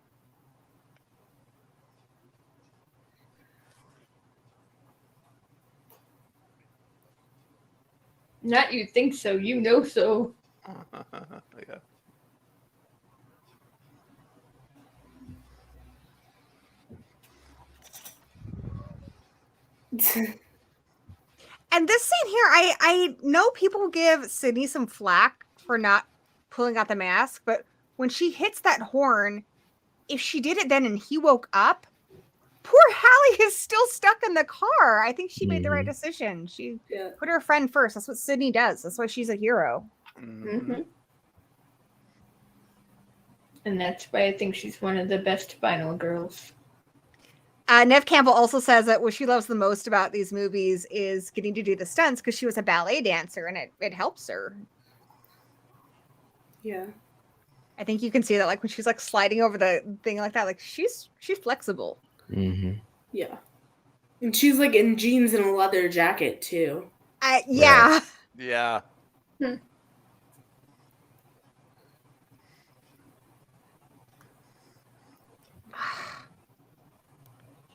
Not you think so, you know so. Yeah. And this scene here, I know people give Sydney some flack for not pulling out the mask, but when she hits that horn, if she did it then and he woke up, poor Hallie is still stuck in the car. I think she made the right decision. She put her friend first. That's what Sydney does. That's why she's a hero. Mm-hmm. And that's why I think she's one of the best final girls. Nev Campbell also says that what she loves the most about these movies is getting to do the stunts because she was a ballet dancer and it helps her. Yeah. I think you can see that like when she's like sliding over the thing like that, like she's flexible. Yeah. And she's like in jeans and a leather jacket too. Yeah. Right. Yeah.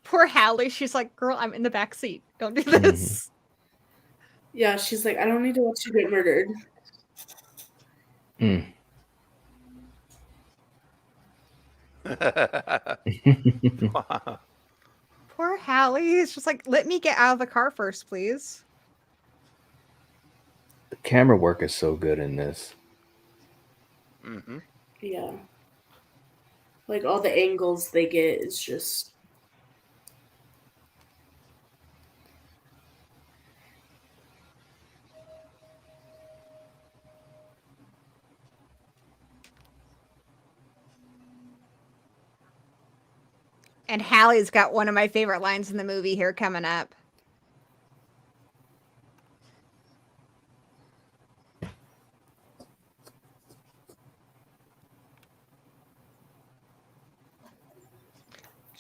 Poor Hallie, she's like, girl, I'm in the back seat. Don't do this. Yeah, she's like, I don't need to watch you get murdered. Poor Hallie. It's just like, let me get out of the car first, please. The camera work is so good in this. Yeah. Like all the angles they get is just. And Hallie's got one of my favorite lines in the movie here coming up.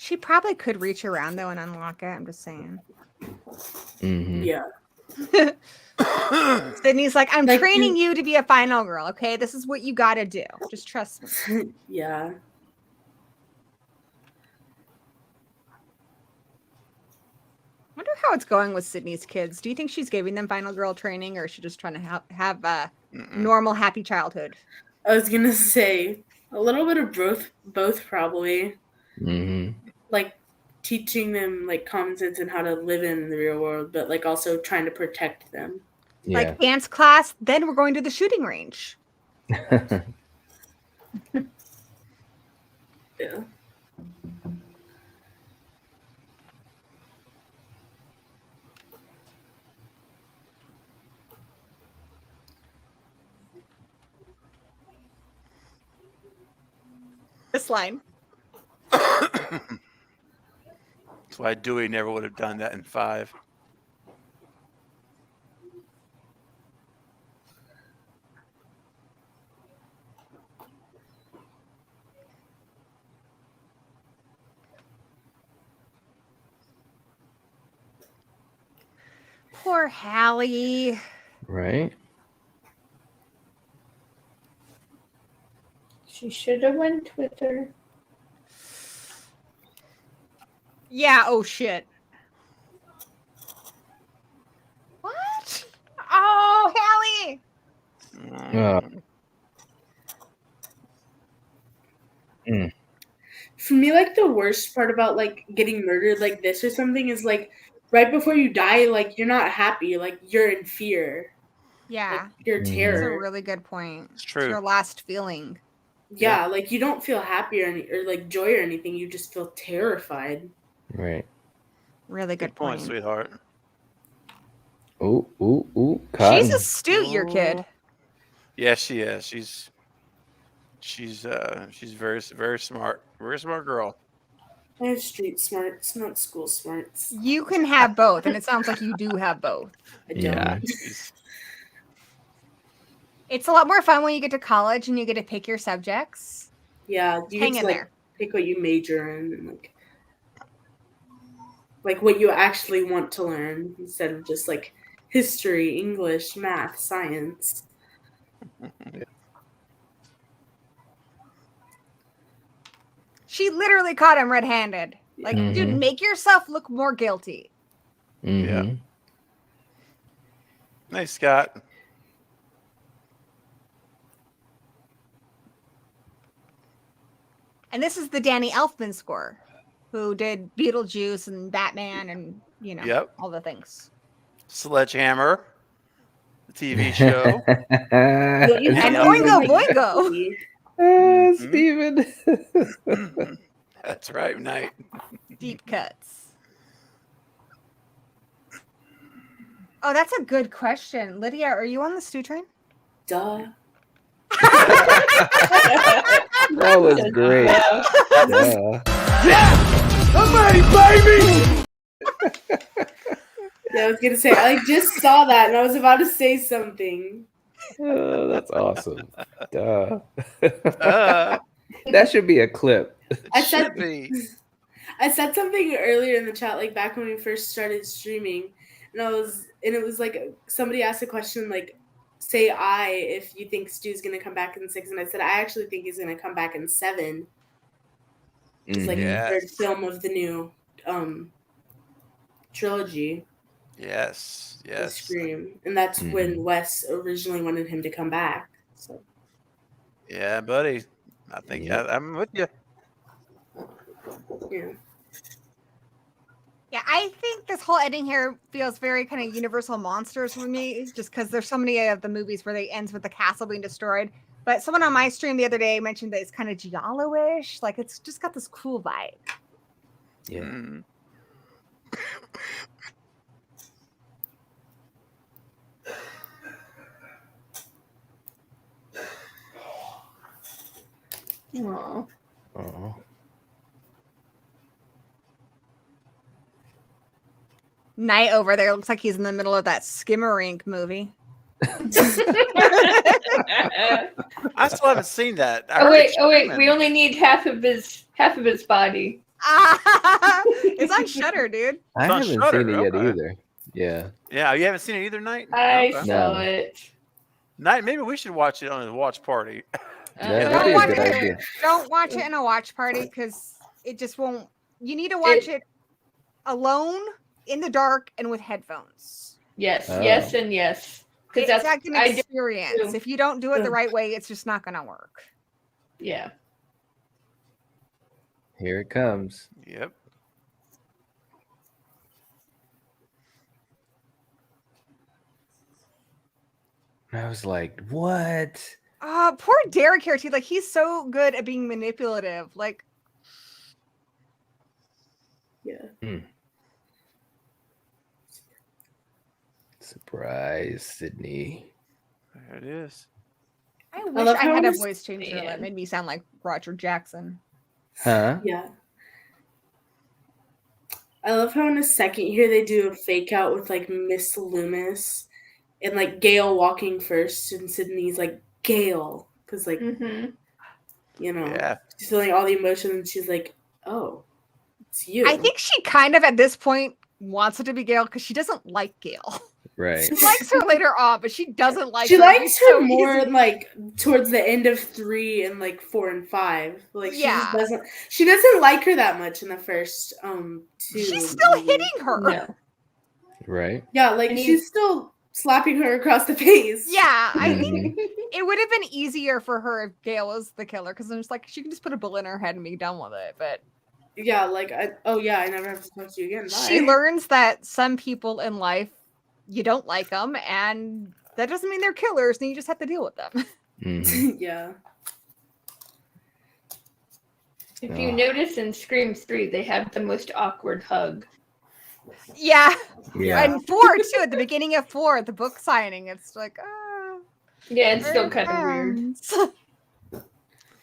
She probably could reach around though and unlock it. I'm just saying. Mm-hmm. Yeah. Sydney's like, I'm Like training you to be a final girl. Okay, this is what you got to do. Just trust me. Yeah. Wonder how it's going with Sydney's kids. Do you think she's giving them final girl training, or is she just trying to have a normal, happy childhood? I was gonna say a little bit of both probably. Mm-hmm. Like teaching them like common sense and how to live in the real world, but like also trying to protect them. Yeah. Like dance class, then we're going to the shooting range. Yeah. This line. That's why Dewey never would have done that in 5. Poor Hallie. Right. She should have went with her. Yeah, oh shit. What? Oh, Hallie. For me, like the worst part about like getting murdered like this or something is like right before you die, like you're not happy, like you're in fear. Yeah, Like, you're Mhm. that's a terror. really good point. It's It's true. your last feeling. Yeah, like you don't feel happy or like joy or anything. You just feel terrified. Right. Really good, Good point, point. sweetheart. Ooh. Cotton. She's astute, your kid. Yeah, she is. She's very very smart. Very smart girl. I have street smarts, not school smarts. You can have both, and it sounds like you do have both. I don't. Yeah. It's a lot more fun when you get to college and you get to pick your subjects. Yeah, you Hang get in to like there. pick what you major in and like what you actually want to learn instead of just like history, English, math, science. She literally caught him red-handed. Like, dude, Mhm. make yourself look more guilty. Mm-hmm. Nice, Scott. And this is the Danny Elfman score, who did Beetlejuice and Batman and, you know, Yep. all the things. Sledgehammer, the TV show. Don't you have And to, Boingo like, Boingo. Steven. That's right, Knight. Deep cuts. Oh, that's a good question. Lydia, are you on the stew train? Duh. That was great. Yeah, I was gonna say I like just saw that and I was about to say something. Oh, that's awesome. Duh. Uh, That should be a clip. it I should said- be. I said something earlier in the chat, like back when we first started streaming, and it was like somebody asked a question like, say I if you think Stu's gonna come back in 6, and I said I actually think he's gonna come back in 7. It's like Mhm. the third Yes. film of the new trilogy. Yes. The Yes. Scream, and that's when Wes originally wanted him to come back. So Yeah, buddy. I think Yep. I'm with you. yeah, Yeah, I think this whole ending here feels very kind of Universal Monsters with me, just because there's so many of the movies where they ends with the castle being destroyed. But someone on my stream the other day mentioned that it's kind of Giallo-ish, like it's just got this cool vibe. Yeah. Mm. Aw. Oh. Night over there looks like he's in the middle of that Skimmerink movie. I still haven't seen that. I Oh heard wait, it's oh wait. streaming. We only need half of his body. It's on Shudder, dude. I It's on haven't Shudder, seen it yet okay. either. Yeah. Yeah, you haven't seen it either, Knight? I Okay. saw No. it. Knight, maybe we should watch it on a watch party. That'd be a watch good it. idea. Don't watch it in a watch party because it just won't. You need to watch it alone in the dark and with headphones. Yes, Oh. yes, and yes. It's Because like an I did experience. too. If you don't do it the Ugh. right way, it's just not gonna work. Yeah. Here it comes. Yep. And I was like, what? Poor Derek here too. Like he's so good at being manipulative. Like Yeah. Surprise, Sydney. There it is. I wish love I how had a it's- voice changer that Man. made me sound like Roger Jackson. Huh? Yeah. I love how in a second here they do a fake out with like Miss Loomis and like Gail walking first and Sydney's like Gail because like Mm-hmm. you know Yeah. she's feeling all the emotion and she's like, oh, it's you. I think she kind of at this point wants it to be Gail because she doesn't like Gail. Right. She likes her later on, but she doesn't like she her. likes It's her so more easy. like towards the end of 3 and like 4 and 5. Like Yeah. she doesn't like her that much in the first 2. She's still movies. hitting her. No. Right. Yeah, like And she's still slapping her across the face. Yeah, I Mhm. think it would have been easier for her if Gail was the killer because I'm just like she can just put a bullet in her head and be done with it. But Yeah, like I never have to talk to you again. Bye. she learns that some people in life you don't like them, and that doesn't mean they're killers. And you just have to deal with them. Mhm. Yeah. If you Oh. notice in Scream 3, they have the most awkward hug. Yeah, Yeah. and 4 too. At the beginning of 4, the book signing, it's like, Yeah, it's still we're kind of weird. friends.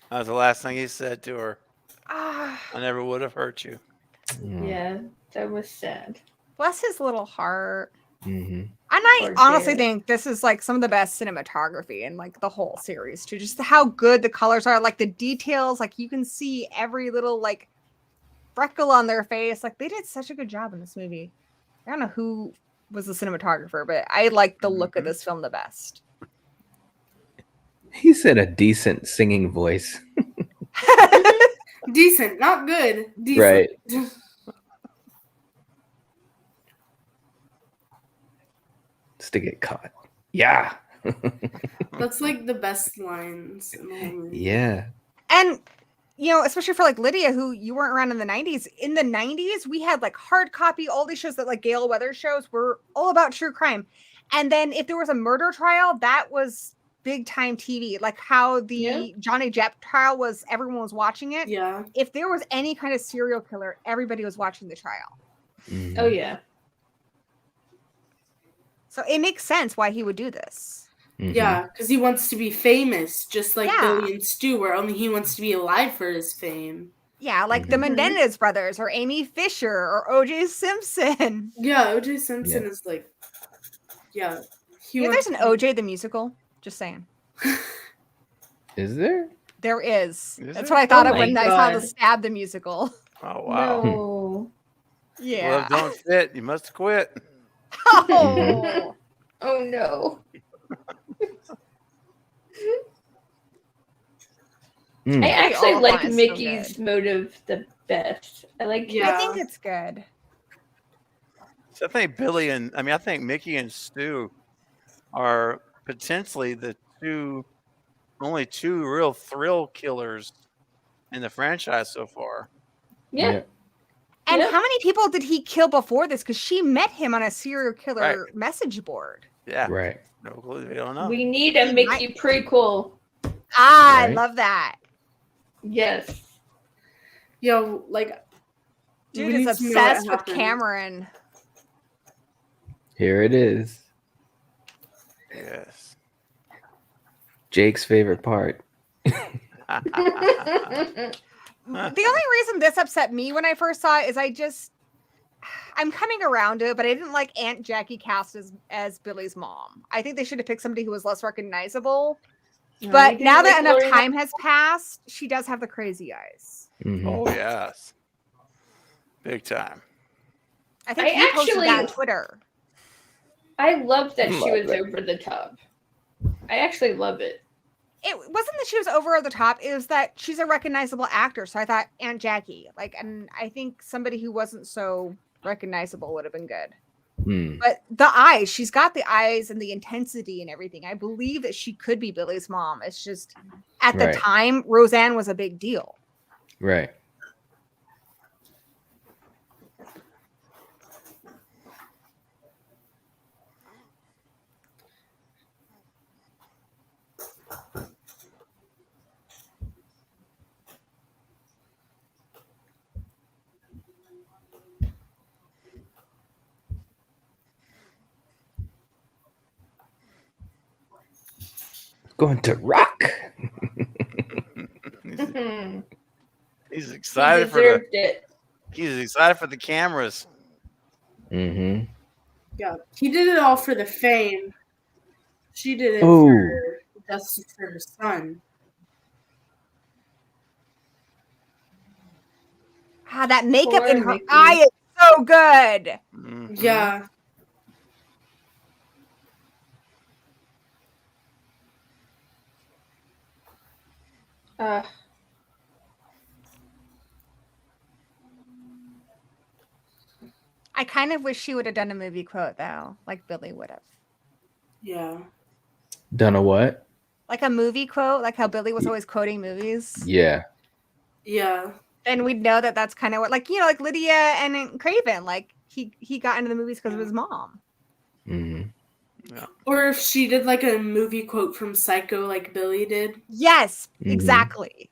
That was the last thing he said to her. Ah, I never would have hurt you. Mm. Yeah, that was sad. bless his little heart. Mhm. And I Poor honestly Derek. think this is like some of the best cinematography in like the whole series too. Just how good the colors are, like the details, like you can see every little like freckle on their face. Like they did such a good job in this movie. I don't know who was the cinematographer, but I like the look of Mhm. this film the best. He said a decent singing voice. Decent, not good. Decent. Right. Just to get caught. Yeah. That's like the best lines in the whole movie. Yeah. And you know, especially for like Lydia, who you weren't around in the 90s. In the 90s, we had like hard copy, all these shows that like Gail Weathers shows were all about true crime. And then if there was a murder trial, that was big time TV. Like how the Yeah. Johnny Depp trial was, everyone was watching it. Yeah. If there was any kind of serial killer, everybody was watching the trial. Mhm. Oh, yeah. So it makes sense why he would do this. Mhm. Yeah, because he wants to be famous, just like Yeah. Billy and Stu, where only he wants to be alive for his fame. Yeah, like the Mhm. Menendez brothers or Amy Fisher or OJ Simpson. Yeah, OJ Simpson Yeah. is like, yeah. He Yeah, wants there's an to be- OJ the musical. Just saying. Is there? There is. Is That's there? what I thought Oh of when my I saw the God. Stab the musical. Oh wow. No. Yeah. Gloves don't fit. You must quit. Oh. Oh, no. Mm. I actually all like find so Mickey's good. motive the best. I like Yeah. I think it's good. So I think I think Mickey and Stu are potentially the only two real thrill killers in the franchise so far. Yeah. And Yep. how many people did he kill before this? Because she met him on a serial killer Right. message board. Yeah. Right. No clue. We don't know. We need a Mickey prequel. I Right. love that. Yes. Yo, like, Dude we is need to know what obsessed with happened. Cameron. Here it is. Yes. Jake's favorite part. The only reason this upset me when I first saw it is I'm coming around to it, but I didn't like Aunt Jackie cast as Billy's mom. I think they should have picked somebody who was less recognizable. But now that enough time has passed, she does have the crazy eyes. Mhm. Oh yes. Big time. I think I you posted that on actually- Twitter. I love that she Love was it. over the top. I actually love it. It wasn't that she was over the top. It was that she's a recognizable actor. So I thought Aunt Jackie, and I think somebody who wasn't so recognizable would have been good. Hmm. But the eyes, she's got the eyes and the intensity and everything. I believe that she could be Billy's mom. It's just at the Right. time, Roseanne was a big deal. Right. Going to rock. He's He excited for the. deserved it. He's excited for the cameras. Mm-hmm. Yeah, he did it all for the fame. She did it Ooh. for justice for her son. Ah, that makeup Poor in her Mickey. eye is so good. Mhm. Yeah. I kind of wish she would have done a movie quote though, like Billy would have. Yeah. Done a what? Like a movie quote, like how Billy was always quoting movies. Yeah. Yeah. Then we'd know that that's kind of what, like, you know, like Lydia and Craven, like he got into the movies because of his mom. Mm-hmm. Or if she did like a movie quote from Psycho like Billy did. Yes, Mhm. exactly.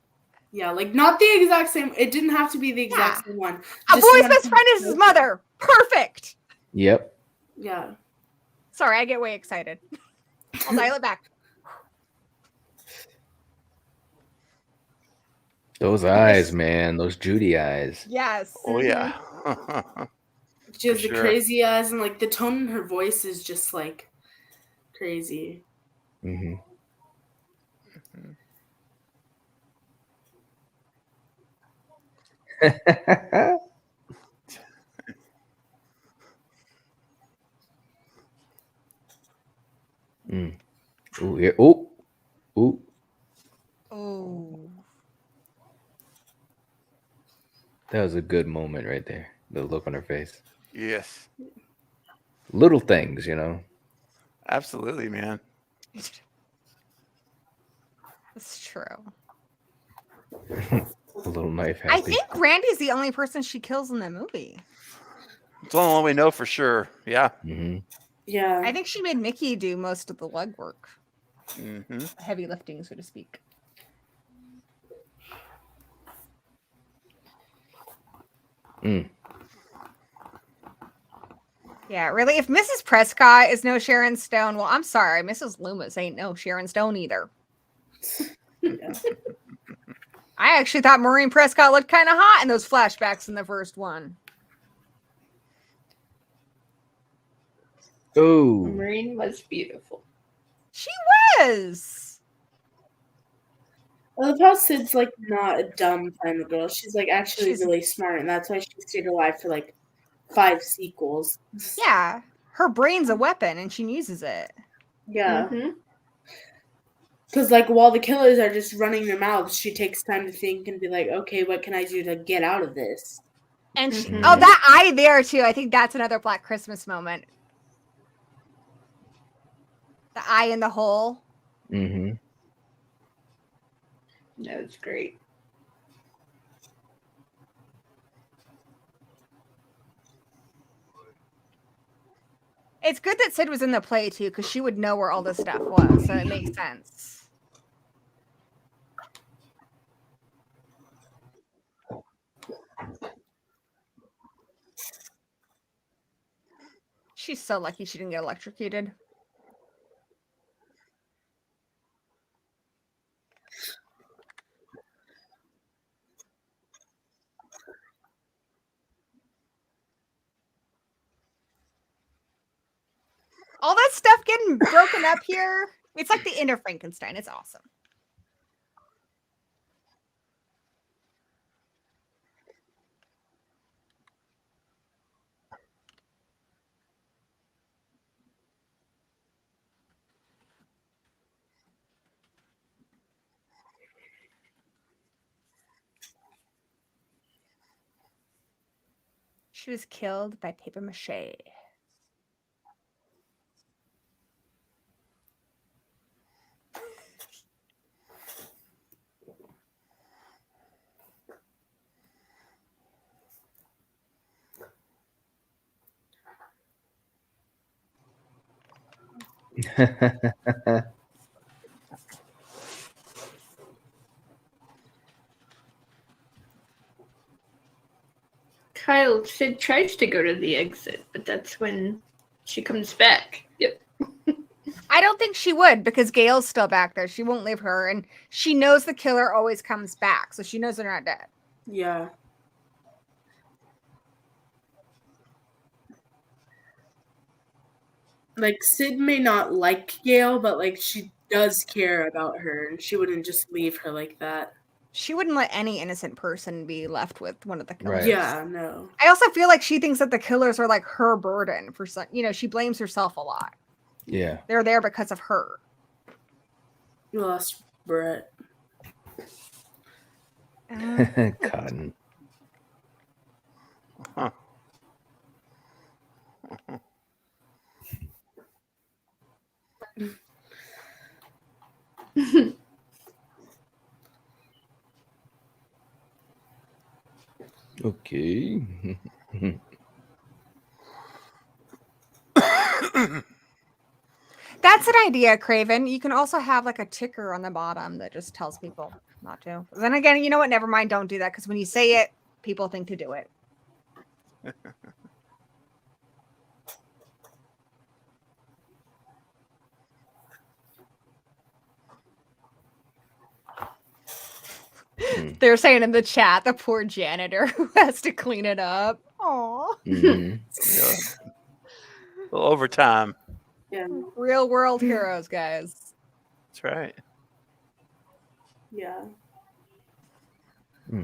Yeah, like not the exact same. It didn't have to be the exact same one. A Just boy's one best from friend is his Psycho. mother. Perfect. Yep. Yeah. Sorry, I get way excited. I'll dial it back. Those eyes, man. Those Judy eyes. Yes. Oh yeah. She has For the sure. crazy eyes and like the tone in her voice is just like crazy. Mm-hmm. Mm. Ooh, yeah. Ooh. Ooh. Oh. That was a good moment right there. The look on her face. Yes. Little things, you know. Absolutely, man. That's true. A little knife I happy. think Randy's the only person she kills in the movie. It's the only one we know for sure. Yeah. Mm-hmm. Yeah. I think she made Mickey do most of the legwork, Mm-hmm. heavy lifting, so to speak. Mm. Yeah, really. If Mrs. Prescott is no Sharon Stone, well, I'm sorry, Mrs. Loomis ain't no Sharon Stone either. Yeah. I actually thought Maureen Prescott looked kind of hot in those flashbacks in the first one. Ooh. Maureen was beautiful. She was. I love how Sid's like not a dumb kind of girl. She's like actually She's- really smart, and that's why she stayed alive for like 5 sequels. Yeah, her brain's a weapon and she uses it. Yeah. Mm-hmm. Because like while the killers are just running their mouths, she takes time to think and be like, okay, what can I do to get out of this? And she, Mhm. oh, that eye there too. I think that's another Black Christmas moment. The eye in the hole. Mm-hmm. That was great. It's good that Sid was in the play too, because she would know where all this stuff was, so it makes sense. She's so lucky she didn't get electrocuted. All that stuff getting broken up here. It's like the inner Frankenstein. It's awesome. She was killed by paper mache. Kyle, Sid tries to go to the exit, but that's when she comes back. Yep. I don't think she would because Gail's still back there. She won't leave her, and she knows the killer always comes back, so she knows they're not dead. Yeah. Like, Sid may not like Gail, but, like, she does care about her, and she wouldn't just leave her like that. She wouldn't let any innocent person be left with one of the killers. Right. Yeah, no. I also feel like she thinks that the killers are like her burden for some. She blames herself a lot. Yeah. They're there because of her. You lost Brett. Cotton. Huh. Okay. That's an idea, Craven. You can also have like a ticker on the bottom that just tells people not to. Then again, you know what? Never mind. Don't do that because when you say it, people think to do it. They're saying in the chat, the poor janitor who has to clean it up. Aw. Mhm. Yeah. Well, overtime. Yeah. Real world heroes, guys. That's right. Yeah. Hmm.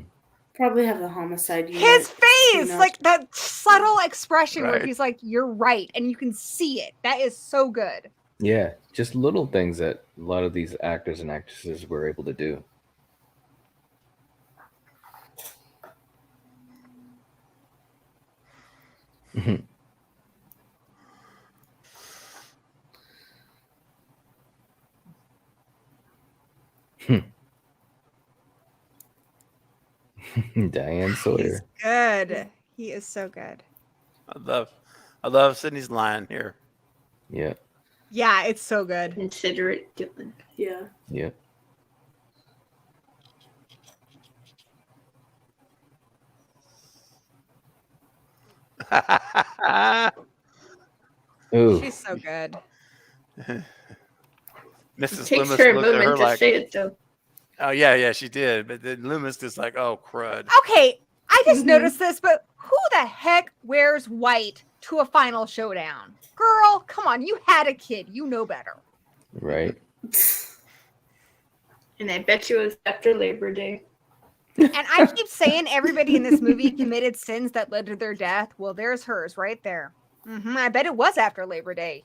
Probably have the homicide unit. His face, clean up. like that subtle expression where Right. he's like, "You're right," and you can see it. That is so good. Yeah, just little things that a lot of these actors and actresses were able to do. Diane He's Sawyer. good. He is so good. I love Sydney's line here. Yeah, Yeah, it's so good. Consider it Dylan. Yeah. yeah. Ooh, She's so good. It Mrs. takes Loomis her a looked at her moment to like, say it, though. oh, yeah, she did. But then Loomis is like, oh, crud. Okay, I just Mhm. noticed this, but who the heck wears white to a final showdown? Girl, come on, you had a kid. You know better. right. And I bet you it was after Labor Day. And I keep saying everybody in this movie committed sins that led to their death. Well, there's hers right there. I bet it was after Labor Day.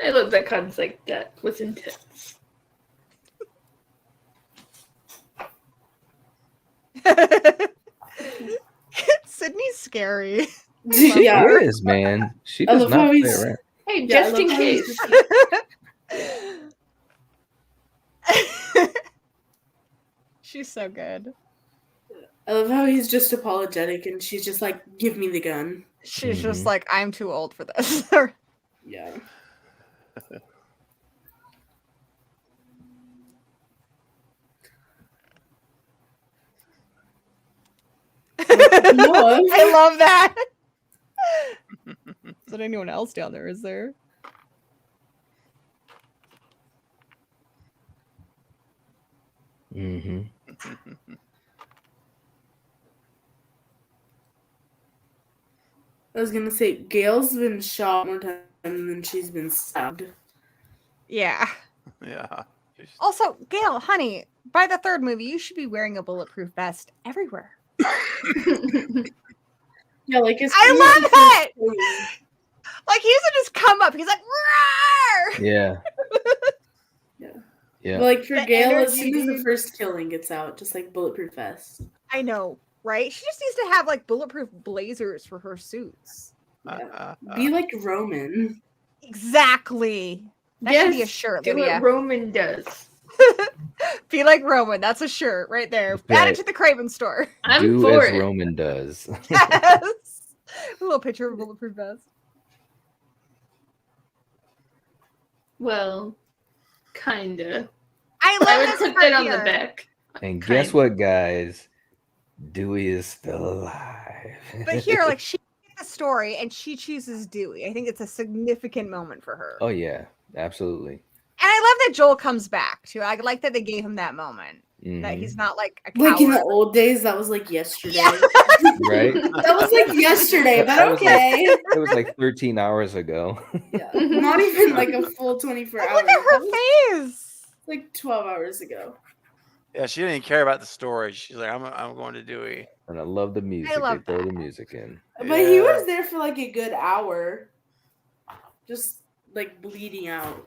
I love that concept. That was intense. Sydney's scary. Yeah. It is, man. She I does love not how play he's- around. Hey, Yeah, I just in love how he's case. She's so good. I love how he's just apologetic and she's just like, give me the gun. She's just Mhm. like, I'm too old for this. Yeah. Noah. I love that. Is there anyone else down there? Is there? Mm-hmm. I was gonna say, Gail's been shot more times than she's been stabbed. Yeah. Yeah. Also, Gail, honey, by the third movie, you should be wearing a bulletproof vest everywhere. Yeah, like it's. I love that! Like, he doesn't just come up. He's like, roar! Yeah. Yeah. Like for The Gail, as energy, soon as the dude. first killing gets out, just like bulletproof vest. I know, right? She just needs to have like bulletproof blazers for her suits. Yeah. Be like Roman. Exactly. That should be a shirt, do Lydia. what Roman does. Be like Roman. That's a shirt right there. That's Add right. it to the Craven store. I'm Do for as it. Roman does. Yes. A little picture of a bulletproof vest. Well, kinda. I I love would this put part that on the here. back. And guess Kinda. what, guys? Dewey is still alive. But here, like she gets the story and she chooses Dewey. I think it's a significant moment for her. Oh yeah, absolutely. And I love that Joel comes back too. I like that they gave him that moment. That Mhm. he's not like a Like in the coward. old days, that was like yesterday. Yeah. Right? That was like yesterday, but That was like- okay. It was like 13 hours ago. Yeah. Not even like a full 24 Like, hours. look at That her was face. like 12 hours ago. Yeah, she didn't even care about the story. She's like, I'm going to Dewey. And I love the music. love They throw that. the music in. But he Yeah. was there for like a good hour. Just like bleeding out.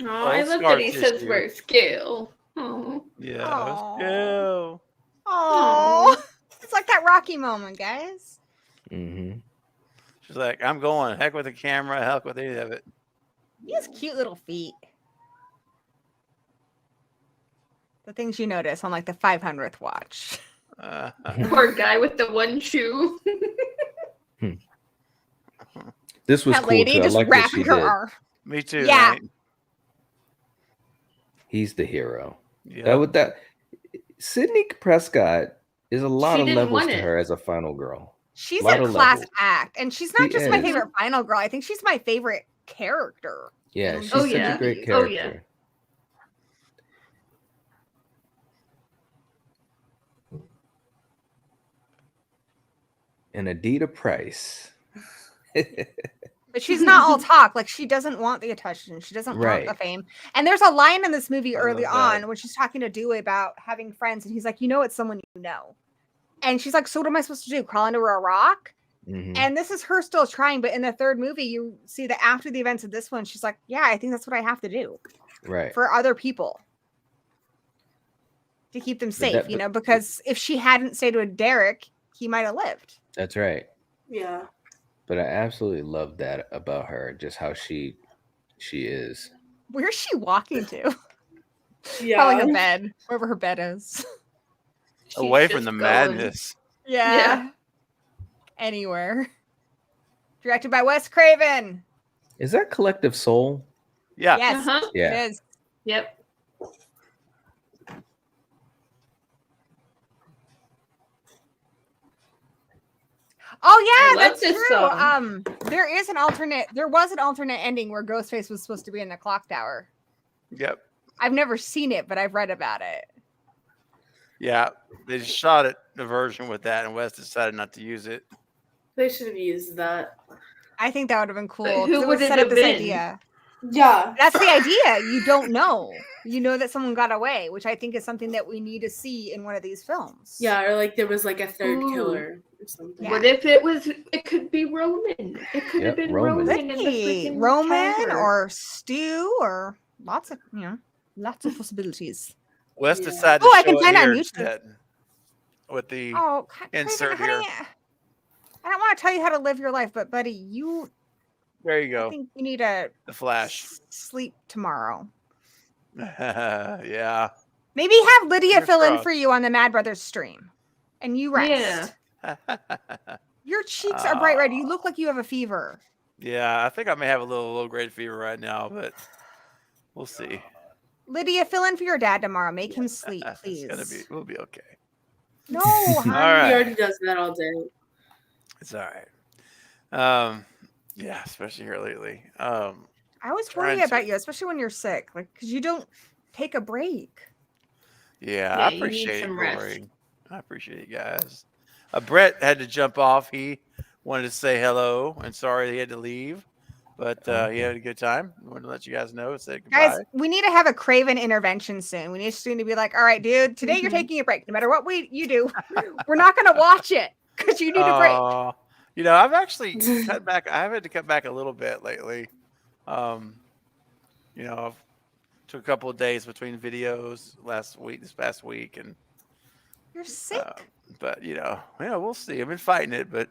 Oh, I Old love scar that he says tissue. where's Gail. Oh. Yeah. Aw. Yeah. Oh, it's like that Rocky moment, guys. Mm-hmm. She's like, I'm going. Heck with the camera. Heck with any of it. He has cute little feet. The things you notice on like the 500th watch. Poor guy with the one shoe. This was That cool lady too. I just like what she wrapping her did. arm. Me too. Yeah. Right? He's the hero. Yeah. That Sydney Prescott is a lot She of didn't levels want to it. her as a final girl. She's Lot a of class levels. act, and she's not She just my is. favorite final girl. I think she's my favorite character. Yeah, Oh, she's such yeah. a great Oh, character. yeah. And Adita Price. But she's not all talk. Like she doesn't want the attention. She doesn't want Right. the fame. And there's a line in this movie I early love on that. when she's talking to Dewey about having friends, and he's like, "You know, it's someone you know." And she's like, "So what am I supposed to do? Crawl into a rock?" Mhm. And this is her still trying. But in the third movie, you see that after the events of this one, she's like, "Yeah, I think that's what I have to do Right. for other people to keep them safe." that- You know, because if she hadn't stayed with Derek, he might have lived. That's right. Yeah. But I absolutely love that about her, just how she is. Where's she walking to? Yeah. Probably her bed, wherever her bed is. She's Away from just the going. madness. Yeah. Anywhere. Directed by Wes Craven. Is that Collective Soul? Yeah. Yes, Uh-huh. Yeah. it is. Yep. Oh yeah, I love that's this true. song. There was an alternate ending where Ghostface was supposed to be in the clock tower. Yep. I've never seen it, but I've read about it. Yeah. They shot it a version with that, and Wes decided not to use it. They should have used that. I think that would have been cool. But 'cause who it would it set up have this been? idea. Yeah. That's the idea. You don't know. You know that someone got away, which I think is something that we need to see in one of these films. Yeah, or like there was like a third Ooh. killer or something. Yeah. What if it could be Roman? It could Yep, have been Roman. Roman. Could in the be freaking Roman tower. or Stu or lots of lots of possibilities. Wes Yeah. decided to Oh, I show can it find it on here YouTube. instead with the Oh, insert Craven, here. honey, I don't want to tell you how to live your life, but buddy, There you I go. think you need to The Flash. sleep tomorrow. Yeah. Maybe have Lydia Fingers fill in crossed. for you on the Mad Brothers stream, and you rest. Yeah. Your cheeks are bright red. You look like you have a fever. Yeah, I think I may have a little low grade fever right now, but we'll see. Lydia, fill in for your dad tomorrow. Make him sleep, please. We'll be okay. No, honey. All right. He already does that all day. It's all right. Yeah, especially here lately. I always Trying worry about to. you, especially when you're sick, like because you don't take a break. Yeah, Yeah, I you need appreciate it, some rest. Rory. I appreciate you guys. Brett had to jump off. He wanted to say hello and sorry he had to leave, but he had a good time. I wanted to let you guys know. Say goodbye. Guys, we need to have a Craven intervention soon. We need soon to be like, all right, dude, today you're Mhm. taking a break. No matter what you do, we're not going to watch it because you need a break. You know, I've actually cut back. I've had to cut back a little bit lately. You know, Took a couple of days between videos this past week, and You're sick. but we'll see. I've been fighting it, but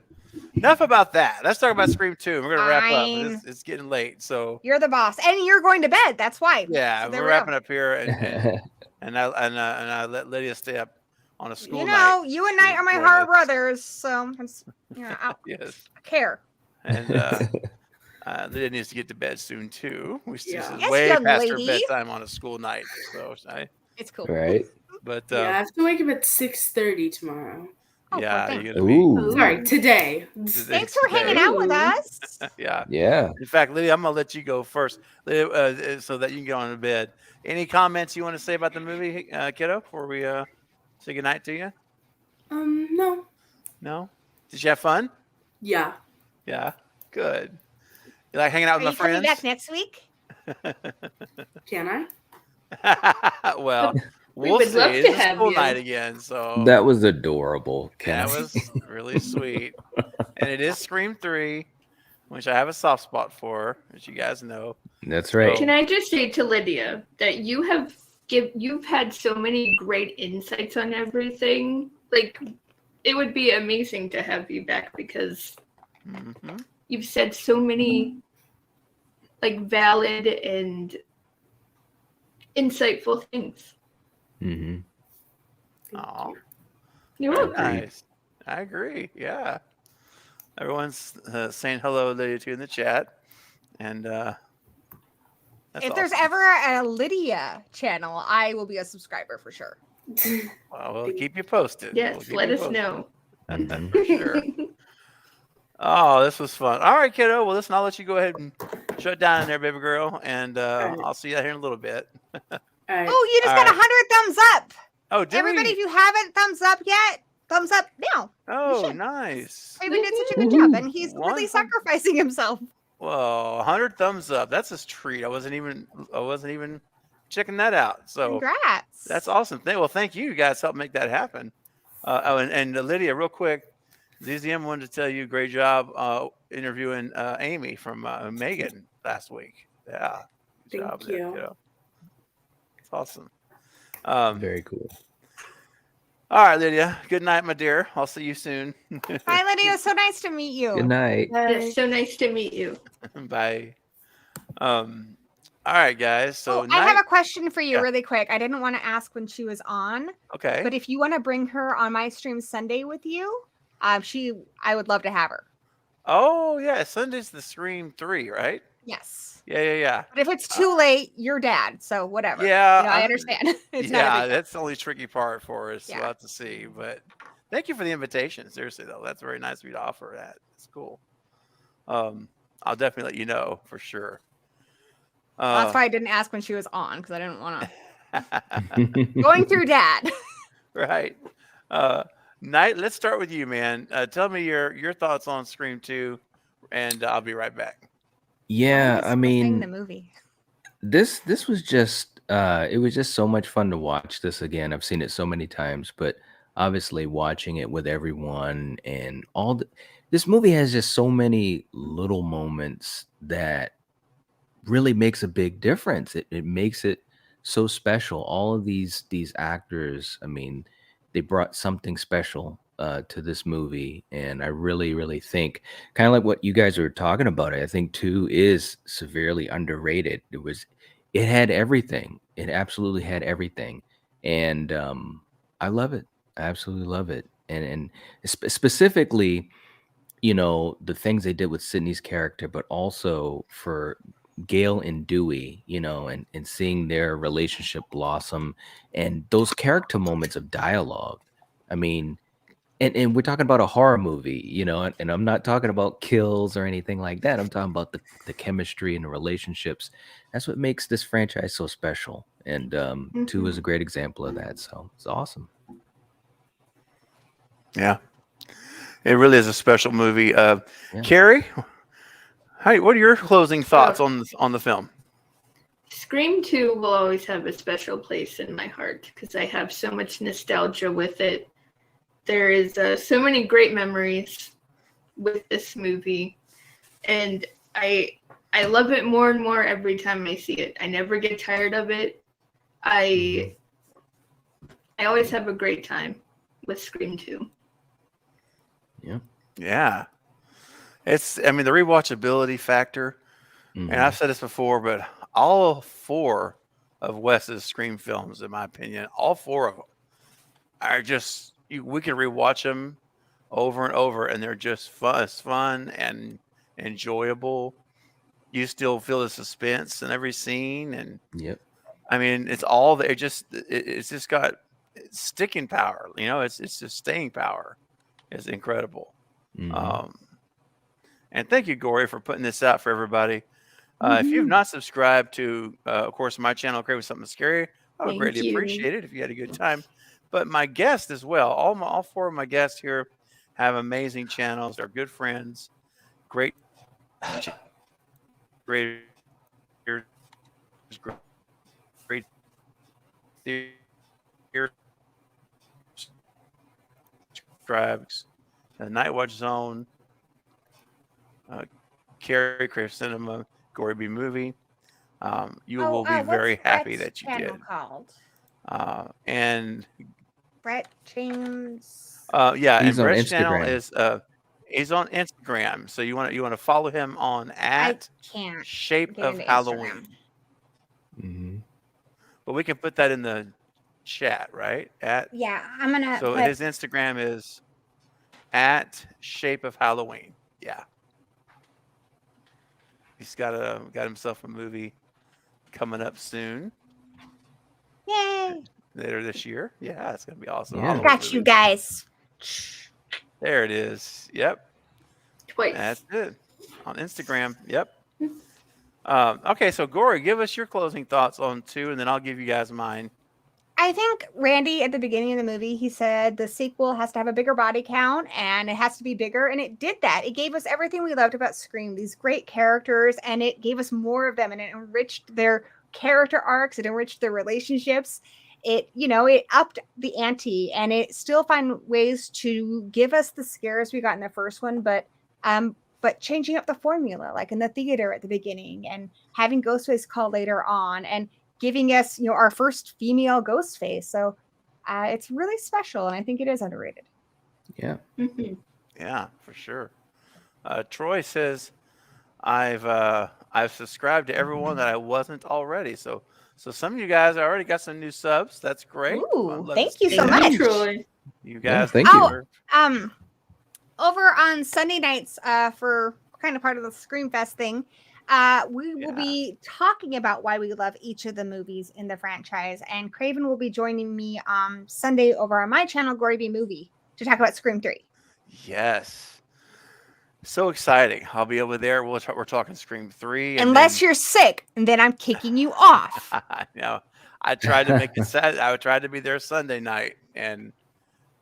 enough about that. Let's talk about Scream 2. We're gonna wrap up. Fine. It's getting late, so You're the boss, and you're going to bed. That's why. yeah, So there we're we go. wrapping up here, and I let Lydia stay up on a school You night. know, you and Knight are my for hard this. brothers, so I Yes, care. and Lydia needs to get to bed soon too. This is Yeah. Yes, way young past her lady. bedtime on a school night, so It's cool. Right. but Yeah, I have to wake up at 6:30 tomorrow. Oh, yeah, poor you're thing. gonna be Ooh. Sorry, today. Thanks for hanging out with us. Yeah. Yeah. In fact, Lydia, I'm gonna let you go first, Lydia, so that you can get on to bed. Any comments you want to say about the movie, kiddo, before we say goodnight to you? No. No? Did you have fun? Yeah. Yeah. Good. You like hanging out Are with you my coming back friends? next week? Can I? Well, We we'll would see. love to It's a have school you. night again, so That was adorable, that Kenzie. was really sweet. And it is Scream 3, which I have a soft spot for, as you guys know. That's right. Can I just say to Lydia that you've had so many great insights on everything. Like, it would be amazing to have you back because Mm-hmm. you've said so many like valid and insightful things. Mm-hmm. Aw. You're Very welcome. nice. I agree. Yeah. Everyone's saying hello, Lydia, too, in the chat. And that's If there's awesome. ever a Lydia channel, I will be a subscriber for sure. Well, we'll keep you posted. Yes, We'll keep let you us posted. know. Mhm. For sure. Oh, this was fun. All right, kiddo. Well, listen, I'll let you go ahead and shut down in there, baby girl. And right. I'll see you out here in a little bit. All right. Oh, you just All got right. 100 thumbs up. Oh, did Everybody, we? if you haven't thumbs up yet, thumbs up now. Oh, should. nice. Raven did such a good job, and he's One really thumb- sacrificing himself. Well, 100 thumbs up. That's a treat. I wasn't even checking that out. So Congrats. that's awesome. Well, thank you. You guys helped make that happen. And Lydia, real quick, ZZM wanted to tell you, great job interviewing Amy from Megan last week. Yeah, good Thank job there, you. kiddo. It's awesome. Very cool. All right, Lydia. Good night, my dear. I'll see you soon. Hi, Lydia. So nice to meet you. Good night. It's so nice to meet you. Bye. All right, guys. So I have night. a question for you Yeah. really quick. I didn't want to ask when she was on, Okay. but if you want to bring her on my stream Sunday with you, I would love to have her. Oh yeah, Sunday's the Scream 3, right? Yes. Yeah. But if it's too late, you're dad. So whatever. Yeah, I I'm- understand. It's not a Yeah, big deal. that's the only tricky part for us. Yeah. We'll have to see. But thank you for the invitation. Seriously though, that's very nice of you to offer that. It's cool. I'll definitely let you know for sure. That's why I didn't ask when she was on, because I didn't want to. Going through dad. Right. Knight, let's start with you, man. Tell me your thoughts on Scream 2, and I'll be right back. Yeah, I mean, the movie. this was just it was just so much fun to watch this again. I've seen it so many times, but obviously watching it with everyone and this movie has just so many little moments that really makes a big difference. It makes it so special. All of these actors, I mean, they brought something special to this movie, and I really think, kind of like what you guys were talking about, I think 2 is severely underrated. It had everything. It absolutely had everything, and I love it. I absolutely love it, and specifically, the things they did with Sydney's character, but also for Gail and Dewey, and seeing their relationship blossom and those character moments of dialogue. I mean, and we're talking about a horror movie, and I'm not talking about kills or anything like that. I'm talking about the chemistry and the relationships. That's what makes this franchise so special. And 2 is a great example of that. So it's awesome. Yeah. It really is a special movie. Carrie, what are your closing thoughts on the film? Scream 2 will always have a special place in my heart because I have so much nostalgia with it. There is so many great memories with this movie, and I I love it more and more every time I see it. I never get tired of it. I always have a great time with Scream 2. Yeah. Yeah. I mean, the rewatchability factor, and Mhm. I've said this before, but all 4 of Wes's Scream films, in my opinion, all 4 of them are just, we can rewatch them over and over, and they're just fun and enjoyable. You still feel the suspense in every scene, and Yep. I mean, it's all there. It's just got sticking power. It's just staying power. It's incredible. Mhm. And thank you, Gory, for putting this out for everybody. If you've not subscribed to, of course, my channel, Crave with Something Scary, I would Thank greatly you. appreciate it if you had a good time. But my guests as well, all 4 of my guests here have amazing channels. They're good friends, great creators, great theaters, subscribes, Night Watch Zone, uh, Carrie, Crave Cinema, Gory B Movie. You will be very what's happy Brett's that you channel did. called? And Brett James. yeah, and He's on Brett's channel Instagram. is on Instagram. So you want to follow him on I at can't Shape get of into Halloween. Instagram. Mhm. But we can put that in the chat, right? Yeah, I'm gonna So put. his Instagram is at Shape of Halloween. Yeah. He's got himself a movie coming up soon. Yay! Later this year. Yeah, it's gonna be awesome. Yeah. Halloween Got you movie. guys. There it is. Yep. Twice. That's it. On Instagram. Yep. Okay, so Gory, give us your closing thoughts on 2, and then I'll give you guys mine. I think Randy at the beginning of the movie, he said the sequel has to have a bigger body count and it has to be bigger. And it did that. It gave us everything we loved about Scream, these great characters, and it gave us more of them and it enriched their character arcs, it enriched their relationships. It upped the ante and it still find ways to give us the scares we got in the first one, but changing up the formula, like in the theater at the beginning and having Ghostface call later on and giving us, our first female ghost face. So it's really special, and I think it is underrated. Yeah. Yeah, for sure. Troy says, I've subscribed to everyone that I wasn't already. So some of you guys already got some new subs. That's great. Ooh, Love to thank you see so that. much. Troy. You Yeah, guys thank you. deserve- Over on Sunday nights, for kind of part of the Scream Fest thing, we will be talking about why we love each of the movies in the franchise, and Craven will be joining me Sunday over on my channel, Gory B Movie, to talk about Scream 3. Yes. So exciting. I'll be over there. We're talking Scream 3. Unless you're sick, and then I'm kicking you off. I tried to make it sad. I tried to be there Sunday night, and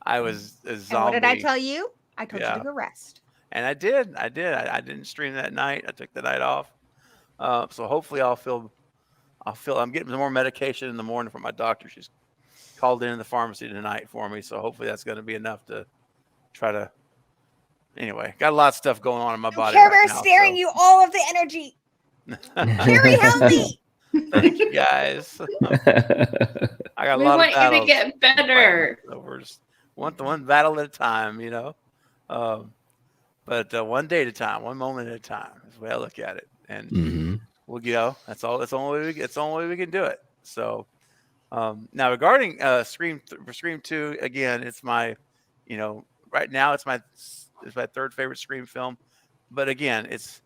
I was a zombie. And what did I tell you? I told you Yeah. to go rest. And I did. I didn't stream that night. I took the night off. So hopefully I'll feel I'm getting some more medication in the morning from my doctor. She's called in the pharmacy tonight for me. So hopefully that's going to be enough to try to. Anyway, got a lot of stuff going on in my body. Care right Bear now, staring you all of the energy. Carrie, help me. Thank you guys. I got a We lot want of you to battles. get better. So we're just one battle at a time, but one day at a time, one moment at a time is the way I look at it. And Mhm. that's the only way we can do it. So now regarding Scream 2, again, it's my, right now it's my third favorite Scream film, but again, it's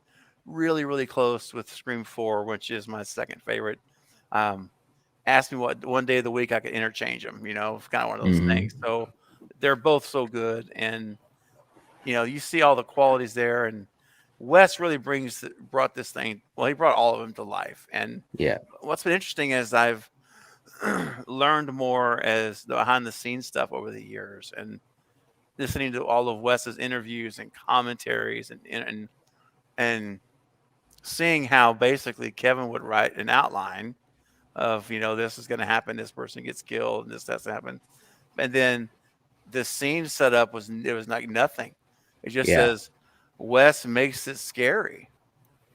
really, really close with Scream 4, which is my second favorite. Ask me what one day of the week I could interchange them, it's kind of one of those things. So they're both so good. And, you see all the qualities there, and Wes really brought this thing. Well, he brought all of them to life. And Yeah. what's been interesting is I've learned more as the behind the scenes stuff over the years, and listening to all of Wes's interviews and commentaries, and seeing how basically Kevin would write an outline of, this is going to happen, this person gets killed, and this has to happen, and then the scene setup was like nothing. It just says Wes makes it scary,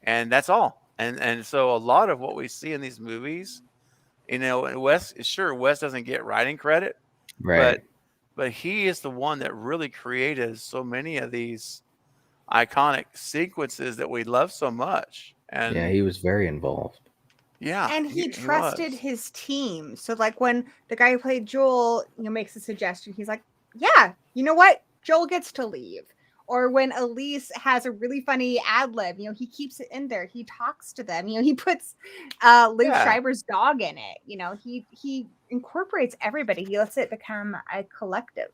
and that's all. And so a lot of what we see in these movies, and Wes doesn't get writing credit, but Right. he is the one that really created so many of these iconic sequences that we love so much. Yeah, And he was very involved. yeah, And he he trusted was. his team. So like when the guy who played Joel, makes a suggestion, he's like, "Yeah, you know what? Joel gets to leave." Or when Elise has a really funny ad lib, he keeps it in there. He talks to them. He puts Liv Yeah, Schreiber's dog in it. He incorporates everybody. He lets it become a collective.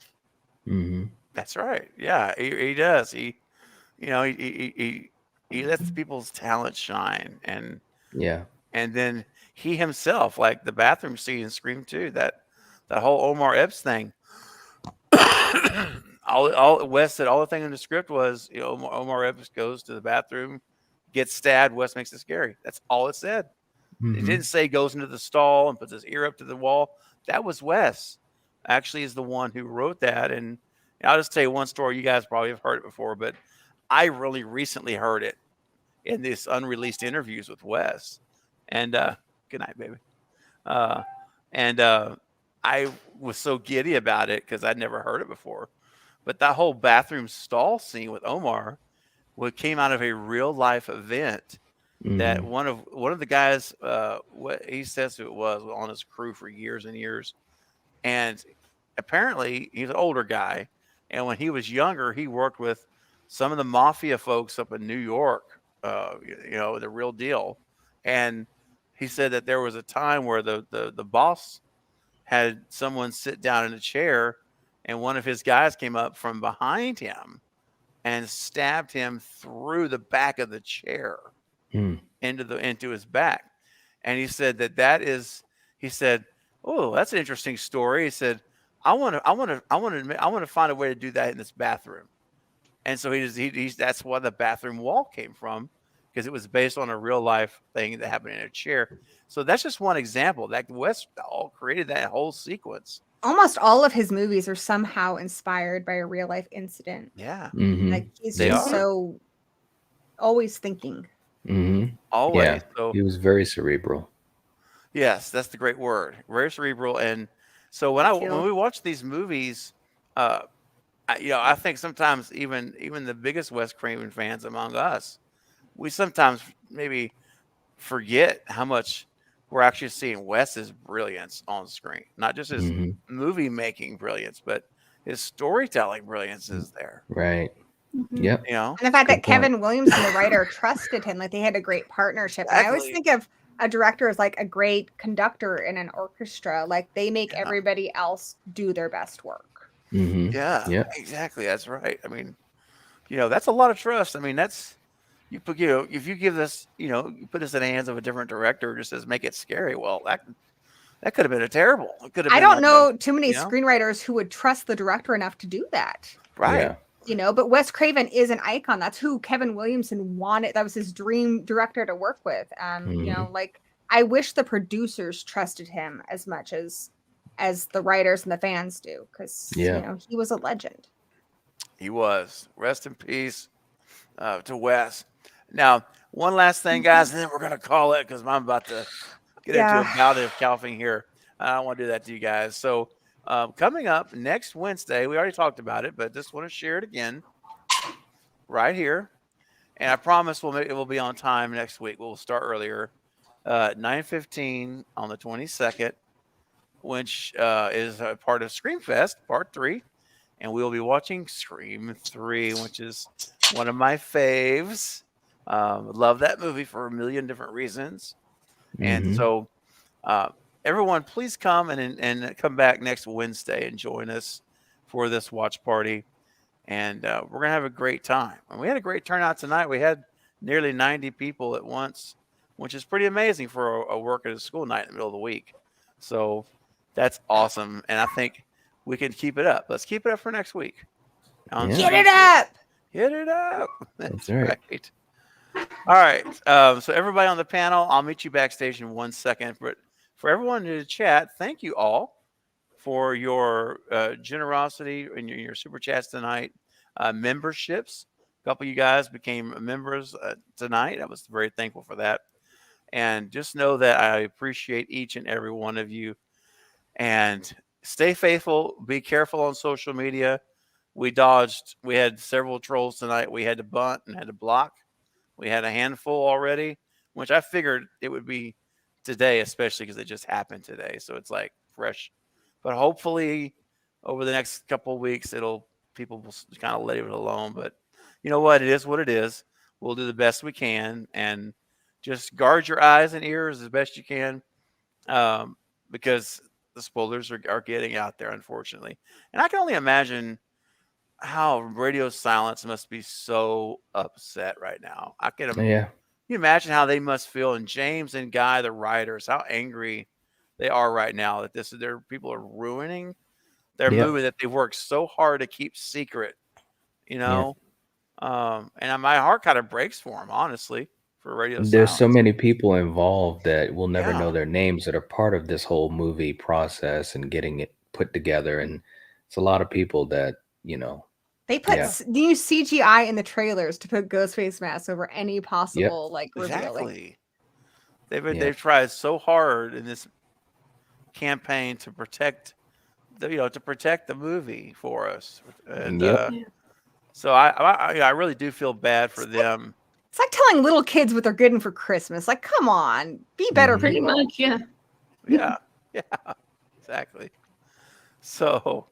Hmm. that's right. Yeah, he does. He lets people's talent shine, Yeah. and then he himself, like the bathroom scene in Scream 2, that whole Omar Epps thing. All Wes said, all the thing in the script was, Omar Epps goes to the bathroom, gets stabbed. Wes makes it scary. That's all it said. It Hmm. didn't say goes into the stall and puts his ear up to the wall. That was Wes. Actually, is the one who wrote that. And I'll just tell you one story. You guys probably have heard it before, but I really recently heard it in these unreleased interviews with Wes. And good night, baby. Uh, and I was so giddy about it because I'd never heard it before. But that whole bathroom stall scene with Omar, what came out of a real life event that Hmm. one of the guys, what he says who it was on his crew for years and years, and apparently he's an older guy, and when he was younger, he worked with some of the mafia folks up in New York, the real deal, and he said that there was a time where the boss had someone sit down in a chair, and one of his guys came up from behind him and stabbed him through the back of the chair Mm. into his back. And he said that is he said, "Oh, that's an interesting story." He said, I want to find a way to do that in this bathroom." And so he's that's why the bathroom wall came from, because it was based on a real life thing that happened in a chair. So that's just one example. That West all created that whole sequence. Almost all of his movies are somehow inspired by a real life incident. Yeah, Hmm. Like he's They just are. are. so always thinking. Hmm. Always. Yeah, So he was very cerebral. yes, that's the great word. Very cerebral. And so I when feel we watch these movies, uh, I think sometimes even the biggest Wes Craven fans among us, we sometimes maybe forget how much we're actually seeing Wes's brilliance on screen. Not just his Hmm. movie making brilliance, but his storytelling brilliance is there. Right. Mhm. Yep. You know And the fact Good that point. Kevin Williamson, the writer, trusted him, like they had a great partnership. And I always exactly. think of a director as like a great conductor in an orchestra. Like they make Yeah, everybody else do their best work. Hmm. yeah, Yep. exactly. That's right. I mean, that's a lot of trust. I mean, that's you put if you give this, you put this in the hands of a different director, just says make it scary. Well, that could have been a terrible. It could have I been don't like a, know too many you know, screenwriters who would trust the director enough to do that. right. Yeah. But Wes Craven is an icon. That's who Kevin Williamson wanted. That was his dream director to work with. Hmm. Like I wish the producers trusted him as much as the writers and the fans do, because Yeah. he was a legend. He was. Rest in peace to Wes. Now, one last thing, guys, and then we're gonna call it because I'm about to get into a Yeah. bout of coughing here. I don't want to do that to you guys. So, coming up next Wednesday, we already talked about it, but just want to share it again right here. And I promise it will be on time next week. We'll start earlier, 9:15 on the 22nd, which is a part of Screamfest Part 3. And we'll be watching Scream 3, which is one of my faves. Love that movie for a million different reasons. And Hmm. so, uh, everyone, please come and come back next Wednesday and join us for this watch party. And we're going to have a great time. And we had a great turnout tonight. We had nearly 90 people at once, which is pretty amazing for a work at a school night in the middle of the week. So that's awesome. And I think we can keep it up. Let's keep it up for next week on Yeah. Get Scream it 3. up. Hit it up. That's That's right. right. All right. So everybody on the panel, I'll meet you backstage in 1 second. But for everyone in the chat, thank you all for your generosity and your super chats tonight. Memberships. A couple of you guys became members tonight. I was very thankful for that. And just know that I appreciate each and every one of you. And stay faithful. Be careful on social media. We had several trolls tonight. We had to bunt and had to block. We had a handful already, which I figured it would be today, especially because it just happened today. So it's like fresh. But hopefully over the next couple of weeks, people will kind of leave it alone. But you know what? It is what it is. We'll do the best we can and just guard your eyes and ears as best you can, because the spoilers are getting out there, unfortunately. And I can only imagine how radio silence must be so upset right now. Yeah. You imagine how they must feel, and James and Guy, the writers, how angry they are right now that their people are ruining their Yep. movie that they worked so hard to keep secret, you Yeah. know. And my heart kind of breaks for them, honestly, for radio There's so silence. many people involved that we'll never know Yeah, their names that are part of this whole movie process and getting it put together. And it's a lot of people that, They put yeah. new CGI in the trailers to put Ghostface masks over any possible reveal. exactly. Yeah. They've tried so hard in this campaign to protect the movie for us, and Yep. so I really do feel bad for them. It's like telling little kids what they're getting for Christmas. Like, come on, be better, Mhm. Pretty people. much, yeah. Yeah, yeah, exactly. So,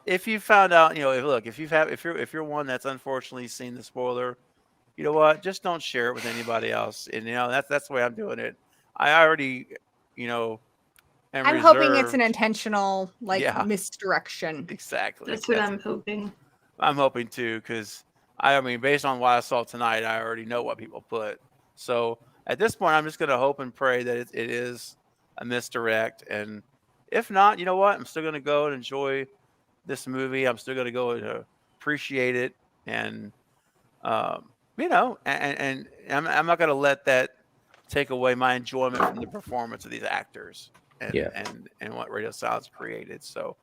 if you found out, if you're one that's unfortunately seen the spoiler, you know what? Just don't share it with anybody else. And that's the way I'm doing it. I already, am I'm hoping it's an reserved. intentional Yeah, misdirection. exactly. That's what I'm hoping. I'm hoping too, because based on what I saw tonight, I already know what people put. So at this point, I'm just going to hope and pray that it is a misdirect. And if not, you know what? I'm still going to go and enjoy this movie. I'm still going to go and appreciate it. And, and I'm not going to let that take away my enjoyment from the performance of these actors Yeah. and what Radio Silence created. So,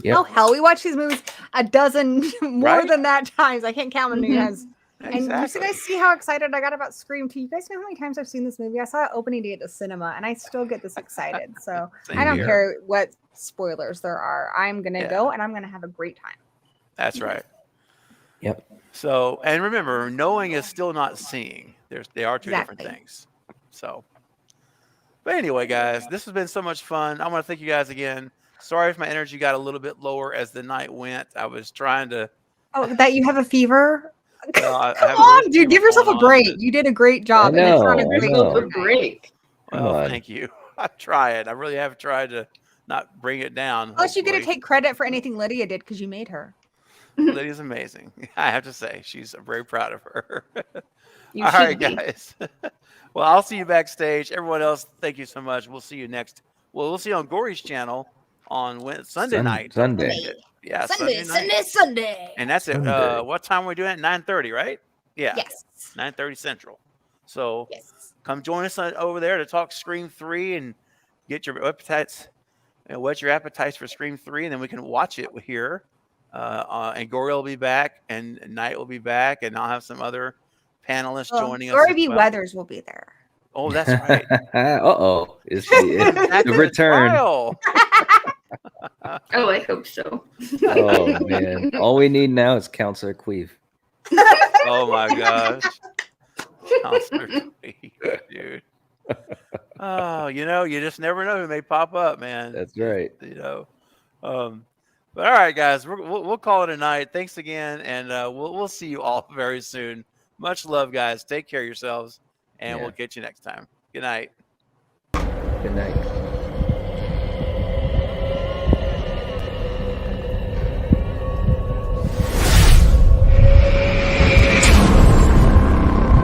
Yep. Oh hell, we watch these movies a dozen more Right? than that times. I can't count how many times. And you exactly. guys see how excited I got about Scream 2. You guys know how many times I've seen this movie? I saw it opening day at the cinema, and I still get this excited. So Same I don't here. care what spoilers there are. I'm gonna Yeah. go, and I'm gonna have a great time. That's right. Yep. So, and remember, knowing is still not seeing. They are two different Exactly. things. So, but anyway, guys, this has been so much fun. I want to thank you guys again. Sorry if my energy got a little bit lower as the night went. I was trying to. Oh, that you have a fever? Well, I Come have a little on, dude. fever Give yourself going a on, break. but- You did a great job. I and it's know, not a I great know. A night. break. Come Well, on. thank you. I tried. I really have tried to not bring it down. Plus, you get to hopefully. take credit for anything Lydia did because you made her. Lydia's amazing. I have to say, I'm very proud of her. You All should right, be. guys. Well, I'll see you backstage. Everyone else, thank you so much. We'll see you next. Well, we'll see you on Gory's channel on Sunday night. Don't Sunday. forget. Yeah, Sunday night. Sunday. And that's it. Sunday. What time are we doing it? 9:30, right? Yeah, Yes. 9:30 Central. So Yes. come join us over there to talk Scream 3 and get your appetites. Whet your appetites for Scream 3, and then we can watch it here. And Gory will be back, and Knight will be back, and I'll have some other panelists joining us. Gory as B. well. Weathers will be there. Oh, that's right. Uh-oh. It's Back the in return. trial. Oh, I hope so. Oh, man. All we need now is Counselor Queeve. Oh my gosh. Counselor Queeve, dude. Oh, you just never know who may pop up, man. That's right. But all right, guys, we'll call it a night. Thanks again, and we'll see you all very soon. Much love, guys. Take care of yourselves, and Yeah. we'll catch you next time. Good night. Good night.